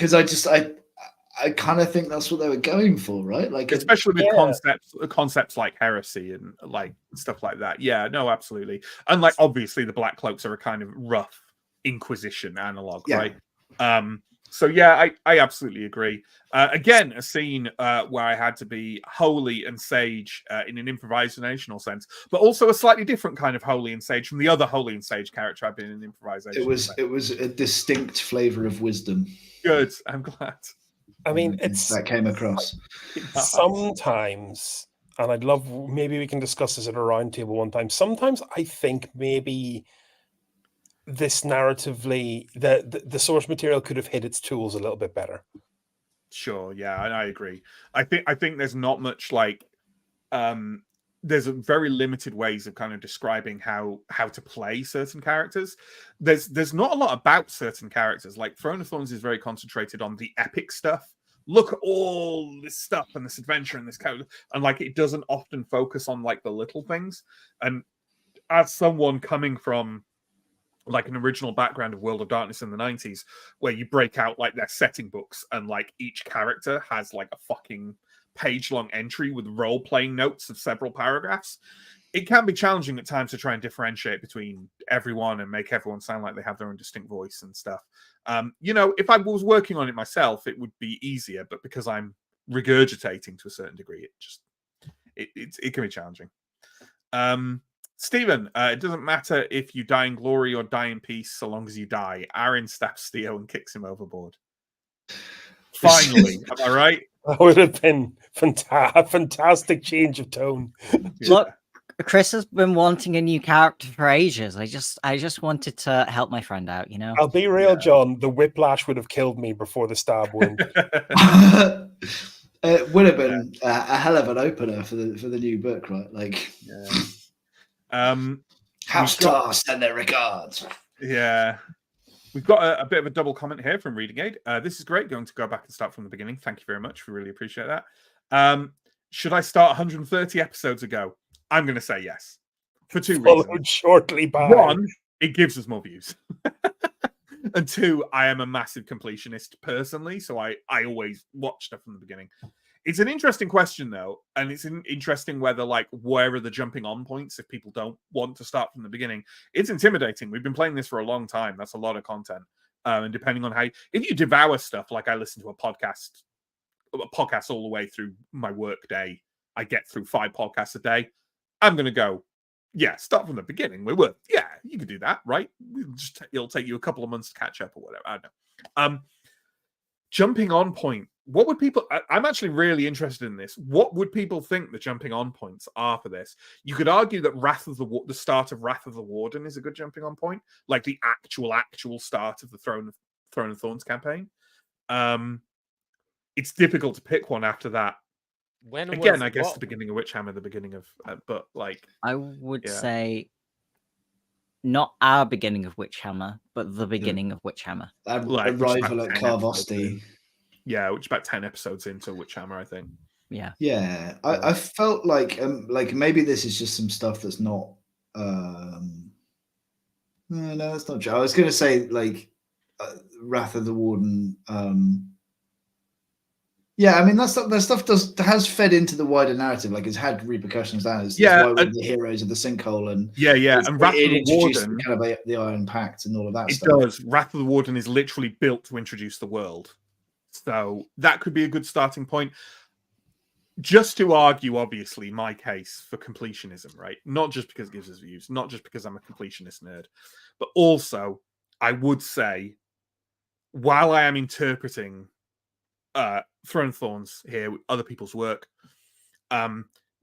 kind of think that's what they were going for, right? Like, especially with concepts like heresy and like stuff like that. Yeah, no, absolutely. And like obviously the Black Cloaks are a kind of rough Inquisition analog, right? So yeah, I absolutely agree. Again, a scene where I had to be holy and sage in an improvisational sense, but also a slightly different kind of holy and sage from the other holy and sage character I've been in improvisation. It was a distinct flavor of wisdom. Good, I'm glad. I mean, that came across. Sometimes, and I'd love, maybe we can discuss this at a round table one time. Sometimes I think maybe this narratively, the source material could have hit its tools a little bit better. Sure, yeah, and I agree. I think there's not much like there's a very limited ways of kind of describing how to play certain characters. There's not a lot about certain characters. Like Throne of Thorns is very concentrated on the epic stuff. Look at all this stuff and this adventure and this character, and like it doesn't often focus on like the little things. And as someone coming from like an original background of World of Darkness in the 90s, where you break out like their setting books and like each character has like a fucking page-long entry with role-playing notes of several paragraphs, it can be challenging at times to try and differentiate between everyone and make everyone sound like they have their own distinct voice and stuff. If I was working on it myself, it would be easier, but because I'm regurgitating to a certain degree, it can be challenging. Stephen, it doesn't matter if you die in glory or die in peace, so long as you die. Aaron stabs Theo and kicks him overboard. Finally, am I right? That would have been a fantastic change of tone. Look, Chris has been wanting a new character for ages. I just wanted to help my friend out, you know? I'll be real, John. The whiplash would have killed me before the stab wound. It would have been a hell of an opener for the new book, right? Like, House Tar send their regards. Yeah. We've got a bit of a double comment here from Reading Aid. This is great. Going to go back and start from the beginning. Thank you very much. We really appreciate that. Should I start 130 episodes ago? I'm going to say yes. For two reasons. Shortly by. One, it gives us more views. And two, I am a massive completionist personally, so I always watch stuff from the beginning. It's an interesting question, though, and it's interesting whether, like, where are the jumping on points if people don't want to start from the beginning. It's intimidating. We've been playing this for a long time. That's a lot of content. And depending on if you devour stuff, like I listen to a podcast all the way through my work day, I get through 5 podcasts a day. I'm going to go, start from the beginning. You could do that, right? It'll take you a couple of months to catch up or whatever. I don't know. Jumping on point. What would people... I'm actually really interested in this. What would people think the jumping on points are for this? You could argue that the start of Wrath of the Warden is a good jumping on point, like the actual start of the Throne of Thorns campaign. It's difficult to pick one after that. I guess the beginning of Witchhammer, the beginning of... but, like... I would say... Not our beginning of Witchhammer, but the beginning of Witchhammer. Arrival at Carvosti. Yeah, which is about 10 episodes into Witchhammer, I think. Yeah. Yeah. I felt like maybe this is just some stuff that's not... No, that's not true. I was going to say, like, Wrath of the Warden... Yeah, I mean that stuff has fed into the wider narrative. Like it's had repercussions down. That's why we're the heroes of the sinkhole, and and Wrath of the Warden, kind of the Iron Pact and all of that. It does. Wrath of the Warden is literally built to introduce the world, so that could be a good starting point. Just to argue, obviously, my case for completionism, right? Not just because it gives us views, not just because I'm a completionist nerd, but also I would say, while I am interpreting Throne of Thorns here with other people's work,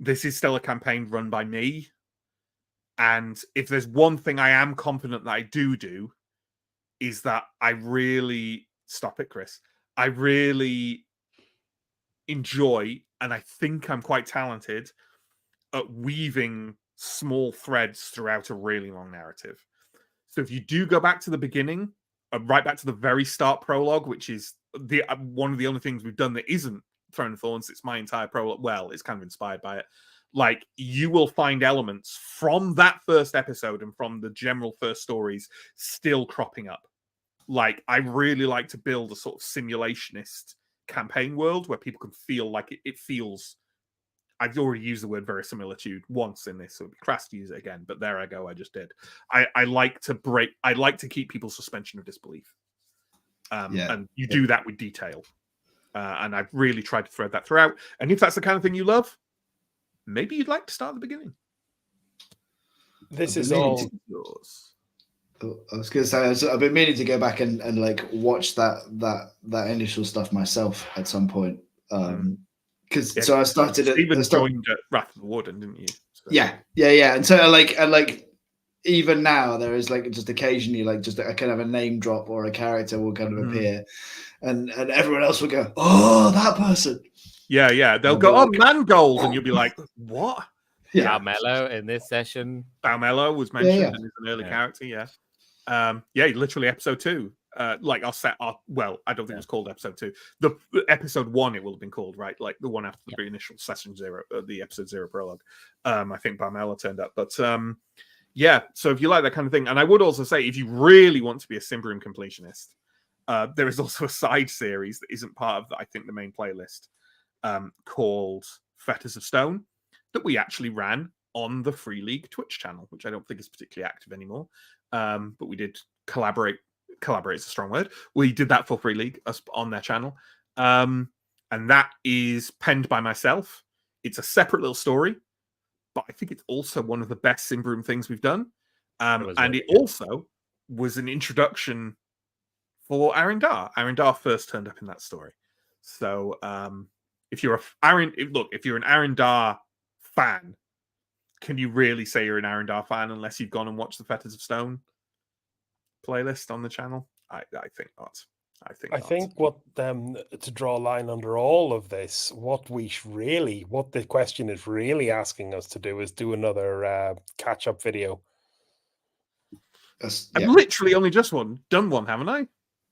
this is still a campaign run by me, and if there's one thing I am confident that I do is that I really stop it, Chris. I really enjoy, and I think I'm quite talented at weaving small threads throughout a really long narrative. So if you do go back to the beginning, right back to the very start prologue, which is the one of the only things we've done that isn't Throne of Thorns, it's my entire prologue. Well, it's kind of inspired by it. Like, you will find elements from that first episode and from the general first stories still cropping up. Like, I really like to build a sort of simulationist campaign world where people can feel like it feels. I've already used the word verisimilitude once in this, so it'd be crass to use it again, but there I go, I just did. I like to keep people's suspension of disbelief. And you do that with detail. And I've really tried to thread that throughout. And if that's the kind of thing you love, maybe you'd like to start at the beginning. This is all yours. I was going to say, I've been meaning to go back and like watch that initial stuff myself at some point. So I started at Stephen joined at Wrath of the Warden, didn't you? So. Yeah. And so like even now there is like just occasionally like just a kind of a name drop or a character will kind of appear, and everyone else will go, "Oh, that person." Yeah. They'll go, "Oh, Mangold," and you'll be like, "What?" Yeah, Balmello in this session. Balmello was mentioned and is an early character. Literally episode 2. Like I don't think it was called episode 2. The episode 1 it will have been called, right? Like the one after the initial session 0, the episode 0 prologue. I think Balmello turned up, but so if you like that kind of thing, and I would also say if you really want to be a Symbaroum completionist, there is also a side series that isn't part of I think the main playlist, called Fetters of Stone, that we actually ran on the Free League Twitch channel, which I don't think is particularly active anymore. But we did collaborate is a strong word. We did that for Free League on their channel. And that is penned by myself. It's a separate little story, but I think it's also one of the best Symbaroum things we've done. And it also was an introduction for Arindar. Arindar first turned up in that story. So if you're an Arindar fan, can you really say you're an Arindar fan unless you've gone and watched the Fetters of Stone playlist on the channel? I think not. I think what to draw a line under all of this, what the question is really asking us to do is do another catch-up video. I've literally only just done one, haven't I?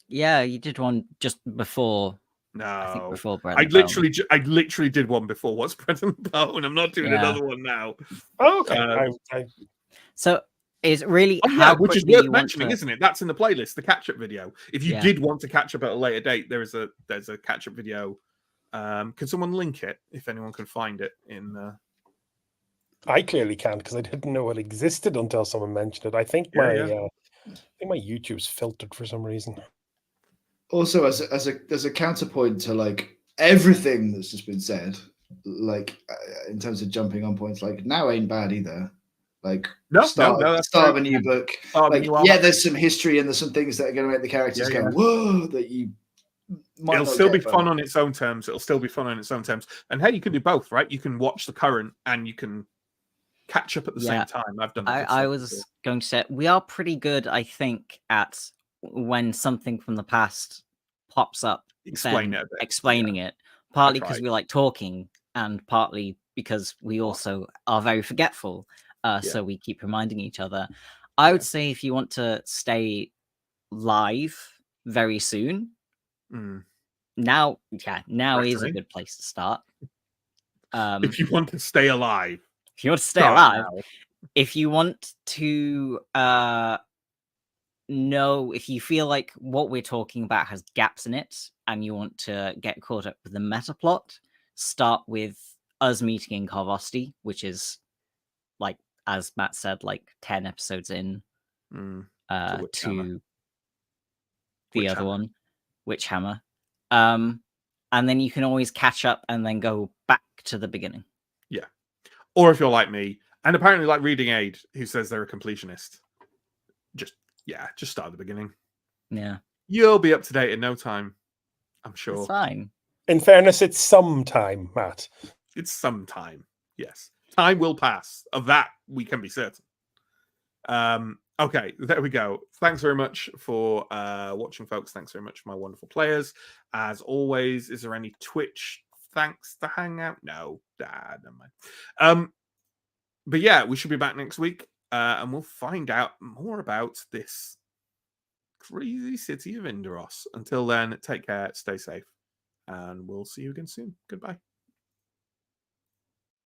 Yeah, you did one just before. No, I think before Bread I and Bone. literally did one before. What's Bread and Bone? I'm not doing another one now. Okay. So it's really which is worth mentioning, isn't it? That's in the playlist, the catch-up video. If you did want to catch up at a later date, there's a catch-up video. Can someone link it if anyone can find it in? I clearly can't because I didn't know it existed until someone mentioned it. I think my YouTube's filtered for some reason. Also, as a counterpoint to like everything that's just been said, like in terms of jumping on points, like now ain't bad either. Like start of a new book. There's some history and there's some things that are going to make the characters go whoa that you. It'll still be fun on its own terms. And hey, you can do both, right? You can watch the current and you can catch up at the same time. I've done that. I was going to say we are pretty good, I think, at when something from the past pops up, explaining it. Partly because we like talking, and partly because we also are very forgetful. So we keep reminding each other. I would say if you want to stay live very soon, now is a good place to start. If you want to stay alive. If you want to stay alive, if you want to know, if you feel like what we're talking about has gaps in it and you want to get caught up with the meta plot, start with us meeting in Karvosti, which is, like, as Matt said, like 10 episodes in to the other one, Witchhammer. And then you can always catch up and then go back to the beginning. Yeah. Or if you're like me, and apparently like Reading Aid, who says they're a completionist, just start at the beginning. Yeah. You'll be up to date in no time, I'm sure. It's fine. In fairness, it's some time, Matt. It's some time, yes. Time will pass. Of that, we can be certain. Okay, there we go. Thanks very much for watching, folks. Thanks very much for my wonderful players. As always, is there any Twitch thanks to Hangout. No, never mind. But yeah, we should be back next week, and we'll find out more about this crazy city of Yndaros. Until then, take care, stay safe, and we'll see you again soon. Goodbye.